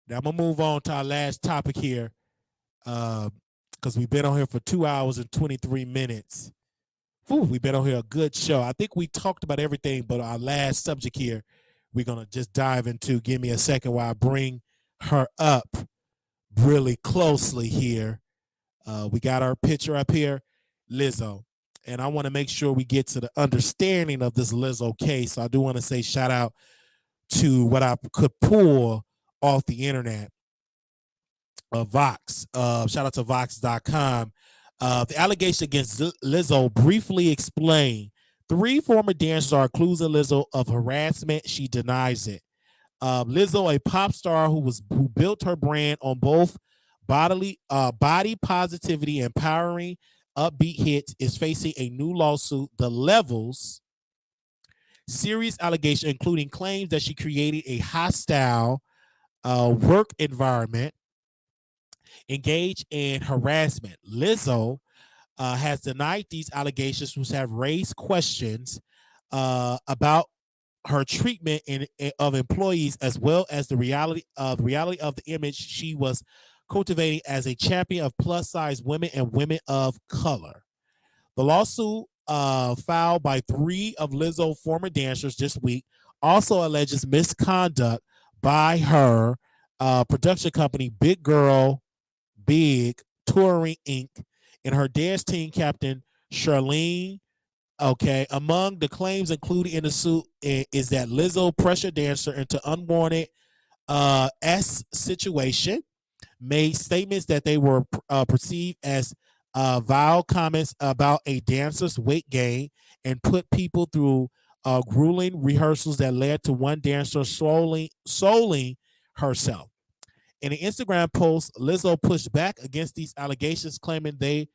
Now I'm gonna move on to our last topic here, because we've been on here for 2 hours and 23 minutes. Whew, we've been on here a good show. I think we talked about everything, but our last subject here, we're gonna just dive into. Give me a second while I bring her up really closely here. We got our picture up here, Lizzo. And I want to make sure we get to the understanding of this Lizzo case. So I do want to say shout out to what I could pull off the internet. Vox. Shout out to Vox.com. The allegation against Lizzo briefly explained. 3 former dancers are accusing Lizzo of harassment. She denies it. Lizzo, a pop star who built her brand on both body positivity, empowering upbeat hits, is facing a new lawsuit. The levels serious allegation, including claims that she created a hostile work environment, engaged in harassment. Lizzo has denied these allegations, which have raised questions about her treatment of employees, as well as the reality of the image she was cultivating as a champion of plus size women and women of color. The lawsuit filed by 3 of Lizzo's former dancers this week also alleges misconduct by her production company, Big Touring Inc., and her dance team captain, Charlene. Okay, among the claims included in the suit is that Lizzo pressured dancer into unwanted situation, made statements that they were perceived as vile comments about a dancer's weight gain, and put people through grueling rehearsals that led to one dancer soling herself. In an Instagram post, Lizzo pushed back against these allegations, claiming they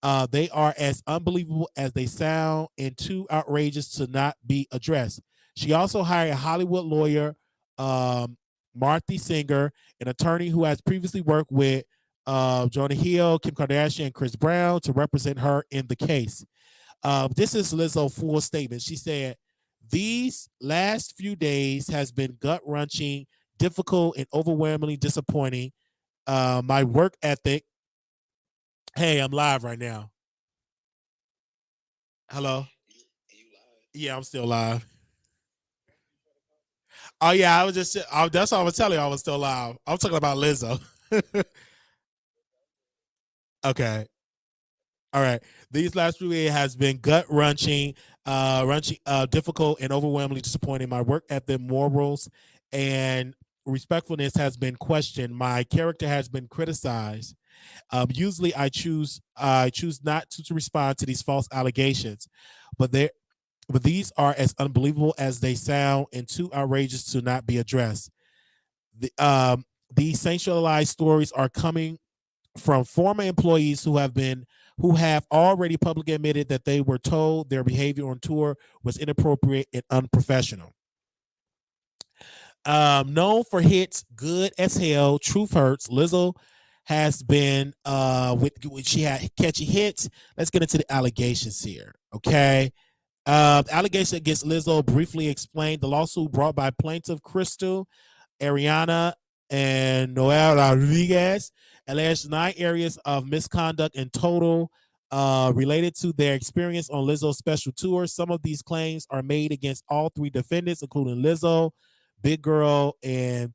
are as unbelievable as they sound and too outrageous to not be addressed. She also hired a Hollywood lawyer, Martha Singer, an attorney who has previously worked with Jonah Hill, Kim Kardashian, and Chris Brown, to represent her in the case. This is Lizzo's full statement. She said, "These last few days has been gut-wrenching, difficult, and overwhelmingly disappointing. My work ethic." Hey, I'm live right now. Hello? Yeah, I'm still live. Oh yeah, I was just that's what I was telling you. I was still live. I'm talking about Lizzo. Okay. All right. These last few years has been gut wrenching, difficult, and overwhelmingly disappointing. My work ethic, morals, and respectfulness has been questioned. My character has been criticized. Usually, I choose not to respond to these false allegations, but these are as unbelievable as they sound and too outrageous to not be addressed. These sensationalized stories are coming from former employees who have already publicly admitted that they were told their behavior on tour was inappropriate and unprofessional. Known for hits "Good as Hell," "Truth Hurts," Lizzo has been she had catchy hits. Let's get into the allegations here. Okay. The allegation against Lizzo briefly explained. The lawsuit brought by plaintiff Crystal, Ariana, and Noel Rodriguez alleged 9 areas of misconduct in total related to their experience on Lizzo's special tour. Some of these claims are made against all 3 defendants, including Lizzo, Big Girl, and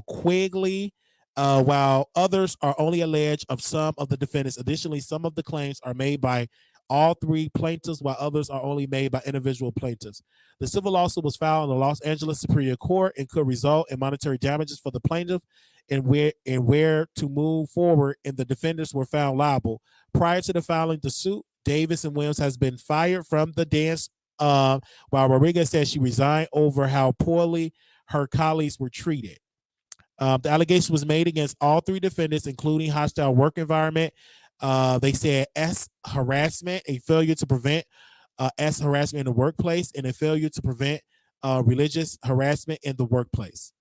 Quigley, while others are only alleged of some of the defendants. Additionally, some of the claims are made by all 3 plaintiffs, while others are only made by individual plaintiffs. The civil lawsuit was filed in the Los Angeles Superior Court and could result in monetary damages for the plaintiff and where to move forward, and the defendants were found liable. Prior to the filing the suit, Davis and Williams has been fired from the dance, while Rodriguez said she resigned over how poorly her colleagues were treated. The allegation was made against all 3 defendants, including hostile work environment. They said S harassment, a failure to prevent S harassment in the workplace, and a failure to prevent religious harassment in the workplace.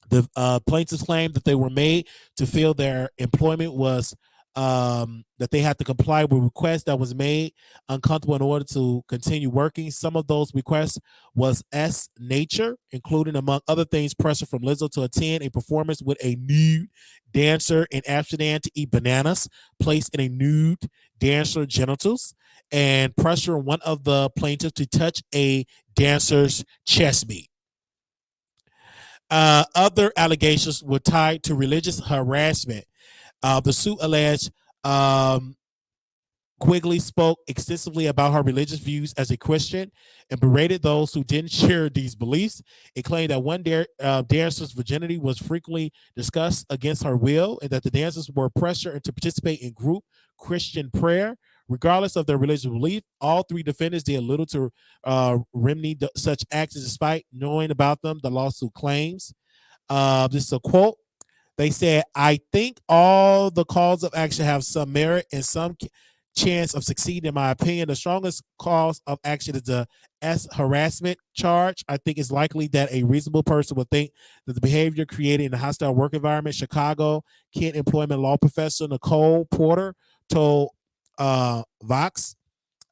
The plaintiffs claimed that they were made to feel their employment was that they had to comply with requests that was made uncomfortable in order to continue working. Some of those requests was nature, including among other things pressure from Lizzo to attend a performance with a nude dancer in Amsterdam to eat bananas placed in a nude dancer genitals, and pressure on one of the plaintiffs to touch a dancer's chest meat. Other allegations were tied to religious harassment. The suit alleged Quigley spoke extensively about her religious views as a Christian and berated those who didn't share these beliefs. It claimed that one dancer's virginity was frequently discussed against her will and that the dancers were pressured to participate in group Christian prayer. Regardless of their religious belief, all three defendants did little to remedy such acts despite knowing about them, the lawsuit claims. This is a quote. They said, I think all the calls of action have some merit and some chance of succeeding. In my opinion, the strongest cause of action is the harassment charge. I think it's likely that a reasonable person would think that the behavior created in a hostile work environment. Chicago Kent employment law professor Nicole Porter told Vox.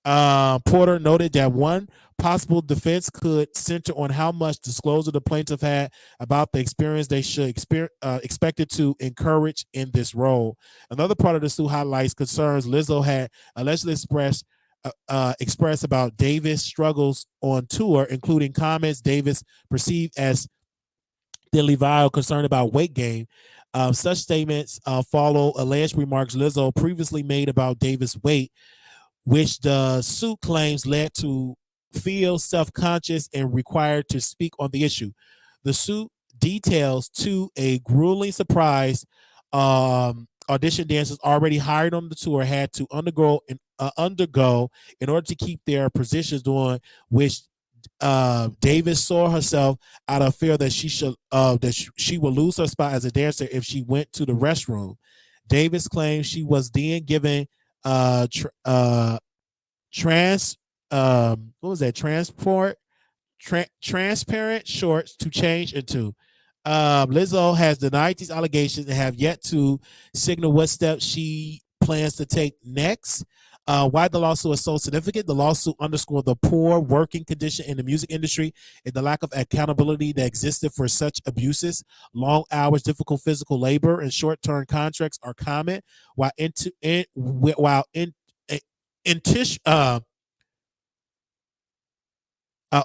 Porter noted that one possible defense could center on how much disclosure the plaintiff had about the experience they should expected to encourage in this role. Another part of the suit highlights concerns Lizzo had allegedly expressed about Davis' struggles on tour, including comments Davis perceived as deadly vile concern about weight gain. Such statements follow alleged remarks Lizzo previously made about Davis' weight, which the suit claims led to feel self-conscious and required to speak on the issue. The suit details to a grueling surprise audition dancers already hired on the tour had to undergo in order to keep their positions, during which Davis saw herself out of fear that she would lose her spot as a dancer if she went to the restroom. Davis claims she was then given transparent shorts to change into. Lizzo has denied these allegations and have yet to signal what steps she plans to take next. Why the lawsuit is so significant? The lawsuit underscored the poor working condition in the music industry and the lack of accountability that existed for such abuses. Long hours, difficult physical labor, and short-term contracts are common, while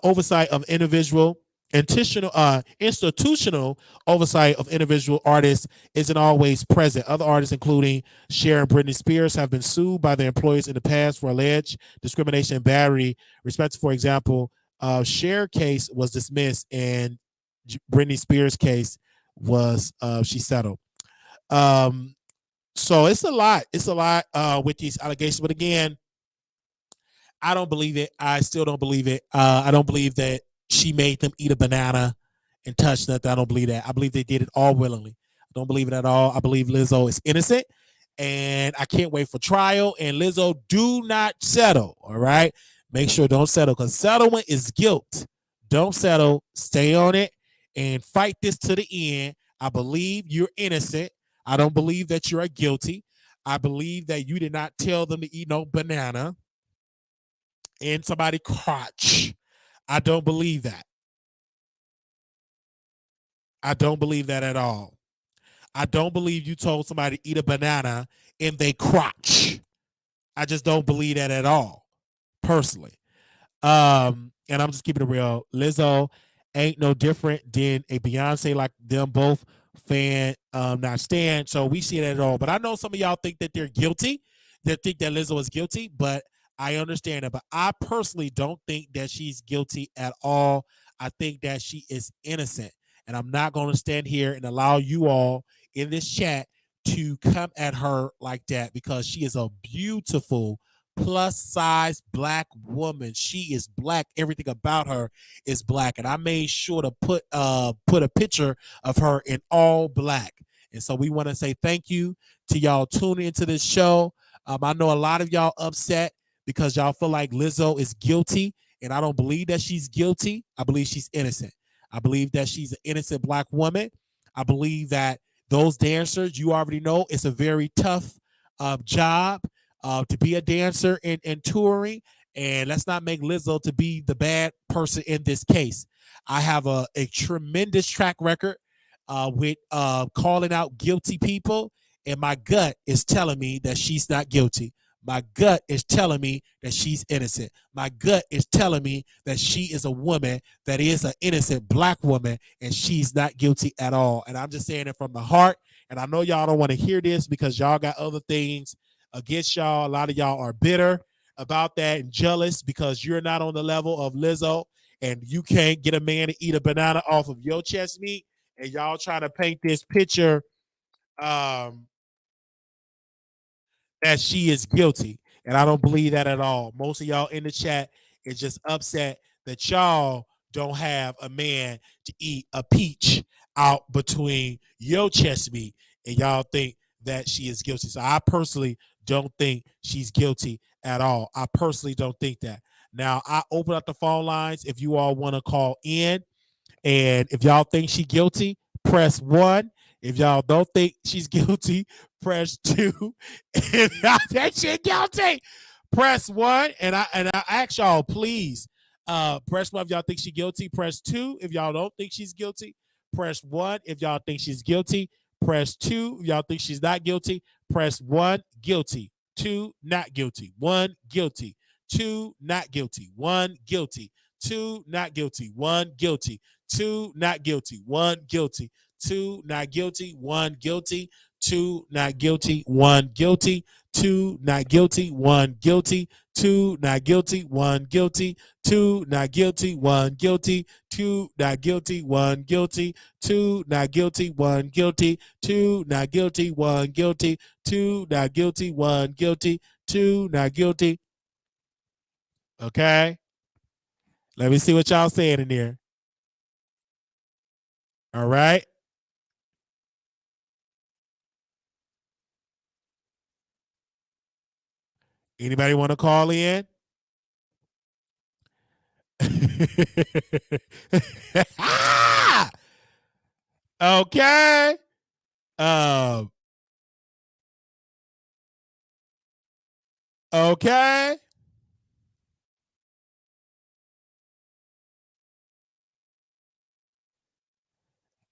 oversight of institutional oversight of individual artists isn't always present. Other artists, including Cher and Britney Spears, have been sued by their employers in the past for alleged discrimination and battery. For example, Cher case was dismissed and Britney Spears case was she settled. So it's a lot. It's a lot with these allegations. But again, I don't believe it. I still don't believe it. I don't believe that she made them eat a banana and touch nothing. I don't believe that. I believe they did it all willingly. I don't believe it at all. I believe Lizzo is innocent, and I can't wait for trial. And Lizzo, do not settle. All right, make sure don't settle, because settlement is guilt. Don't settle. Stay on it and fight this to the end. I believe you're innocent. I don't believe that you're guilty. I believe that you did not tell them to eat no banana in somebody's crotch. I don't believe that. I don't believe that at all. I don't believe you told somebody to eat a banana in their crotch. I just don't believe that at all, personally. And I'm just keeping it real. Lizzo ain't no different than a Beyonce, like them both fan, not stand. So we see that at all. But I know some of y'all think that they're guilty. They think that Lizzo is guilty, but I understand it. But I personally don't think that she's guilty at all. I think that she is innocent. And I'm not going to stand here and allow you all in this chat to come at her like that, because she is a beautiful plus size black woman. She is black. Everything about her is black. And I made sure to put a picture of her in all black. And so we want to say thank you to y'all tuning into this show. I know a lot of y'all upset because y'all feel like Lizzo is guilty, and I don't believe that she's guilty. I believe she's innocent. I believe that she's an innocent black woman. I believe that those dancers, you already know, it's a very tough job to be a dancer and touring. And let's not make Lizzo to be the bad person in this case. I have a tremendous track record with calling out guilty people, and my gut is telling me that she's not guilty. My gut is telling me that she's innocent. My gut is telling me that she is a woman that is an innocent black woman, and she's not guilty at all. And I'm just saying it from the heart. And I know y'all don't want to hear this because y'all got other things against y'all. A lot of y'all are bitter about that and jealous because you're not on the level of Lizzo, and you can't get a man to eat a banana off of your chest meat. And y'all trying to paint this picture that she is guilty. And I don't believe that at all. Most of y'all in the chat is just upset that y'all don't have a man to eat a peach out between your chest meat, and y'all think that she is guilty. So I personally don't think she's guilty at all. I personally don't think that. Now, I open up the phone lines if you all want to call in. And if y'all think she's guilty, press 1. If y'all don't think she's guilty, press 2. If y'all think she's guilty, press 1. And I ask y'all, please, press 1 if y'all think she's guilty. Press 2 if y'all don't think she's guilty. Press 1 if y'all think she's guilty. Press 2 if y'all think she's not guilty. Press 1, guilty. 2, not guilty. 1, guilty. 2, not guilty. 1, guilty. 2, not guilty. 1, guilty. 2, not guilty. 1, guilty. 2, not guilty. 1, guilty. 2, not guilty. 1, guilty. 2, not guilty. 1, guilty. 2, not guilty. 1, guilty. 2, not guilty. 1, guilty. 2, not guilty. 1, guilty. 2, not guilty. 1, guilty. 2, not guilty. 1, guilty. 2, not guilty. 1, guilty. 2, not guilty. Okay. Let me see what y'all saying in there. All right. Anybody want to call in? Okay. Okay.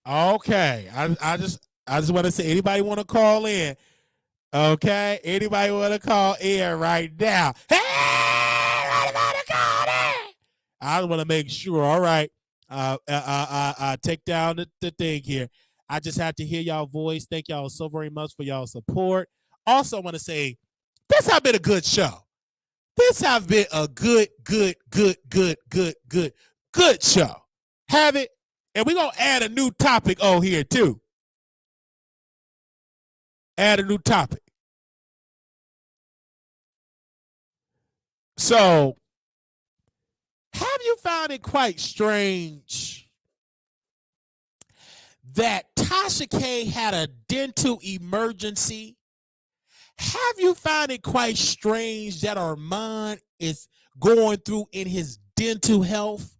Okay. I just want to say, anybody want to call in? Okay. Anybody want to call in right now? Hey, anybody want to call in? I want to make sure. All right. Take down the thing here. I just have to hear y'all voice. Thank y'all so very much for y'all support. Also, I want to say this has been a good show. This has been a good show. Have it? And we're going to add a new topic on here, too. Add a new topic. So, have you found it quite strange that Tasha K had a dental emergency? Have you found it quite strange that Armand is going through in his dental health?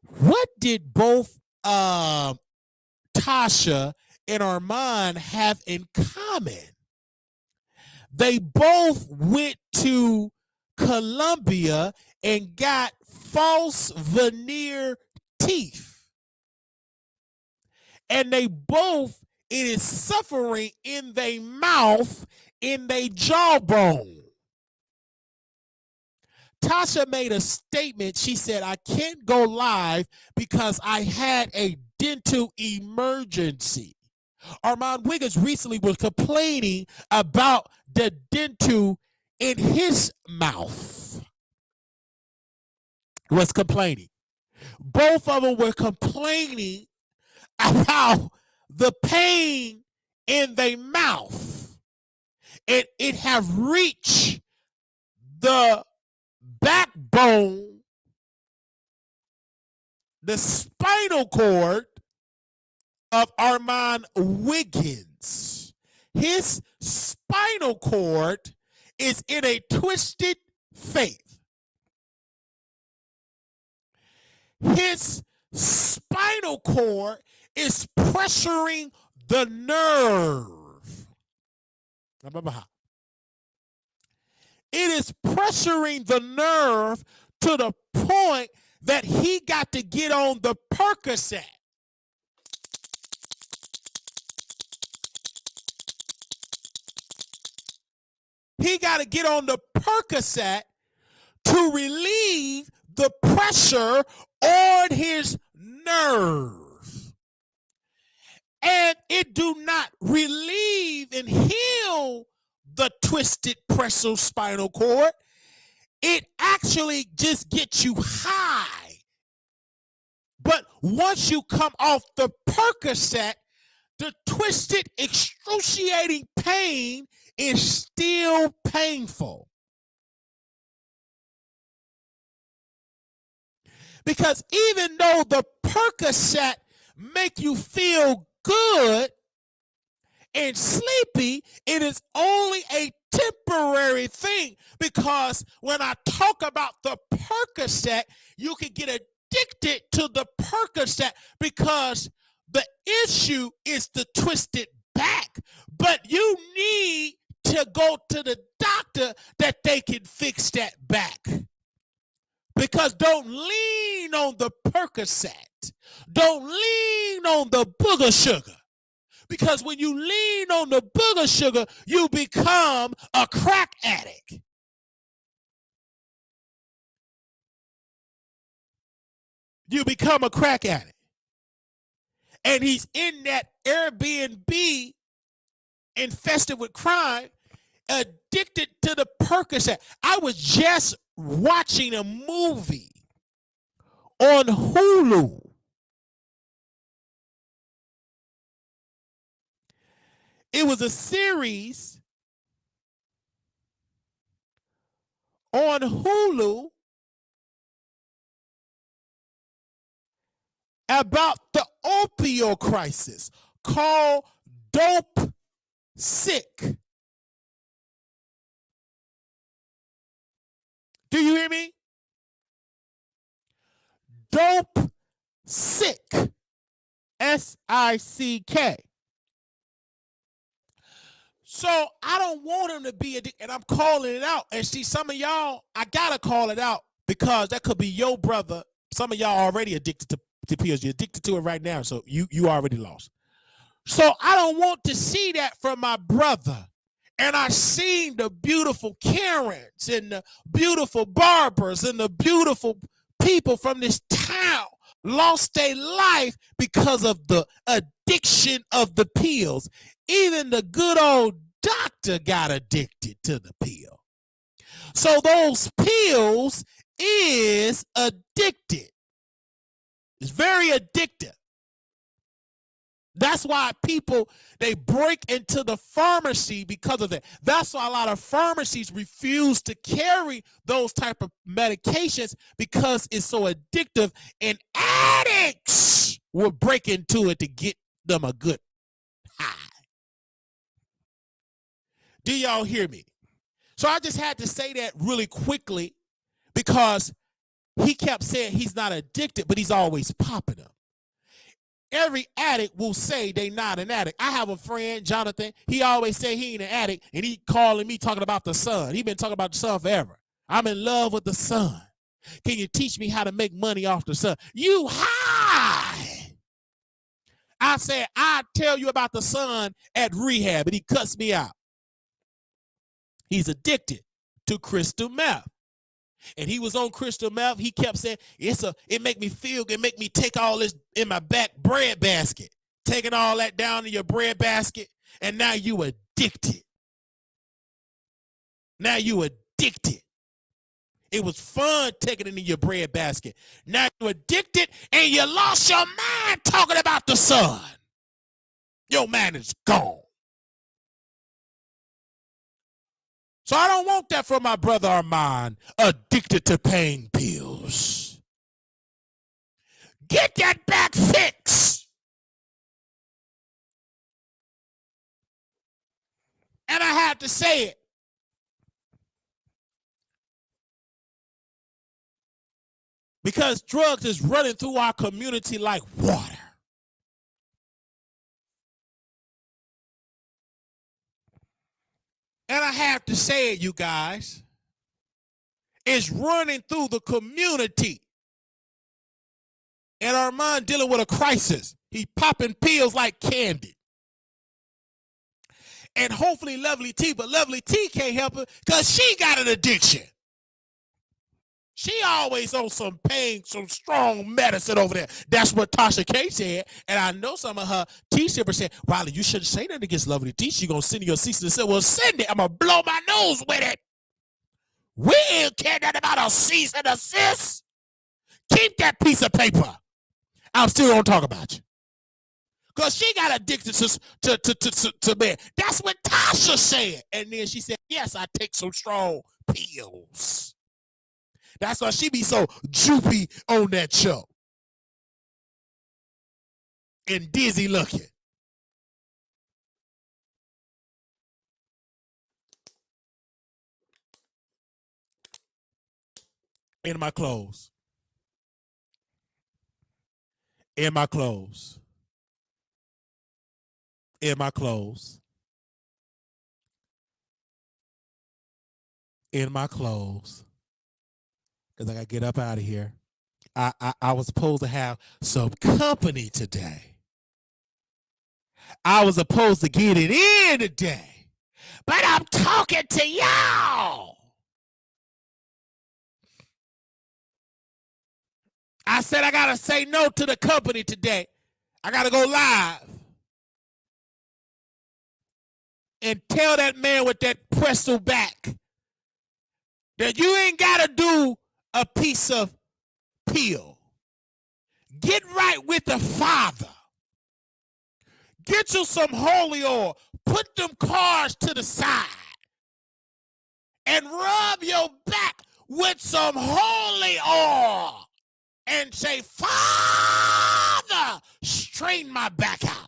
What did both Tasha and Armand have in common? They both went to Colombia and got false veneer teeth. And they both, it is suffering in their mouth, in their jawbone. Tasha made a statement. She said, I can't go live because I had a dental emergency. Armand Wiggins recently was complaining about the dental in his mouth. Was complaining. Both of them were complaining about the pain in their mouth. And it have reached the backbone, the spinal cord of Armand Wiggins. His spinal cord is in a twisted faith. His spinal cord is pressuring the nerve. It is pressuring the nerve to the point that he got to get on the Percocet. He got to get on the Percocet to relieve the pressure on his nerve. And it do not relieve and heal the twisted pressure spinal cord. It actually just gets you high. But once you come off the Percocet, the twisted, excruciating pain is still painful. Because even though the Percocet make you feel good and sleepy, it is only a temporary thing. Because when I talk about the Percocet, you can get addicted to the Percocet because the issue is the twisted back. But you need to go to the doctor that they can fix that back. Because don't lean on the Percocet. Don't lean on the booger sugar. Because when you lean on the booger sugar, you become a crack addict. You become a crack addict. And he's in that Airbnb infested with crime, addicted to the Percocet. I was just watching a movie on Hulu. It was a series on Hulu about the opioid crisis called Dope Sick. Do you hear me? Dope Sick. S-I-C-K. So I don't want him to be addicted, and I'm calling it out. And see, some of y'all, I gotta call it out because that could be your brother. Some of y'all already addicted to pills. You're addicted to it right now, so you already lost. So I don't want to see that from my brother. And I seen the beautiful Karens and the beautiful barbers and the beautiful people from this town lost their life because of the addiction of the pills. Even the good old doctor got addicted to the pill. So those pills is addicted. It's very addictive. That's why people, they break into the pharmacy because of that. That's why a lot of pharmacies refuse to carry those type of medications because it's so addictive, and addicts will break into it to get them a good high. Do y'all hear me? So I just had to say that really quickly because he kept saying he's not addicted, but he's always popping them. Every addict will say they not an addict. I have a friend, Jonathan. He always say he ain't an addict, and he calling me talking about the sun. He been talking about the sun forever. I'm in love with the sun. Can you teach me how to make money off the sun? You high. I said, I tell you about the sun at rehab, and he cuts me out. He's addicted to crystal meth. And he was on crystal meth. He kept saying, it make me feel good. It make me take all this in my back bread basket. Taking all that down in your bread basket. And now you addicted. Now you addicted. It was fun taking it in your bread basket. Now you're addicted and you lost your mind talking about the sun. Your mind is gone. So I don't want that for my brother Armand, addicted to pain pills. Get that back fixed. And I had to say it. Because drugs is running through our community like water. and I have to say it, you guys, is running through the community. And Armand dealing with a crisis. He popping pills like candy. And hopefully Lovely T, but Lovely T can't help it because she got an addiction. She always on some pain, some strong medicine over there. That's what Tasha K said. And I know some of her T-shippers said, Wiley, you shouldn't say that against Lovely T. She gonna send you a cease and desist. Well, send it. I'm gonna blow my nose with it. We ain't care nothing about a cease and desist. Keep that piece of paper. I'm still gonna talk about you. Because she got addicted to men. That's what Tasha said. And then she said, yes, I take some strong pills. That's why she be so droopy on that show. And dizzy looking. In my clothes. In my clothes. In my clothes. In my clothes. Because I got to get up out of here. I was supposed to have some company today. I was supposed to get it in today. But I'm talking to y'all. I said I got to say no to the company today. I got to go live. And tell that man with that pretzel back that you ain't got to do a piece of peel. Get right with the Father. Get you some holy oil. Put them cars to the side. And rub your back with some holy oil. And say, Father, straighten my back out.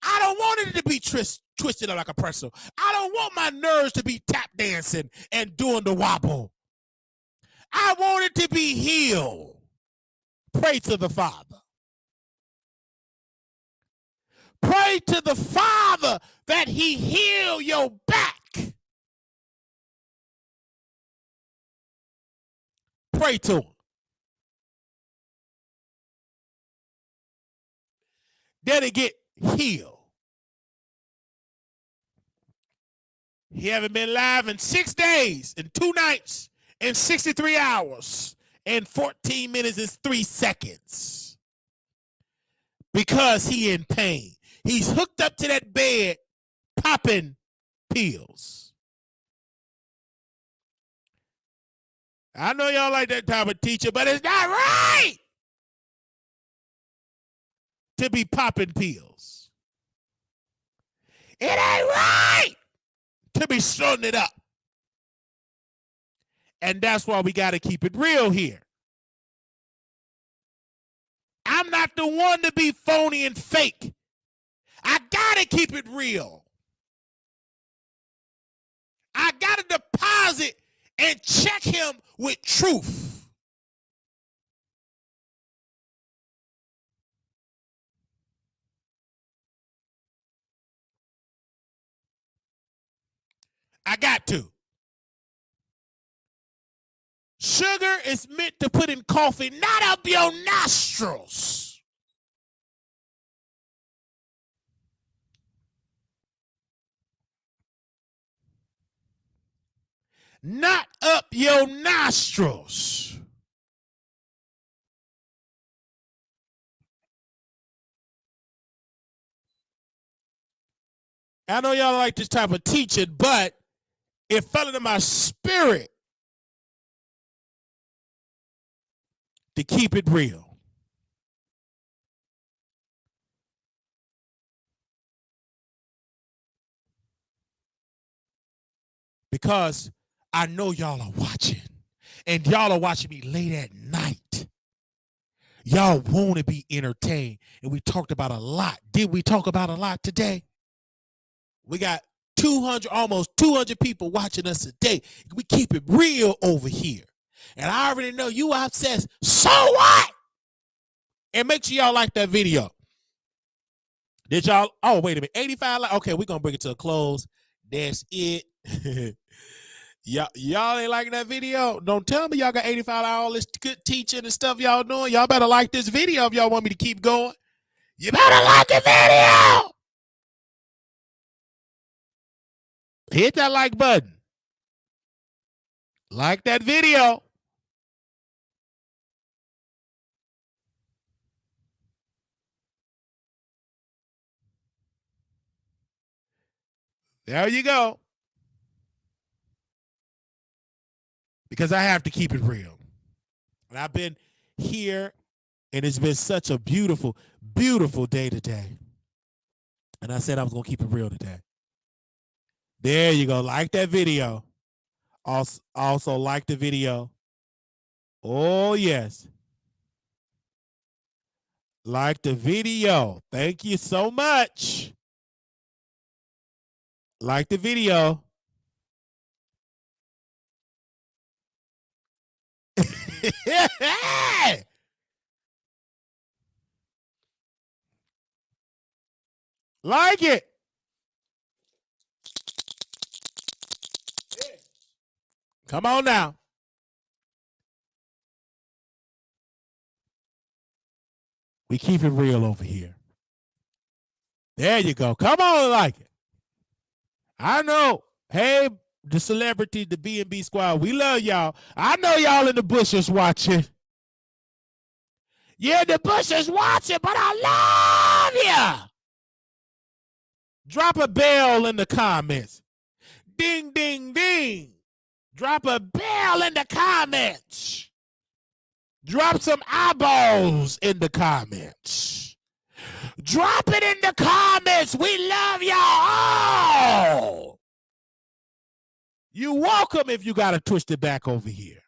I don't want it to be twisted up like a pretzel. I don't want my nerves to be tap dancing and doing the wobble. I want it to be healed. Pray to the Father. Pray to the Father that he heal your back. Pray to him. Then it get healed. He haven't been live in 6 days and 2 nights and 63 hours and 14 minutes and 3 seconds. Because he in pain. He's hooked up to that bed popping pills. I know y'all like that type of teacher, but it's not right to be popping pills. It ain't right to be shutting it up. And that's why we got to keep it real here. I'm not the one to be phony and fake. I got to keep it real. I got to deposit and check him with truth. I got to. Sugar is meant to put in coffee, not up your nostrils. Not up your nostrils. I know y'all like this type of teaching, but it fell into my spirit to keep it real. Because I know y'all are watching. And y'all are watching me late at night. Y'all want to be entertained. And we talked about a lot. Did we talk about a lot today? We got 200, almost 200 people watching us today. We keep it real over here. And I already know you obsessed. So what? And make sure y'all like that video. Did y'all? Oh, wait a minute. 85 likes. Okay, we're going to bring it to a close. That's it. Y'all ain't liking that video? Don't tell me y'all got 85 all this good teaching and stuff y'all doing. Y'all better like this video if y'all want me to keep going. You better like the video. Hit that like button. Like that video. There you go. Because I have to keep it real. And I've been here, and it's been such a beautiful, beautiful day today. And I said I was going to keep it real today. There you go. Like that video. Also like the video. Oh, yes. Like the video. Thank you so much. Like the video. Like it. Come on now. We keep it real over here. There you go. Come on, like it. I know. Hey, the celebrities, the B&B squad, we love y'all. I know y'all in the bushes watching. Yeah, the bushes watching, but I love you. Drop a bell in the comments. Ding, ding, ding. Drop a bell in the comments. Drop some eyeballs in the comments. Drop it in the comments. We love y'all. You're welcome if you got to twist it back over here.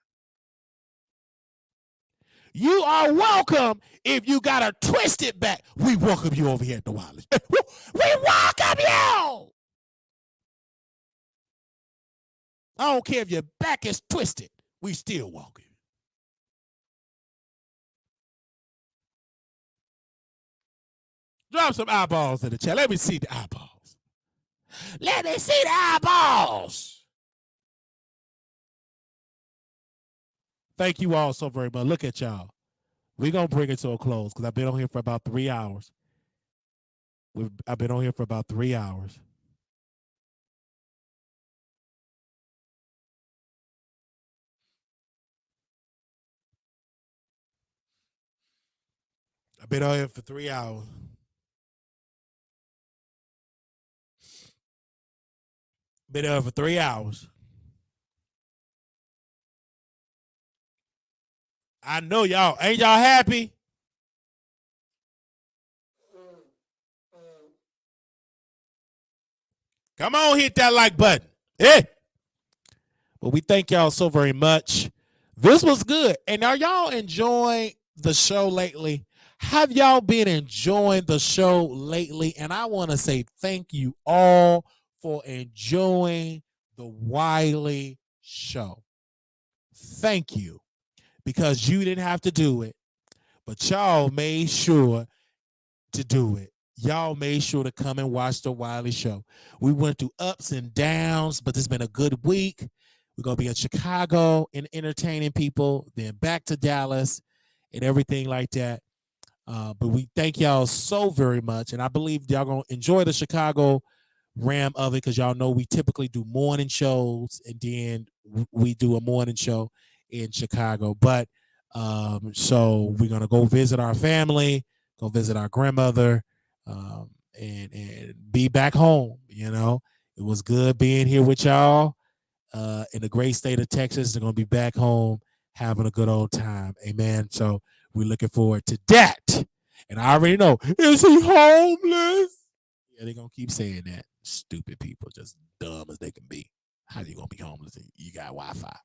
You are welcome if you got to twist it back. We welcome you over here at the Wiley. We welcome you. I don't care if your back is twisted. We still welcome you. Drop some eyeballs in the chat. Let me see the eyeballs. Let me see the eyeballs. Thank you all so very much. Look at y'all. We're going to bring it to a close because I've been on here for about 3 hours. I've been on here for about 3 hours. I've been on here for 3 hours. Been on for 3 hours. I know y'all. Ain't y'all happy? Come on, hit that like button. Hey. But we thank y'all so very much. This was good. And are y'all enjoying the show lately? Have y'all been enjoying the show lately? And I want to say thank you all for enjoying the Wiley Show. Thank you. Because you didn't have to do it, but y'all made sure to do it. Y'all made sure to come and watch the Wiley Show. We went through ups and downs, but it's been a good week. We're going to be in Chicago and entertaining people, then back to Dallas and everything like that. But we thank y'all so very much. And I believe y'all going to enjoy the Chicago ram of it because y'all know we typically do morning shows and then we do a morning show in Chicago. But so we're going to go visit our family, go visit our grandmother, and be back home. You know, it was good being here with y'all in the great state of Texas. They're going to be back home having a good old time. Amen. So we're looking forward to that. And I already know, is he homeless? Yeah, they're going to keep saying that. Stupid people, just dumb as they can be. How you going to be homeless? You got Wi-Fi.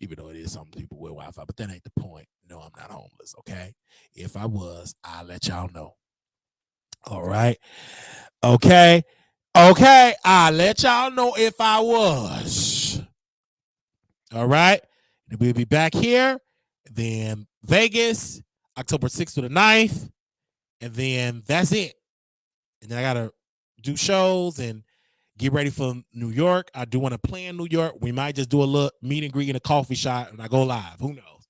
Even though it is some people with Wi-Fi, but that ain't the point. No, I'm not homeless, okay? If I was, I'll let y'all know. All right? Okay? Okay, I'll let y'all know if I was. All right? And we'll be back here, then Vegas, October 6th to the 9th, and then that's it. And then I got to do shows and get ready for New York. I do want to plan New York. We might just do a little meet and greet in a coffee shop and I go live. Who knows?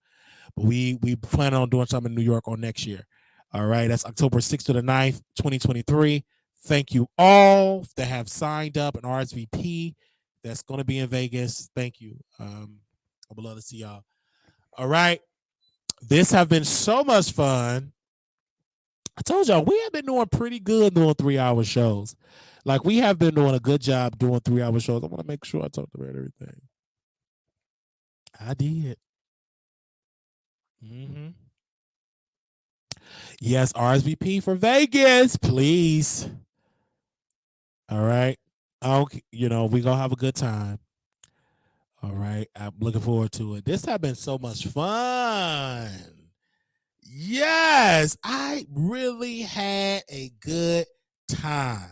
But we plan on doing something in New York on next year. All right. That's October 6th to the 9th, 2023. Thank you all that have signed up an RSVP. That's going to be in Vegas. Thank you. I would love to see y'all. All right. This have been so much fun. I told y'all we have been doing pretty good doing 3-hour shows. Like we have been doing a good job doing 3-hour shows. I want to make sure I talked about everything. I did. Mm-hmm. Yes, RSVP for Vegas, please. All right. Okay, we're gonna have a good time. All right. I'm looking forward to it. This have been so much fun. Yes, I really had a good time.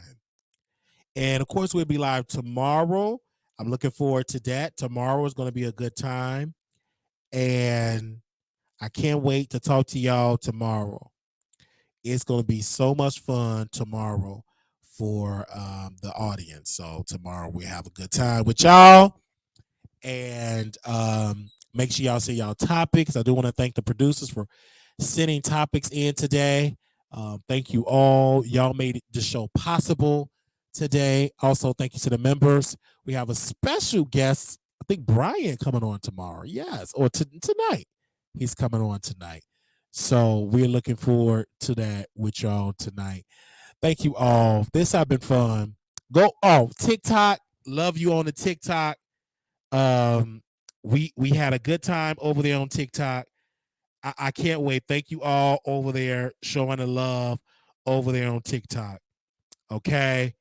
And of course, we'll be live tomorrow. I'm looking forward to that. Tomorrow is going to be a good time. And I can't wait to talk to y'all tomorrow. It's going to be so much fun tomorrow for the audience. So tomorrow we have a good time with y'all. And make sure y'all say y'all topics. I do want to thank the producers for sending topics in today. Thank you all. Y'all made the show possible today. Also, thank you to the members. We have a special guest. I think Brian coming on tomorrow. Yes, or tonight. He's coming on tonight. So we're looking forward to that with y'all tonight. Thank you all. This has been fun. Go TikTok. Love you on the TikTok. We had a good time over there on TikTok. I can't wait. Thank you all over there showing the love over there on TikTok. Okay.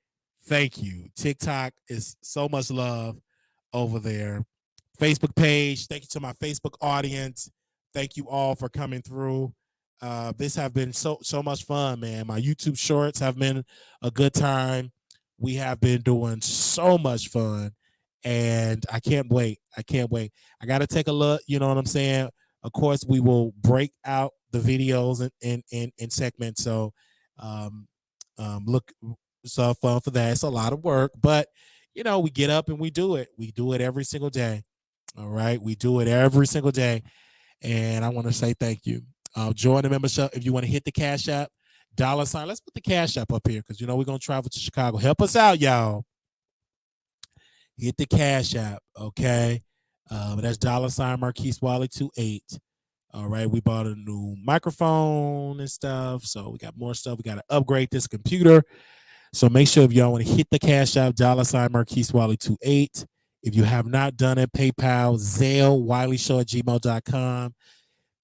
Thank you. TikTok is so much love over there. Facebook page. Thank you to my Facebook audience. Thank you all for coming through. This have been so much fun, man. My YouTube shorts have been a good time. We have been doing so much fun. And I can't wait. I got to take a look. You know what I'm saying? Of course, we will break out the videos in segments. So look so fun for that. It's a lot of work, but we get up and we do it. We do it every single day. All right. We do it every single day. And I want to say thank you. Join the membership if you want to hit the Cash App, $. Let's put the Cash App up here because we're going to travel to Chicago. Help us out, y'all. Hit the Cash App, okay? That's $ Marquise Wiley 28. All right, we bought a new microphone and stuff, so we got more stuff. We got to upgrade this computer. So make sure if y'all want to hit the Cash App, $ Marquise Wiley 28. If you have not done it, PayPal, Zelle, WileyShow@gmail.com.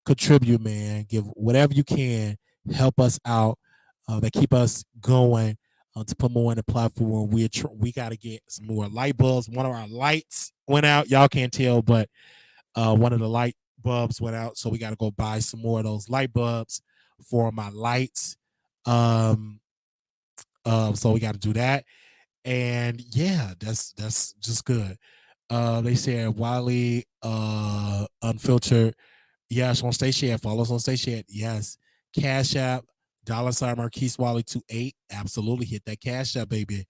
Contribute, man. Give whatever you can. Help us out. That keep us going. To put more in the platform, we got to get some more light bulbs. One of our lights went out. Y'all can't tell, but one of the light bulbs went out. So we got to go buy some more of those light bulbs for my lights. So we got to do that. And yeah, that's just good. They said Wiley Unfiltered. Yes, on Station. Follow us on Station. Yes. Cash App. $ Marquise Wiley 28. Absolutely. Hit that Cash App, baby.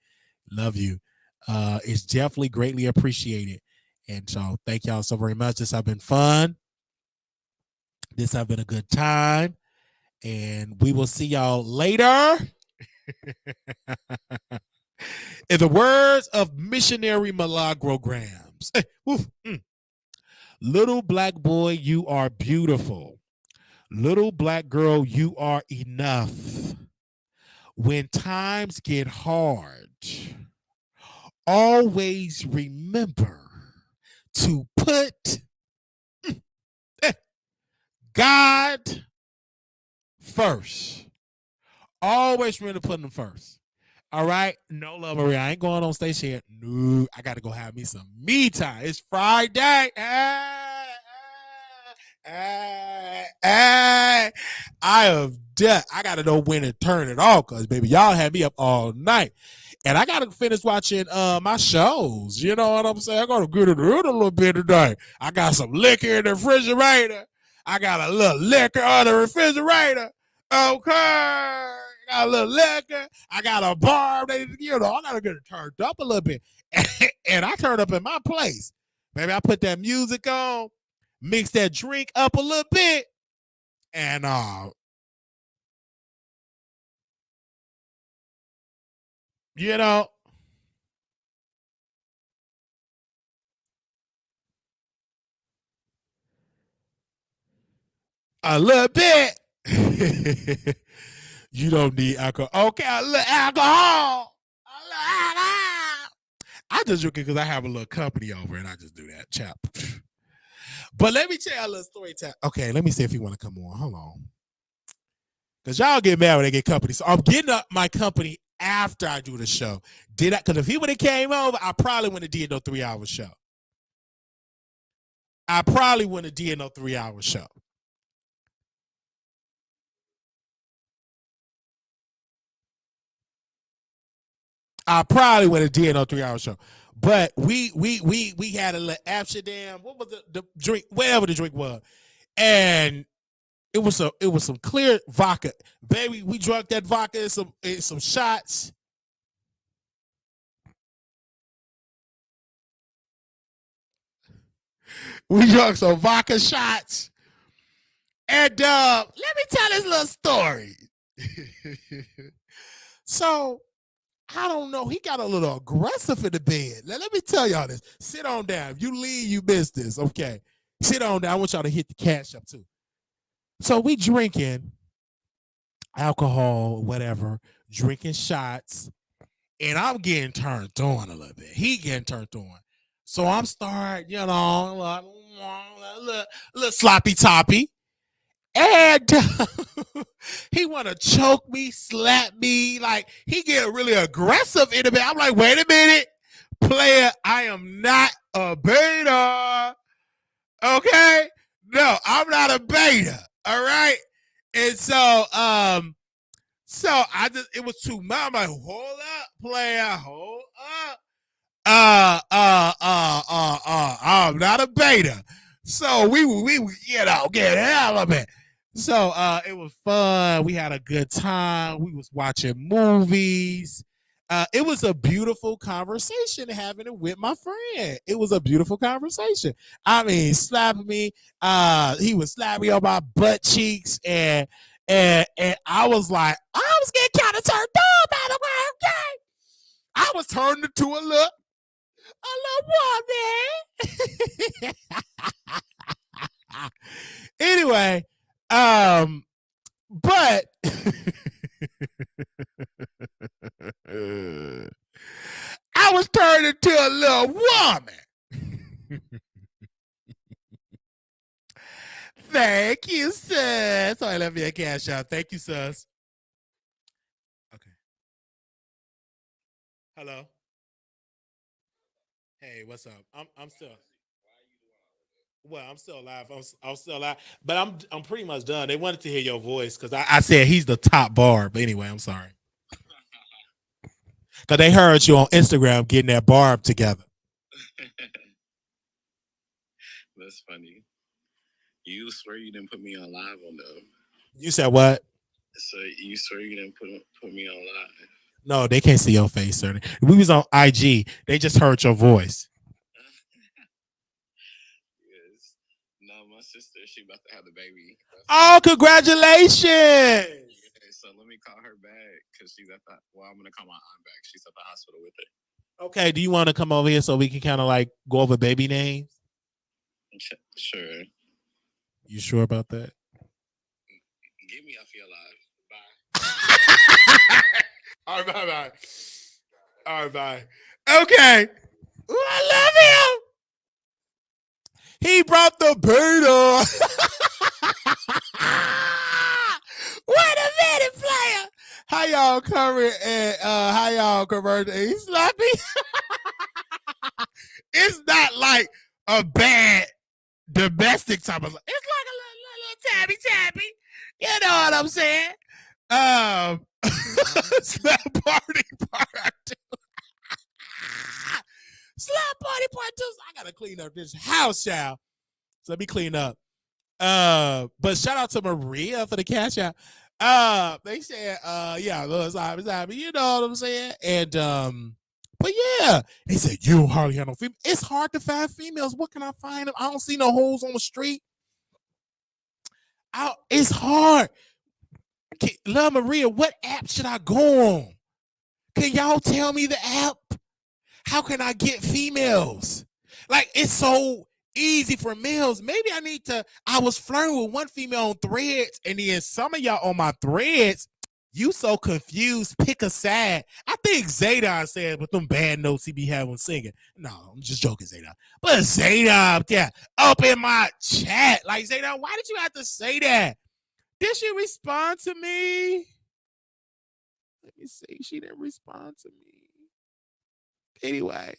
Love you. It's definitely greatly appreciated. And so thank y'all so very much. This has been fun. This has been a good time. And we will see y'all later. In the words of missionary Malagrograms. Little black boy, you are beautiful. Little black girl, you are enough. When times get hard, always remember to put God first. Always remember to put him first. All right? No love, Maria. I ain't going on stage here. No, I got to go have me some me time. It's Friday. I am dead. I gotta know when to turn it off because baby, y'all had me up all night. And I gotta finish watching my shows. You know what I'm saying? I gotta get it in a little bit today. I got some liquor in the refrigerator. I got a little liquor on the refrigerator. Okay. I got a little liquor. I got a bar. I gotta get it turned up a little bit. And I turned up in my place. Maybe I put that music on, mix that drink up a little bit, and you know, a little bit. You don't need alcohol. Okay, a little alcohol. A little alcohol. I just drink it because I have a little company over and I just do that, chap. But let me tell you a little story time. Okay, let me see if he want to come on. Hold on. Because y'all get mad when they get company. So I'm getting up my company after I do the show. Did I? Because if he would have came over, I probably wouldn't have did no 3-hour show. I probably wouldn't have did no 3-hour show. I probably would have did no 3-hour show. But we had a little Amsterdam. What was the drink? Whatever the drink was, and it was some clear vodka, baby. We drank that vodka in some shots. We drank some vodka shots, and let me tell this little story. So I don't know. He got a little aggressive in the bed. Let me tell y'all this. Sit on down. If you leave, you miss this. Okay. Sit on down. I want y'all to hit the cash up too. So we drinking alcohol, whatever, drinking shots, and I'm getting turned on a little bit. He getting turned on. So I'm starting, a little sloppy toppy. And he want to choke me, slap me. Like, he get really aggressive in a bit. I'm like, wait a minute, player, I am not a beta. Okay? No, I'm not a beta. All right? And so it was too much. I'm like, hold up, player, hold up. I'm not a beta. So we get out of it. So it was fun. We had a good time. We was watching movies. It was a beautiful conversation having it with my friend. It was a beautiful conversation. I mean, slapping me. He was slapping me on my butt cheeks, and I was like, I was getting kind of turned on by the way. Okay, I was turned into a little woman. Anyway, but I was turned into a little woman. Thank you, sis. So I left me a cash out. Thank you, sis. Okay. Hello. Hey, what's up? I'm still. Well, I'm still alive. I'm still alive, but I'm pretty much done. They wanted to hear your voice because I said he's the top bar. But anyway, I'm sorry. Because they heard you on Instagram getting that barb together. That's funny. You swear you didn't put me on live on though. You said what? So you swear you didn't put me on live? No, they can't see your face, sir. We was on IG. They just heard your voice. Yes. No, my sister, she about to have the baby. Oh, congratulations! Yeah, so let me call her back because she's at the. Well, I'm gonna call my aunt back. She's at the hospital with her. Okay, do you want to come over here so we can kind of like go over baby names? Sure. You sure about that? Get me off your live. Bye. All right, bye. All right, bye. Okay. Ooh, I love him. He brought the beta. Wait a minute, player. How y'all coming and how y'all convert? He's sloppy. It's not like a bad domestic type of. It's like a little tabby. You know what I'm saying? Slap party part two. Slap party part two. I gotta clean up this house, y'all. So let me clean up. But shout out to Maria for the cash out. They said, yeah, you know what I'm saying? And but yeah, they said you don't hardly have no female. It's hard to find females. What can I find them? I don't see no holes on the street. It's hard. La Maria, what app should I go on? Can y'all tell me the app? How can I get females? Like, it's so easy for males. Maybe I need to. I was flirting with one female on Threads, and then some of y'all on my Threads, you so confused. Pick a side. I think Zadon said with them bad notes he be having singing. No, I'm just joking, Zadon. But Zadon, yeah, up in my chat. Like, Zadon, why did you have to say that? Did she respond to me? Let me see. She didn't respond to me. Anyway,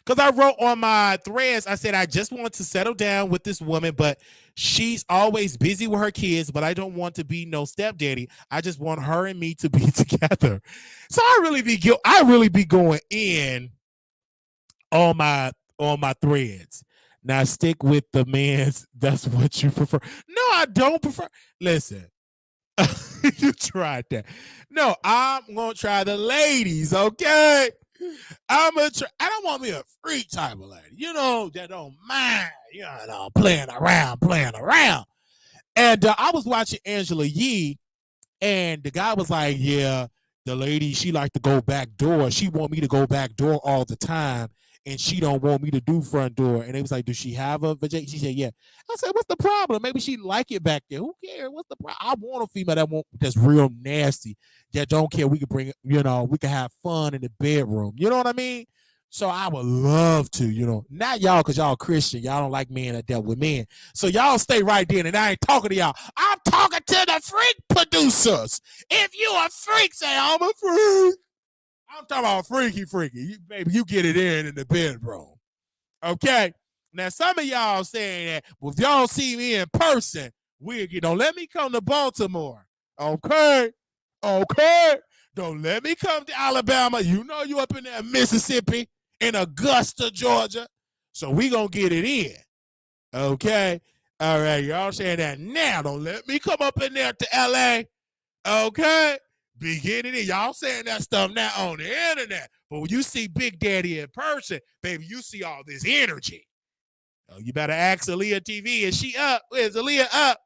because I wrote on my Threads, I said, I just want to settle down with this woman, but she's always busy with her kids, but I don't want to be no stepdaddy. I just want her and me to be together. So I really be going in on my Threads. Now stick with the man's. That's what you prefer. No, I don't prefer. Listen, you tried that. No, I'm gonna try the ladies. Okay, I'm gonna try. I don't want me a freak type of lady. You know that don't mind. You know, playing around. And I was watching Angela Yee, and the guy was like, "Yeah, the lady, she like to go back door. She want me to go back door all the time, and she don't want me to do front door." And they was like, "Does she have a vagina?" She said, "Yeah." I said, "What's the problem? Maybe she like it back there. Who cares? What's the problem? I want a female that's real nasty, that don't care. We can bring, we can have fun in the bedroom. You know what I mean?" So I would love to, not y'all because y'all Christian. Y'all don't like men that dealt with men. So y'all stay right there, and I ain't talking to y'all. I'm talking to the freak producers. If you a freak, say I'm a freak. I'm talking about freaky. Baby, you get it in the bedroom. Okay? Now, some of y'all saying that, well, if y'all see me in person, don't let me come to Baltimore. Okay? Don't let me come to Alabama. You know you up in there, Mississippi, in Augusta, Georgia. So we gonna get it in. Okay? All right, y'all saying that now. Don't let me come up in there to LA. Okay? Beginning it. Y'all saying that stuff now on the internet. But when you see Big Daddy in person, baby, you see all this energy. Oh, you better ask Aaliyah TV. Is she up? Where's Aaliyah up?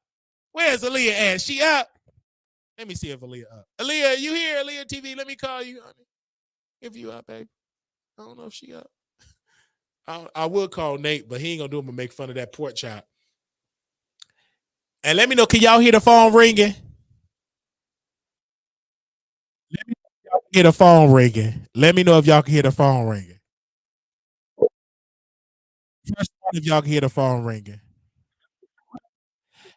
Where's Aaliyah at? She up? Let me see if Aaliyah up. Aaliyah, you here? Aaliyah TV, let me call you, honey. If you up, baby. I don't know if she up. I will call Nate, but he ain't gonna do him to make fun of that pork chop. And let me know, can y'all hear the phone ringing? Let me know if y'all can hear the phone ringing. Let me know if y'all can hear the phone ringing. First one, if y'all can hear the phone ringing.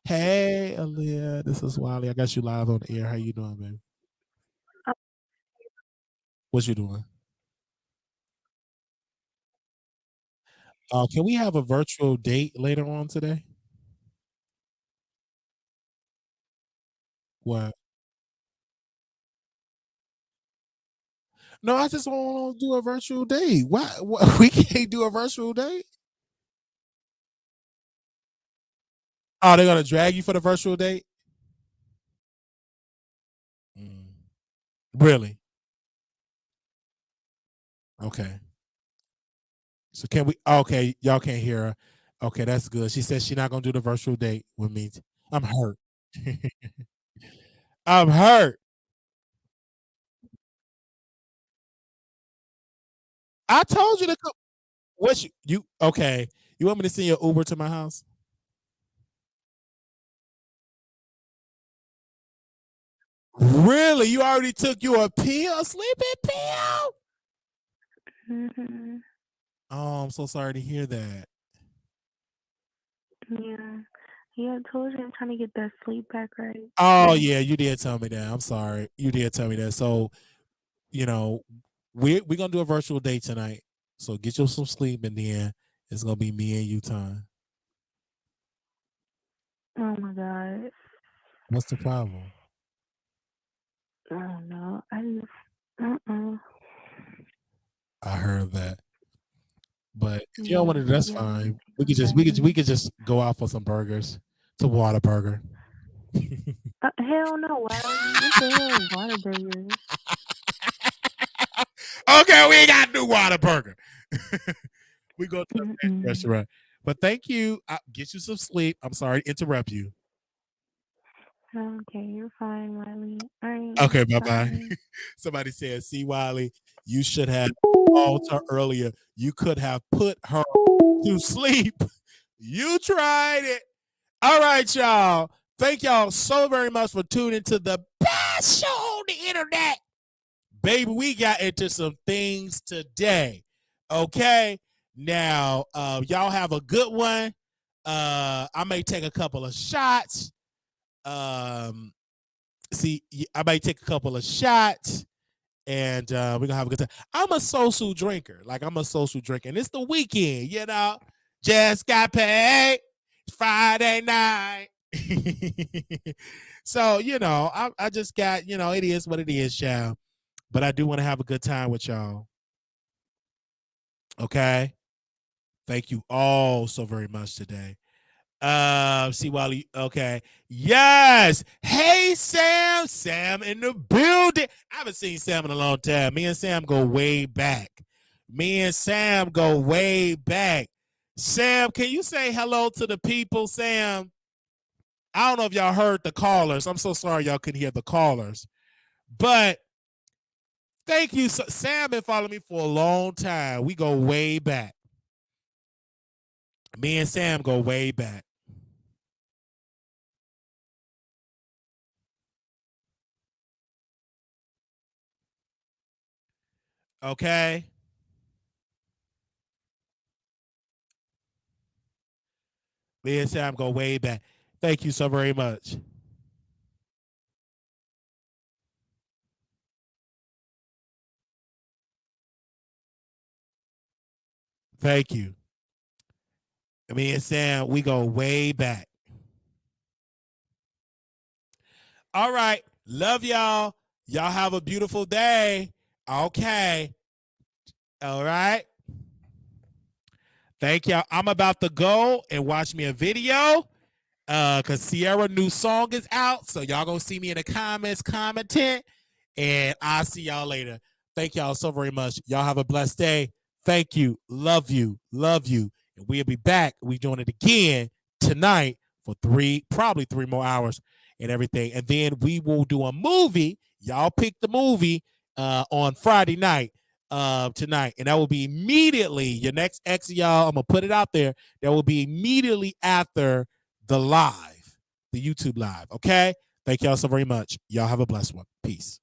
Hey, Aaliyah, this is Wiley. I got you live on the air. How you doing, baby? What you doing? Can we have a virtual date later on today? What? No, I just want to do a virtual date. Why? We can't do a virtual date? Oh, they're gonna drag you for the virtual date? Mm. Really? Okay. So can we? Okay, y'all can't hear her. Okay, that's good. She says she's not gonna do the virtual date with me. I'm hurt. I'm hurt. I told you to come. What you? Okay. You want me to send your Uber to my house? Really? You already took you a pill, a sleeping pill? Mm-hmm. Oh, I'm so sorry to hear that. Yeah. Yeah, I told you I'm trying to get that sleep back right. Oh yeah, you did tell me that. I'm sorry. You did tell me that. So, you know, we're gonna do a virtual date tonight. So get you some sleep, and then it's gonna be me and you time. Oh my God. What's the problem? I don't know. I just, I heard that. But if you don't want to, that's Yeah, fine. We could just go out for some burgers. To Whataburger. Hell no, Wiley. What the hell, Whataburger? Okay, we ain't got to do Whataburger. We go to a Mm-mm. restaurant. But thank you. I'll get you some sleep. I'm sorry to interrupt you. Okay, you're fine, Wiley. All right, Okay, bye-bye. bye. Somebody said, see, Wiley, you should have called her earlier. You could have put her to sleep. You tried it. All right, y'all. Thank y'all so very much for tuning to the best show on the internet. Baby, we got into some things today. Okay? Now, y'all have a good one. I may take a couple of shots. I may take a couple of shots. And we're gonna have a good time. I'm a social drinker. I'm a social drinker. And it's the weekend, you know. Just got paid. It's Friday night. So, you know, I just got, you know, it is what it is, y'all. But I do want to have a good time with y'all. Okay. Thank you all so very much today. See Wally. Okay. Yes. Hey, Sam. Sam in the building. I haven't seen Sam in a long time. Me and Sam go way back. Sam, can you say hello to the people, Sam? I don't know if y'all heard the callers. I'm so sorry y'all couldn't hear the callers. But thank you. Sam been following me for a long time. We go way back. Me and Sam go way back. Okay. Me and Sam go way back. Thank you so very much. Thank you. Me and Sam, we go way back. All right. Love y'all. Y'all have a beautiful day. Okay. All right. Thank y'all. I'm about to go and watch me a video because Sierra new song is out. So y'all gonna see me in the comments commenting. And I'll see y'all later. Thank y'all so very much. Y'all have a blessed day. Thank you. Love you. Love you. And we'll be back. We're doing it again tonight for probably 3 more hours and everything. And then we will do a movie. Y'all pick the movie on Friday night tonight. And that will be immediately your next X, y'all. I'm going to put it out there. That will be immediately after the YouTube live. Okay? Thank y'all so very much. Y'all have a blessed one. Peace.